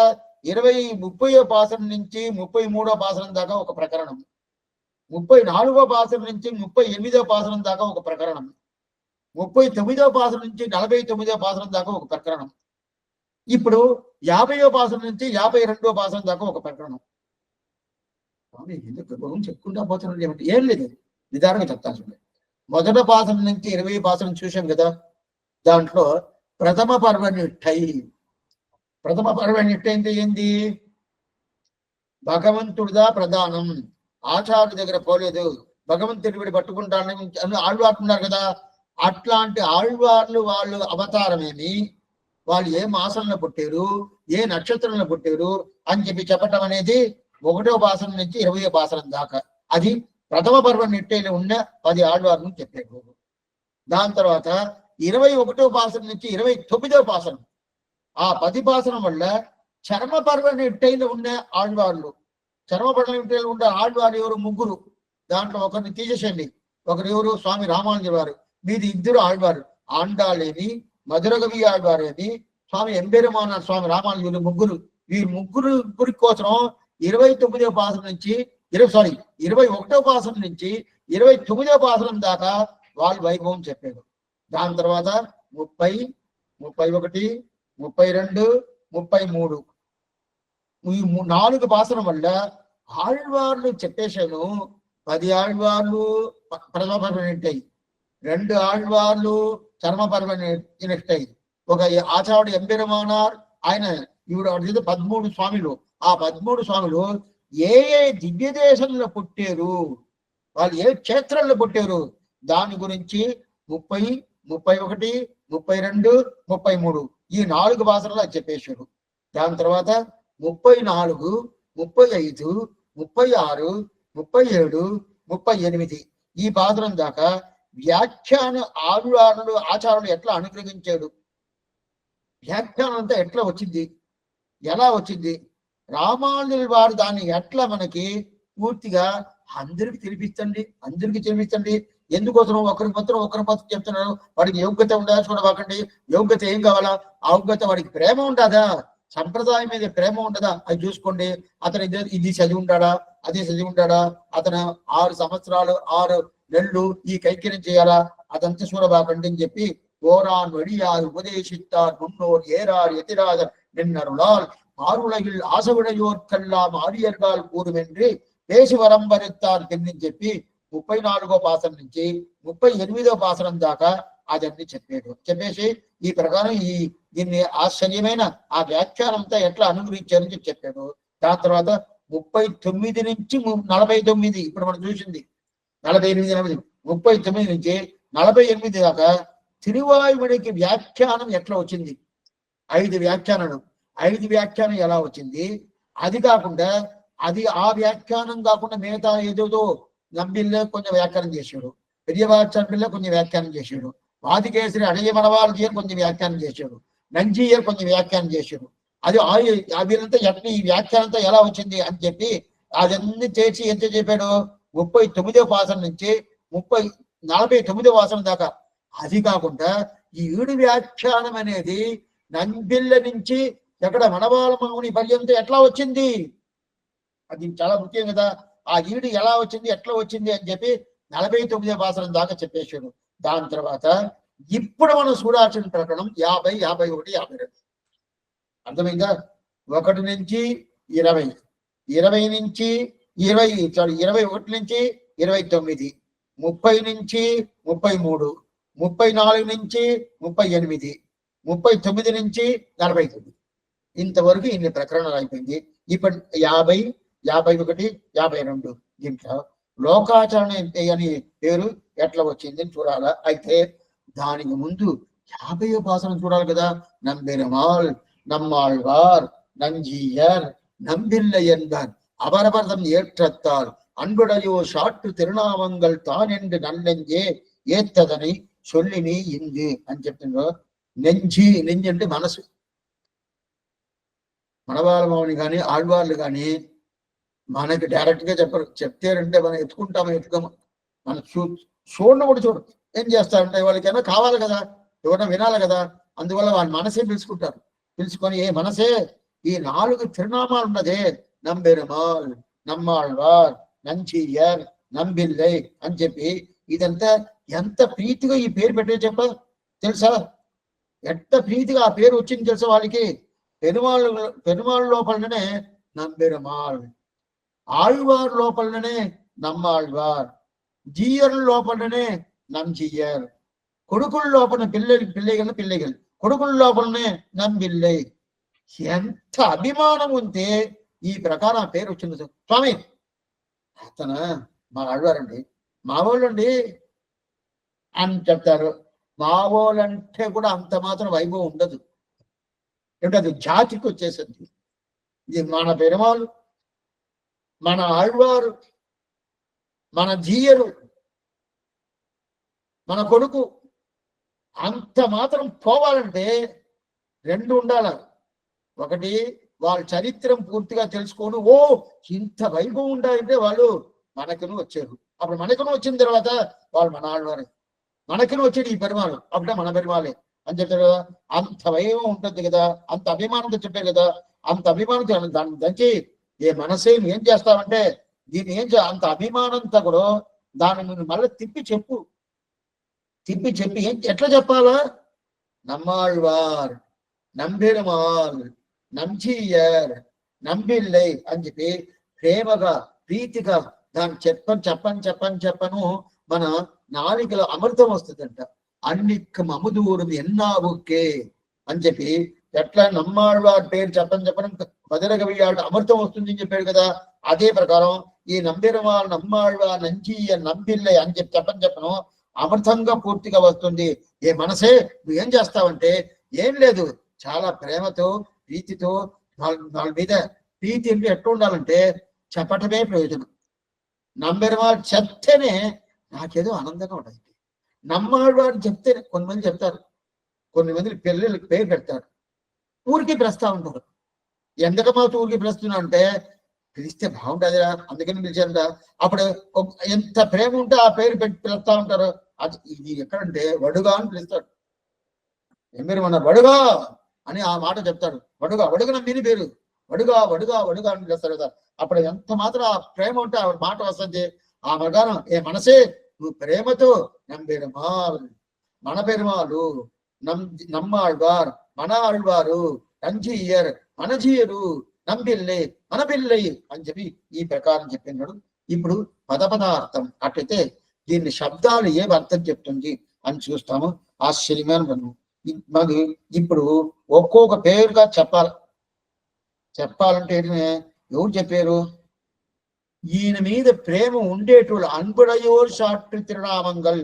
30వ పాసనం నుంచి 33వ పాసనం దాకా ఒక ప్రకరణం, 34వ పాసనం నుంచి 38వ పాసనం దాకా ఒక ప్రకరణం, 39వ పాసనం నుంచి 49వ పాసనం దాకా ఒక ప్రకరణం, ఇప్పుడు 50వ పాసనం నుంచి 52వ పాసనం దాకా ఒక ప్రకరణం. ఎందుకు చెప్పుకుంటా పోతున్నాడు ఏమిటి? ఏం లేదు, నిదానంగా చెప్తాను. మొదటి పాసనం నుంచి 20వ పాసనం చూసాం కదా, దాంట్లో ప్రథమ పర్వ నిట్టై. ప్రథమ పర్వ నిట్టై అంటే ఏంది? భగవంతుడిదా ప్రధానం, ఆచార్యుడి దగ్గర పోలేదు, భగవంతుడి విడి పట్టుకుంటానని ఆళ్వారుతున్నారు కదా. అట్లాంటి ఆళ్వార్లు వాళ్ళు అవతారమేమి, వాళ్ళు ఏ మాసంలో పుట్టారు, ఏ నక్షత్రంలో పుట్టారు అని చెప్పటం అనేది 1వ పాసనం నుంచి 20వ పాసనం దాకా. అది ప్రథమ పర్వ నిట్టైలో ఉన్న 10 ఆళ్వార్లను చెప్పారు. దాని తర్వాత 21వ పాసనం నుంచి 29వ పాసనం, ఆ 10 పాసనం వల్ల చర్మ పర్వ నిట్టైలో ఉన్న ఆళ్వార్లు, చర్మ పర్వ నిట్టైలో ఉన్న ఆళ్వారు ఎవరు? 3. దాంట్లో ఒకరిని తీసేసండి. ఒకరు ఎవరు? స్వామి రామానుజ వారు. మీది 2 ఆళ్వారు, ఆండాలేని మధురగవి ఆళ్వారేని స్వామి ఎంబెరుమాన స్వామి రామానుజులు 3. వీరు ముగ్గురి కోసం 29వ పాసనం నుంచి 21వ పాసనం నుంచి 29వ పాసనం దాకా వాళ్ళు వైభవం చెప్పారు. దాని తర్వాత 30, 31, 32, 33 ఈ 4 పాసనం వల్ల ఆళ్వార్లు చెప్పేశాను. 10 ఆళ్వార్లు ప్రథమ పర్వ నిట్టై, 2 ఆళ్వార్లు చర్మ పర్వ నిట్టై, ఒక ఆచార్యుడు ఎంబెరుమానార్, ఆయన ఇవిడు 13 స్వామిలు. ఆ 13 స్వాములు ఏ ఏ దివ్య దేశంలో పుట్టారు, వాళ్ళు ఏ క్షేత్రంలో పుట్టారు, దాని గురించి 30, 31, 32, 33 ఈ 4 భాషల్లో చెప్పేశారు. దాని తర్వాత 34, 35, 36, 37, 38 ఈ పాత్రం దాకా వ్యాఖ్యాన ఆళ్వారులు ఆచార్యులు ఎట్లా అనుగ్రహించాడు, వ్యాఖ్యానం అంతా ఎట్లా వచ్చింది, ఎలా వచ్చింది, రామానుజుల వారు దాన్ని ఎట్లా మనకి పూర్తిగా అందరికి తెలిపించండి. ఎందుకోసం ఒకరి మొత్తం చెప్తున్నారు. వాడికి యోగ్యత ఉండాలి చూడబాకండి. యోగ్యత ఏం కావాలా? ఆ యోగ్యత వాడికి ప్రేమ ఉండదా, సంప్రదాయం మీద ప్రేమ ఉండదా, అది చూసుకోండి. అతను ఇది చదివి ఉంటాడా, అది చదివి ఉంటాడా, అతను 6 సంవత్సరాలు 6 నెలలు ఈ కైక్యం చేయాలా, అదంతా చూడబాకండి అని చెప్పి ஓரான் வழியால் உபதேசித்தார் முன்னோர் ஏறார் எதிராத நின்னருளால் ஆருலகில் ஆசவிடையோர்க்கெல்லாம் ஆரியர்கள் கூறுமென்று பேசி వరంబరిస్తారు అని చెప్పి 34వ పాసనం నుంచి 38వ పాసనం దాకా అదన్నీ చెప్పేసి ఈ ప్రకారం దీన్ని ఆశ్చర్యమైన ఆ వ్యాఖ్యానంతో ఎట్లా అనుగ్రహించారని చెప్పాడు. దాని తర్వాత 39 నుంచి 49 ఇప్పుడు మనం చూసింది 48, 39 నుంచి 48 దాకా తిరువాయుమడికి వ్యాఖ్యానం ఎట్లా వచ్చింది, 5 వ్యాఖ్యానం ఎలా వచ్చింది, అది కాకుండా అది ఆ వ్యాఖ్యానం కాకుండా మిగతా ఏదేదో నంబిల్లే కొంచెం వ్యాఖ్యానం చేశాడు, పెరియవాచర్పిల్ల కొంచెం వ్యాఖ్యానం చేశాడు, వాదికేసరి అడయ మనవాళ్ళజీయర్ కొంచెం వ్యాఖ్యానం చేశాడు, నంజీయర్ కొంచెం వ్యాఖ్యానం చేశాడు. అది వీళ్ళంతా ఎట్లా ఈ వ్యాఖ్యానంతో ఎలా వచ్చింది అని చెప్పి అదన్నీ చేసి ఎంత చెప్పాడు 39వ పాసనం నుంచి 49వ పాసనం దాకా. అది కాకుండా ఈ 7 వ్యాఖ్యానం అనేది నంబిల్ల నుంచి ఎక్కడ మనవాళ్ళ మౌని పర్యంతం ఎట్లా వచ్చింది, అది చాలా ముఖ్యం కదా. ఆ 7 ఎలా వచ్చింది, ఎట్లా వచ్చింది అని చెప్పి 49వ పాసనం దాకా చెప్పేశాడు. దాని తర్వాత ఇప్పుడు మనం చూడాల్సిన ప్రకరణం 50, 51, 52 అర్థమైందా? 1 నుంచి 20, 20 నుంచి 21 నుంచి 29, 30 నుంచి 33, 34 నుంచి 38, 39 నుంచి 49 ఇంతవరకు ఇన్ని ప్రకరణాలు అయిపోయింది. ఇప్పుడు 50, 51, 52 దీంట్లో లోకాచరణ అని పేరు ఎట్లా వచ్చింది అని చూడాలా. అయితే దానికి ముందు 50వ పాసనం చూడాలి కదా. நம்பெருமாள் நம்மாழ்வார் நஞ்சியர் நம்பில்லை என்பர் அவரவர்தம் ஏற்றத்தால் அன்புடையோர் சாற்று திருநாமங்கள் தான் என்று నన్నెంజే ఏత్తదని చొల్లిని ఇంది అని చెప్తున్నారు. నెంజి అంటే మనసు. మనవాళ్ళ మౌని కానీ ఆళ్వార్లు కానీ మనకి డైరెక్ట్ గా చెప్పరు. చెప్తారంటే మనం ఎత్తుకోము. మనం చూడడం కూడా చూడు. ఏం చేస్తారంటే వాళ్ళకైనా కావాలి కదా, ఎవరైనా వినాలి కదా, అందువల్ల వాళ్ళ మనసే పిలుచుకుంటారు. పిలుచుకొని ఏ మనసే ఈ 4 తిరునామాలు ఉన్నదే, నంబెరుమాల్, నమ్మాళ్వార్, నంచియర్, నంబిల్లై అని చెప్పి ఇదంతా ఎంత ప్రీతిగా ఈ పేరు పెట్టే చెప్ప తెలుసా? ఎంత ప్రీతిగా ఆ పేరు వచ్చింది తెలుసా వాళ్ళకి? పెరుమాళ్ లోపలనే నంబెరుమాల్, ఆళ్వార్ లోపలనే నమ్మాళ్వార్, జీయర్ లోపలనే నంజియర్, కొడుకుల లోపల పిల్లగలు కొడుకుల లోపలనే నంబిల్లై. ఎంత అభిమానం ఉంటే ఈ ప్రకారం ఆ పేరు వచ్చింది స్వామి. అతను మా ఆళ్వారండి, మా వాళ్ళండి అని చెప్తారు. మా వాళ్ళంటే కూడా అంత మాత్రం వైభవం ఉండదు. ఏమిటది జాతికి వచ్చేసింది. ఇది మన పెరుమాళ్ళు, మన ఆళ్వారు, మన జీయరు, మన కొడుకు అంత మాత్రం పోవాలంటే 2 ఉండాలి. ఒకటి వాళ్ళ చరిత్రం పూర్తిగా తెలుసుకోను. ఓ ఇంత వైభవం ఉండాలంటే వాళ్ళు మనకును వచ్చారు. అప్పుడు మనకును వచ్చిన తర్వాత వాళ్ళు మన ఆళ్వారే, మనకును వచ్చేది ఈ పెరుమాళ్ళు, అప్పుడే మన పెరుమాళే అని చెప్పారు కదా. అంత వైభవం ఉంటుంది కదా, అంత అభిమానంతో చెప్పారు కదా. అంత అభిమానంతో దాన్ని దంచి ఏ మనసే ఏం చేస్తామంటే దీన్ని అంత అభిమానంతో కూడా దాన్ని మళ్ళీ తిప్పి చెప్పి ఎట్లా చెప్పాలా? నమ్మాళ్వార్, నంబెరుమాల్, నంచియర్, నంబిల్లై అని చెప్పి ప్రేమగా ప్రీతిగా దాన్ని చెప్పను మన నాలికలో అమృతం వస్తుందంట. అన్నిక్కం అముదూరం ఎన్నావుకే అని చెప్పి ఎట్లా నమ్మాళ్వార్ పేరు చెప్పను మధురగవియాడు అమృతం వస్తుంది అని చెప్పాడు కదా. అదే ప్రకారం ఈ నంబెరుమాల్, నమ్మాళ్వార్, నంచియర్, నంబిల్లై అని చెప్పను అమృతంగా పూర్తిగా వస్తుంది. ఏ మనసే నువ్వేం చేస్తావంటే ఏం లేదు, చాలా ప్రేమతో ప్రీతితో వాళ్ళ మీద ప్రీతి అంటే ఎట్లా ఉండాలంటే చెప్పటమే ప్రయోజనం. నంబెరుమాల్ చెప్తేనే నాకేదో ఆనందంగా ఉంటుంది. నమ్మాళ్వారు చెప్తే కొంతమంది చెప్తారు, కొంతమంది పిల్లలకి పేరు పెడతారు, ఊరికి పిలుస్తా ఉంటారు. ఎందుకమ్మా ఊరికి పిలుస్తున్నా అంటే పిలిస్తే బాగుంటుందిరా అందుకని పిలిచారా. అప్పుడు ఎంత ప్రేమ ఉంటే ఆ పేరు పెట్టి పిలుస్తా ఉంటారు. అది ఇది ఎక్కడంటే వడుగా అని పిలుస్తాడు. మీరు మన వడుగా అని ఆ మాట చెప్తాడు. వడుగన మీని పేరు వడుగా అని పిలుస్తారు కదా. అప్పుడు ఎంత మాత్రం ఆ ప్రేమ ఉంటే ఆ మాట వస్తుంది. ఆ ప్రకారం ఏ మనసే నువ్వు ప్రేమతో నంబెరుమాల్, మన పెరుమాలు, నమ్మాళ్వార్, మన ఆళ్వారు, నంజియర్, మన జీయరు, నంబిల్లై, మన బిల్లై అని చెప్పి ఈ ప్రకారం చెప్పినాడు. ఇప్పుడు పదార్థం అట్లయితే దీన్ని శబ్దాలు ఏం అర్థం చెప్తుంది అని చూస్తాము. ఆశ్చర్యమైన మనకి ఇప్పుడు ఒక్కొక్క పేరుగా చెప్పాలంటే ఎవరు చెప్పారు? ఈయన మీద ప్రేమ ఉండేటోళ్ళు అన్పుడయోర్ సాట్టు తిరునామంగల్,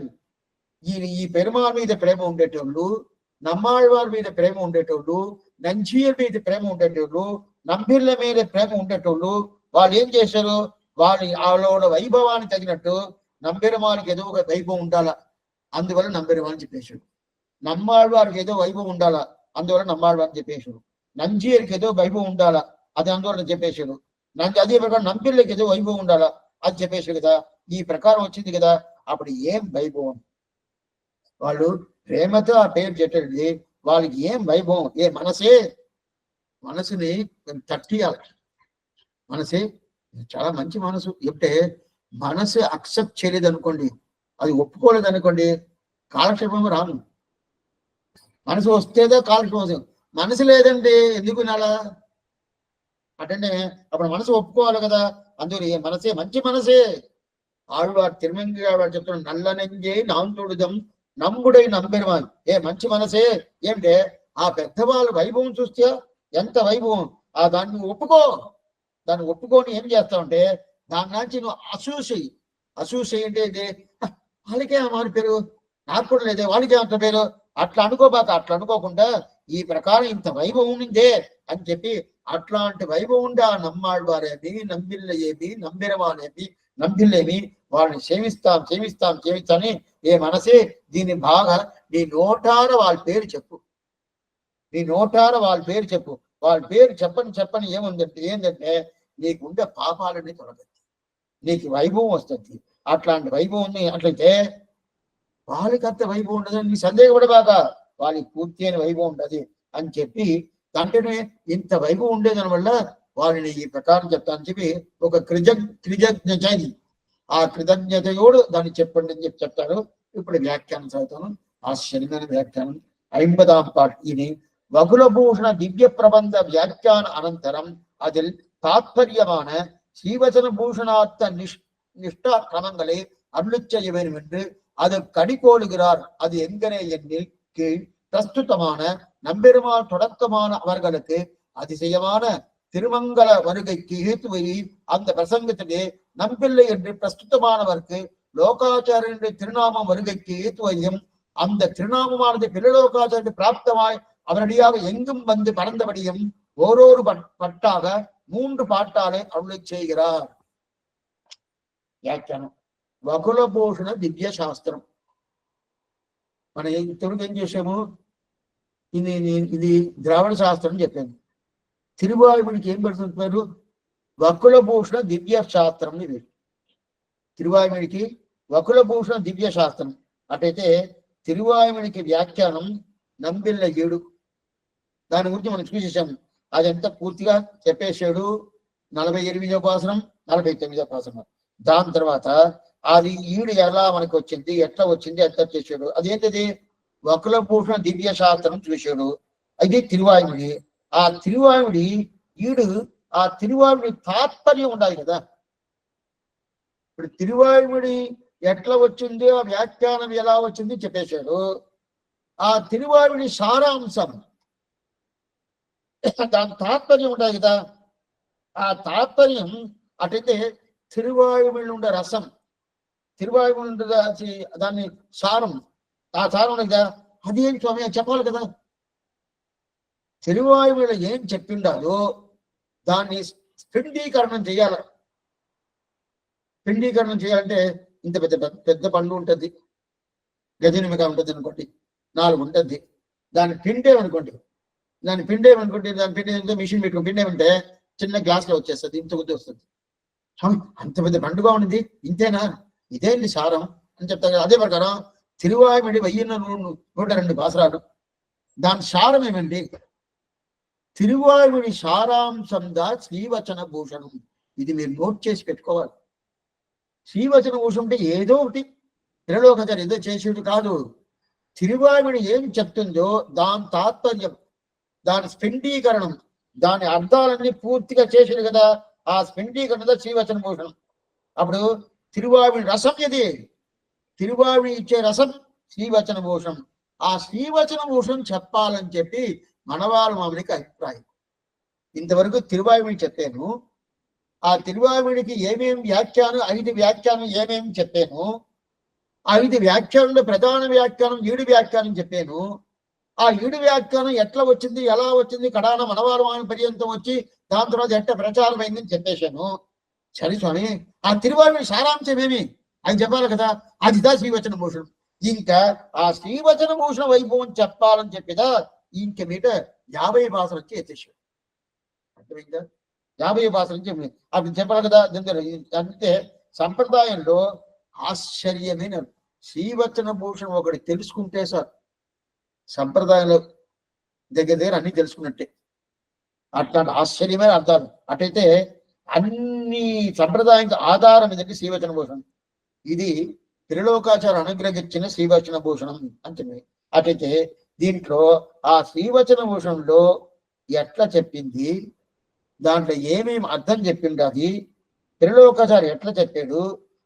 ఈయన ఈ పెరుమాళ్ మీద ప్రేమ ఉండేటోళ్ళు, నమ్మాళ్వారి మీద ప్రేమ ఉండేటోళ్ళు, నంచియర్ మీద ప్రేమ ఉండేటోళ్ళు, నంబిళ్ళ మీద ప్రేమ ఉండేటోళ్ళు వాళ్ళు ఏం చేశారు? వాళ్ళ వైభవానికి తగినట్టు నంబెరుమానికి ఏదో ఒక వైభవం ఉండాలా, అందువల్ల నంబెరుమాని చెప్పేశాడు. నమ్మాళ్వారికి ఏదో వైభవం ఉండాలా, అందువల్ల నమ్మాళ్వారిని చెప్పేశాడు. నంజియర్కి ఏదో వైభవం ఉండాలా, అది అందువల్ల చెప్పేశాడు. అదే ప్రకారం నంబిళ్ళకి ఏదో వైభవం ఉండాలా, అది చెప్పేశాడు కదా. ఈ ప్రకారం వచ్చింది కదా. అప్పుడు ఏం వైభవం? వాళ్ళు ప్రేమతో ఆ పేరు చెప్పేది వాళ్ళకి ఏం వైభవం? ఏ మనసుని తట్టియాలి. మనసే చాలా మంచి మనసు. అంటే మనసు అక్సెప్ట్ చేయలేదు అనుకోండి, అది ఒప్పుకోలేదు అనుకోండి, కాలక్షేపం రాను. మనసు వస్తేదో కాలక్షేపం, మనసు లేదండి ఎందుకు వినాలా అంటే అప్పుడు మనసు ఒప్పుకోవాలి కదా. అందులో ఏ మనసే మంచి మనసే. ఆళ్వార్ తిరుమంగి ఆళ్వార్ చెప్తున్నాడు, నల్లనెంజే నాంతుడుదం నమ్ముడై నంబెరుమాల్. ఏ మంచి మనసే ఏమిటే ఆ పెద్దవాళ్ళు వైభవం చూస్తే ఎంత వైభవం, ఆ దాన్ని ఒప్పుకొని ఏం చేస్తావంటే దాని నుంచి నువ్వు అసూసి అంటే వాళ్ళకే మారి పేరు, నాకు కూడా లేదే వాళ్ళకే అంత పేరు, అట్లా అనుకోకుండా ఈ ప్రకారం ఇంత వైభవం ఉందే అని చెప్పి అట్లాంటి వైభవం ఉండే ఆ నమ్మాళ్వారేమి, నంబిల్లయేమి, నంబెరుమాలేమి, నంబిల్లేమి వాళ్ళని సేవిస్తాని ఏ మనసే దీన్ని బాగా నీ నోటార వాళ్ళ పేరు చెప్పు. వాళ్ళ పేరు చెప్పని ఏముందంటే ఏంటంటే నీకుండే పాపాలన్నీ తొలగద్ది, నీకు వైభవం వస్తుంది. అట్లాంటి వైభవం అట్లయితే వాళ్ళకి అంత వైభవం ఉండదు, నీ సందేహపడబాక, వాళ్ళకి పూర్తి అయిన వైభవం ఉండదు అని చెప్పి దాంట్లోనే ఇంత వైభవం ఉండేదాని వల్ల వాళ్ళని ఈ ప్రకారం చెప్తానని చెప్పి ఒక కృతజ్ఞత, ఆ కృతజ్ఞతయోడు దాన్ని చెప్పండి అని చెప్పి చెప్తాడు. ఇప్పుడు వ్యాఖ్యానం చదువుతాను, ఆశ్చర్యమైన వ్యాఖ్యానం. 50వ పాఠం. ఇది వకులభూషణ దివ్య ప్రబంధ వ్యాఖ్యాన అనంతరం அதில் தாத்பரியமான ஸ்ரீவச்சன பூஷணார்த்த நிஷ்டா கிரமங்களை அருளிச் செய்ய வேண்டும் என்று அது கடிகோளுகிறார். அது எங்கனே எண்ணில் கீழ் பிரஸ்துதமான நம்பெருமாள் தொடக்கமான அவர்களுக்கு அதிசயமான திருமங்கல வருகைக்கு ஹேத்துவை அந்த பிரசங்கத்திலே நம்பில்லை என்று பிரஸ்துதமானவருக்கு லோகாச்சாரியனுடைய திருநாமம் வருகைக்கு ஹேத்துவையும் அந்த திருநாமமானது பிறலோகாச்சாரிய பிராப்தமாய் அவரடியாக எங்கும் வந்து பறந்தபடியும் ஓரொரு பட்டாக 3 பாட்டாலே அருளை செய்கிறார். వ్యాఖ్యానం. వకులభూషణ దివ్య శాస్త్రం. మన తెలుగు ఏం చేసాము, ఇది ద్రావిడ శాస్త్రం చెప్పాము. తిరువాయుమణికి ఏం పెడుతుంటున్నారు, వకులభూషణ దివ్య శాస్త్రం. ఇది తిరువాయుమణికి వకులభూషణ దివ్య శాస్త్రం. అటైతే తిరువాయుమణికి వ్యాఖ్యానం నంబిళ్ళ 7. దాని గురించి మనం చూసేసాము. అదంతా పూర్తిగా చెప్పేశాడు. 48వ పాసనం, 49వ పాసనం. దాని తర్వాత అది ఈడు ఎలా మనకి వచ్చింది, ఎట్లా వచ్చింది ఎంత చేశాడు. అదేంటిది, వకులభూషణ దివ్య శాస్త్రం చూశాడు. అది తిరువాయుమణి. ఆ తిరువాయుమణి ఈడు ఆ తిరువాయుమణి తాత్పర్యం ఉండాలి కదా. ఇప్పుడు తిరువాయుమణి ఎట్లా వచ్చింది, ఆ వ్యాఖ్యానం ఎలా వచ్చింది చెప్పేశాడు. ఆ తిరువాయుమణి సారాంశం, దాని తాత్పర్యం ఉండాలి కదా. ఆ తాత్పర్యం అటైతే తిరువాయుమణి ఉండే రసం, తిరువాయుమణి ఉండే దాన్ని సారం, ఆ సారం ఉండదు కదా. అది ఏం స్వామి చెప్పాలి కదా. తిరువాయుమణిలో ఏం చెప్పిండాలో దాన్ని పిండీకరణం చేయాలి. పిండీకరణం చేయాలంటే ఇంత పెద్ద పెద్ద పండు ఉంటుంది, గజనిమిక ఉంటుంది అనుకోండి, 4 ఉంటుంది. దాన్ని పిండేమనుకోండి, దాన్ని పిండేమంటే మిషన్ పెట్టుకుని పిండేమంటే చిన్న గ్లాస్లో వచ్చేస్తుంది, ఇంత కొద్ది వస్తుంది. అంత పెద్ద పండుగ ఉంది, ఇంతేనా, ఇదేంటి సారం అని చెప్తారు. అదే ప్రకారం తిరువాయుమణి 1002 పాసరాలు. దాని సారం ఏమండి, తిరువాయుమణి సారాంశంగా శ్రీవచన భూషణం. ఇది మీరు నోట్ చేసి పెట్టుకోవాలి. శ్రీవచన భూషణం అంటే ఏదో ఒకటి తిరులోకాచార్య ఏదో చేసేది కాదు. తిరువాయుమణి ఏం చెప్తుందో దాని తాత్పర్యం, దాని స్ఫిండీకరణం, దాని అర్థాలన్నీ పూర్తిగా చేసేది కదా. ఆ స్ఫిండీకరణ శ్రీవచన భూషణం. అప్పుడు తిరువాయుమణి రసం ఇది, తిరువాయుమణి ఇచ్చే రసం శ్రీవచన భూషణం. ఆ శ్రీవచన భూషణం చెప్పాలని చెప్పి మనవాళ్ళ మామిడికి అభిప్రాయం. ఇంతవరకు తిరువాయుమణి చెప్పాను. ఆ తిరువాయుమణికి ఏమేమి వ్యాఖ్యానం, 5 వ్యాఖ్యానం ఏమేమి చెప్పాను. 5 వ్యాఖ్యానంలో ప్రధాన వ్యాఖ్యానం 7 వ్యాఖ్యానం చెప్పాను. ఆ 7 వ్యాఖ్యానం ఎట్లా వచ్చింది, ఎలా వచ్చింది, కడాన మనవాళ్ళ మామిడి పర్యంతం వచ్చి దాని తర్వాత ఎట్ట ప్రచారం అయిందని చెప్పేశాను. సరే స్వామి, ఆ తిరువాయుమణి సారాంశం ఏమి అని చెప్పాలి కదా. అదిదా శ్రీవచన భూషణం. ఇంకా ఆ శ్రీవచన భూషణ వైభవం చెప్పాలని చెప్పిదా ఇంక మీద 50 భాషలు వచ్చి ఎత్తేసాడు. అర్థమైందా, 50 భాషలు నుంచి అప్పుడు చెప్పాలి కదా. అంటే సంప్రదాయంలో ఆశ్చర్యమైన శ్రీవచన భూషణం ఒకటి తెలుసుకుంటే సార్ సంప్రదాయంలో దగ్గర అన్ని తెలుసుకున్నట్టే. అట్లాంటి ఆశ్చర్యమైన అర్థాలు. అటైతే అన్ని సంప్రదాయానికి ఆధారం ఏదంటే శ్రీవచన భూషణం. ఇది త్రిలోకాచార్య అనుగ్రహించిన శ్రీవచన భూషణం అంటే. అటైతే దీంట్లో ఆ శ్రీవచన భూషణంలో ఎట్లా చెప్పింది, దాంట్లో ఏమేమి అర్థం చెప్పింది, అది త్రిలోకాచార్య ఎట్లా చెప్పాడు,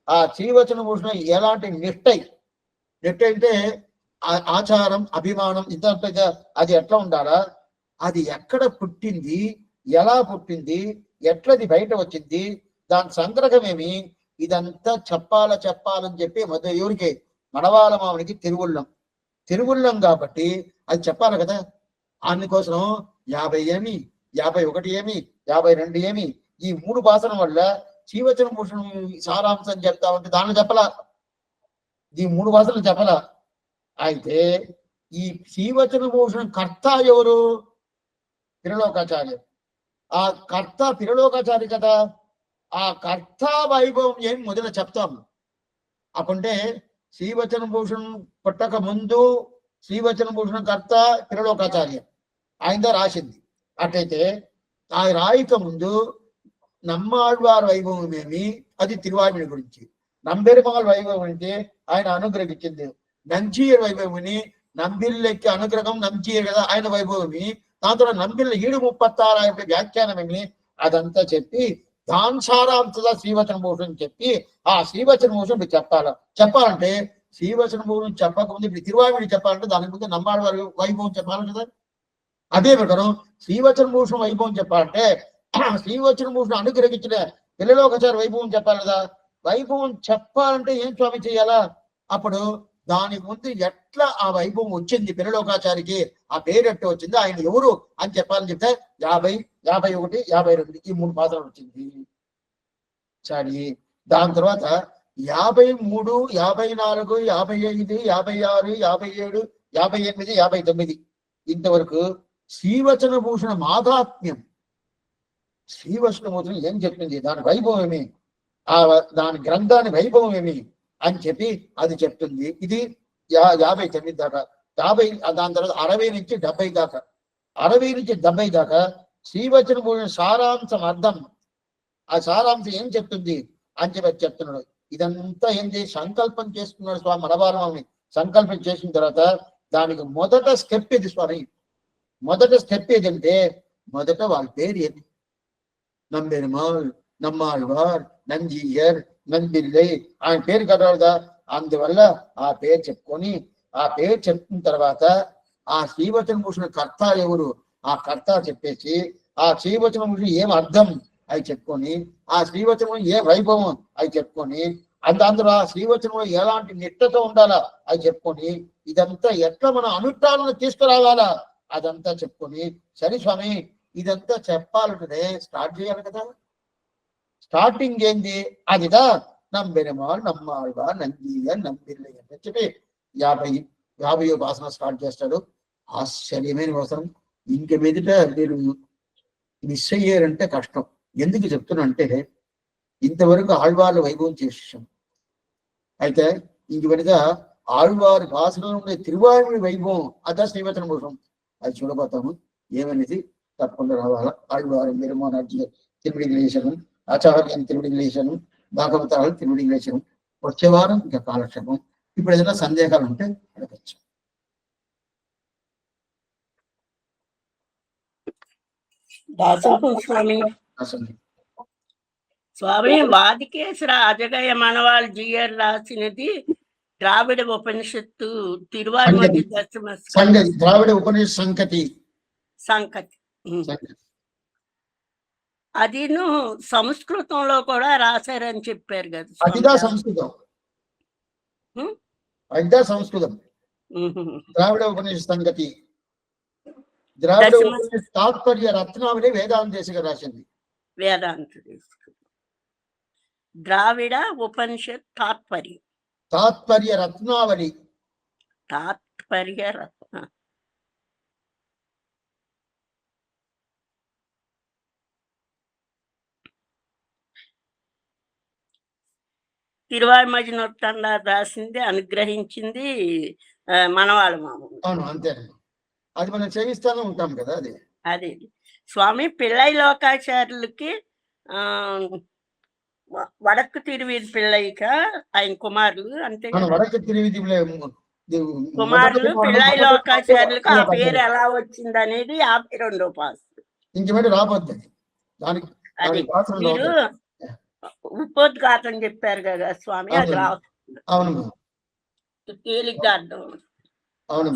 ఆ శ్రీవచన భూషణం ఎలాంటి నిష్ఠ అంటే ఆచారం, అభిమానం ఇదంతా అది ఎట్లా ఉండాలా, అది ఎక్కడ పుట్టింది, ఎలా పుట్టింది, ఎట్లది బయట వచ్చింది, దాని సంగ్రహమేమి, ఇదంతా చెప్పాలని చెప్పి ఎవరికి మనవాళ్ళ మామిడికి తిరువుళ్ళం కాబట్టి అది చెప్పాలి కదా. అందుకోసం 50 ఏమి, 51 ఏమి, 52 ఏమి, ఈ 3 భాషల వల్ల శ్రీవచన భూషణం సారాంశం చెప్తామంటే దాన్ని చెప్పలా, ఈ 3 భాషలు చెప్పలా. అయితే ఈ శ్రీవచన భూషణం కర్త ఎవరు, త్రిలోకాచార్య. ఆ కర్త తిరులోకాచారి కదా, ఆ కర్త వైభవం ఏం మొదలు చెప్తాము. అప్పుంటే శ్రీవచన భూషణ్ పుట్టక ముందు శ్రీవచన భూషణ కర్త తిరులోకాచార్య ఆయన రాసింది. అట్లయితే ఆ రాయిక ముందు నమ్మాళ్వారి వైభవం ఏమి, అది తిరువాయుడి గురించి. నంబెరుమాల్ వైభవం అంటే ఆయన అనుగ్రహించింది. నంజీర్ వైభవని నంబిల్లెక్కి అనుగ్రహం నంజీర్ కదా ఆయన వైభవమి. దాంతో నంబిల్ల 736 వ్యాఖ్యానమేమి అదంతా చెప్పి దాని సారాంశగా శ్రీవచన భూషణ్ చెప్పి ఆ శ్రీవచన భూషణ్ చెప్పాలంటే శ్రీవచన భూషణ్ చెప్పకముందు ఇప్పుడు తిరువాయుడి చెప్పాలంటే దాని ముందు నమ్మాళ్వారి వైభవం చెప్పాలి కదా. అదే ప్రకారం శ్రీవచన భూషణ్ వైభవం చెప్పాలంటే శ్రీవచన భూషణ్ అనుగ్రహించిన పిల్లలో ఒకసారి వైభవం చెప్పాలి కదా. వైభవం చెప్పాలంటే ఏం స్వామి చేయాలా? అప్పుడు దాని ముందు ఎట్లా ఆ వైభవం వచ్చింది పిల్లలోకాచారికి, ఆ పేరు ఎట్లా వచ్చింది, ఆయన ఎవరు అని చెప్పాలని చెప్తే 50, 51, 52 ఈ 3 పాత్రలు వచ్చింది. సరే, దాని తర్వాత 53, 54, 55, 56, 57, 58, 59 ఇంతవరకు శ్రీవచన భూషణ మాధాత్మ్యం, శ్రీవచన భూషణ ఏం చెప్పింది, దాని వైభవం ఏమి, ఆ దాని గ్రంథాన్ని వైభవం ఏమి అని చెప్పి అది చెప్తుంది. ఇది 59 దాకా. దాని తర్వాత 60 నుంచి 70 దాకా, 60 నుంచి 70 దాకా శ్రీవచన భూషణ సారాంశం అర్థం, ఆ సారాంశం ఏం చెప్తుంది అని చెప్పి చెప్తున్నాడు. ఇదంతా ఏంటి సంకల్పం చేసుకున్నాడు స్వామి మనవారమని. సంకల్పం చేసిన తర్వాత దానికి మొదట స్టెప్ ఇది స్వామి. మొదట స్టెప్ ఏదంటే మొదట వాళ్ళ పేరు ఏంటి, నంబెరుమాల్, నమ్మాళ్వార్, నంజీయర్, నంబిల్లై ఆయన పేరు కదా. అందువల్ల ఆ పేరు చెప్పుకొని ఆ పేరు చెప్పిన తర్వాత ఆ శ్రీవచన భూషణ కర్త ఎవరు ఆ కర్త చెప్పేసి ఆ శ్రీవచన భూషణ ఏం అర్థం అవి చెప్పుకొని ఆ శ్రీవచనం ఏ వైభవం అవి చెప్పుకొని అందులో ఆ శ్రీవచనంలో ఎలాంటి నిట్టతో ఉండాలా అవి చెప్పుకొని ఇదంతా ఎట్లా మన అనుష్ఠానం తీసుకురావాలా అదంతా చెప్పుకొని సరే స్వామి ఇదంతా చెప్పాలంటే స్టార్ట్ చేయాలి కదా. స్టార్టింగ్ ఏంది అదిదా నంబెరుమాల్, నమ్మాళ్వార్, నంజీయర్, నంబిల్లై అని చెప్పి 50 భాషణ స్టార్ట్ చేస్తాడు. ఆశ్చర్యమైన అవసరం. ఇంక మీదట మీరు మిస్ అయ్యారంటే కష్టం. ఎందుకు చెప్తున్నా అంటే ఇంతవరకు ఆళ్వార్ల వైభవం చేసాం. అయితే ఇంక వెనుక ఆళ్వారి భాషలో ఉండే తిరువాయుడి వైభవం అదా శ్రీవచన భూషణం అది చూడబోతాము. ఏమనేది తప్పకుండా రావాలా. ఆళ్వారి నిర్మాణార్జీ తిరువిడిగ్లేశనం, ఆచార్యం తిరువిడిగ్లేశనం, భాగవతాలు తిరువిడిగ్లేశనం. వచ్చే వారం ఇంకా కాలక్షేపం. ఇప్పుడు ఏదైనా సందేహాలు ఉంటే అడగచ్చు. స్వామి వాదికేశ్వర అజగయ మనవాళ్ జీయర్ రాసినది ద్రావిడ ఉపనిషత్తు తిరువాయుమతి సంగతి, ద్రావిడ ఉపనిషత్ సంకతి. అదిను సంస్కృతంలో కూడా రాశారని చెప్పారు కదా. అదిదా సంస్కృతం, అదిదా సంస్కృతం. ద్రావిడ ఉపనిషత్ సంగతి, ద్రావిడ ఉపనిషత్ తాత్పర్య రత్నావళి వేదాంత దేశిక రాసింది. వేదాంత ద్రావిడ ఉపనిషత్ తాత్పర్య రత్నావళి. తిరువాయుమతి నొట్టండా రాసింది, అనుగ్రహించింది మనవాళ్ళ మామూలు. అవును, అంతే. అది మనం చేయిస్తానే ఉంటాం కదా. అది స్వామి పిళ్ళై లోకాచార్యులకి వడక్కు తిరువీధి పిళ్ళైక ఆయన కుమారులు అంతే. వడక్కు తిరువీధి కుమారులు పిళ్ళై లోకాచార్యులకు ఆ పేరు ఎలా వచ్చింది అనేది 52వ పాసు. ఇంకేమైనా రాబోద్ది దానికి. అది మీరు ఉపోద్ఘాతం చెప్పారు కదా స్వామి, అది అవును తేలిగ్గా అర్థం.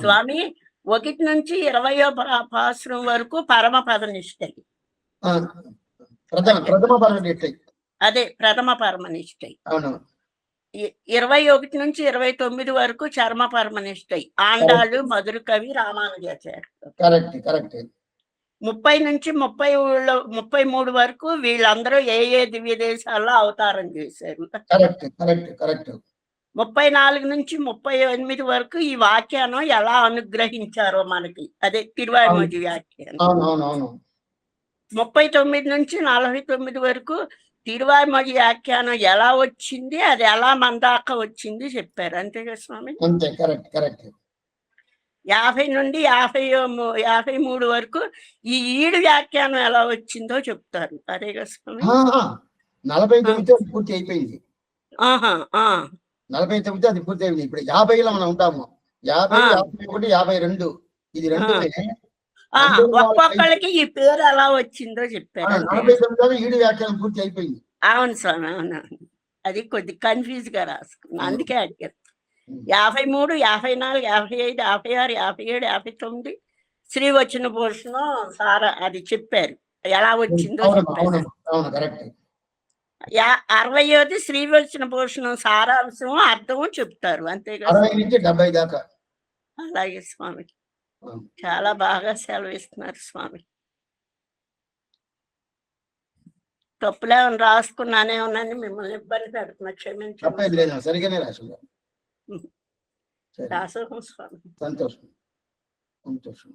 స్వామి 1 నుంచి 20వ పాసురం వరకు పరమ పదనిష్టై. అదే ప్రథమ పరమనిష్టై. 21 నుంచి 29 వరకు చర్మ పరమనిష్టై. ఆండాళ్ళు, మధుర కవి, రామానుజాచార్య. 30 నుంచి 33 వరకు వీళ్ళందరూ ఏ దివ్య దేశాల్లో అవతారం చేశారు. 34 నుంచి 38 వరకు ఈ వాక్యానం ఎలా అనుగ్రహించారో మనకి, అదే తిరువాయుమతి వ్యాఖ్యానం. 39 నుంచి 49 వరకు తిరువాయిమొഴి వ్యాఖ్యానం ఎలా వచ్చింది, అది ఎలా మన దాకా వచ్చింది చెప్పారు. అంతే కదా స్వామి. అంతే, కరెక్ట్ కరెక్ట్. 50 నుండి 53 వరకు ఈ ఈడు వ్యాఖ్యానం ఎలా వచ్చిందో చెప్తారు. అదే కదా స్వామి. 49 అది పూర్తి అయిపోయింది. ఆహా. 49 అది పూర్తి అయిపోయింది. ఇప్పుడు 50లో మనం ఉంటాము. 50, 51, 52 ఇది రెండునే. ఒక్కొక్కళ్ళకి ఈ పేరు ఎలా వచ్చిందో చెప్పారు. 49 ఈడు వ్యాఖ్యానం పూర్తి అయిపోయింది. అవును స్వామి, అవును. అది కొద్ది కన్ఫ్యూజ్ గా రాసుకున్నా, అందుకే అడిగారు. 53, 54, 55, 56, 57, 59 శ్రీవచన భూషణం సారా అది చెప్పారు, ఎలా వచ్చిందో చెప్పారు. 60 శ్రీవచన భూషణం సారాంశం అర్థం చెప్తారు. అంతే కదా. 60 నుంచి 70 దాకా. అలాగే స్వామి, చాలా బాగా సెలవిస్తున్నారు స్వామి. తప్పులేమని రాసుకున్నానే ఉన్నాను, మిమ్మల్ని ఇబ్బంది పెడుతున్నా, క్షమించండి. లేదు, సరిగానే రాసుకున్నాం. దాసోహం స్వామి. సంతోషం సంతోషం.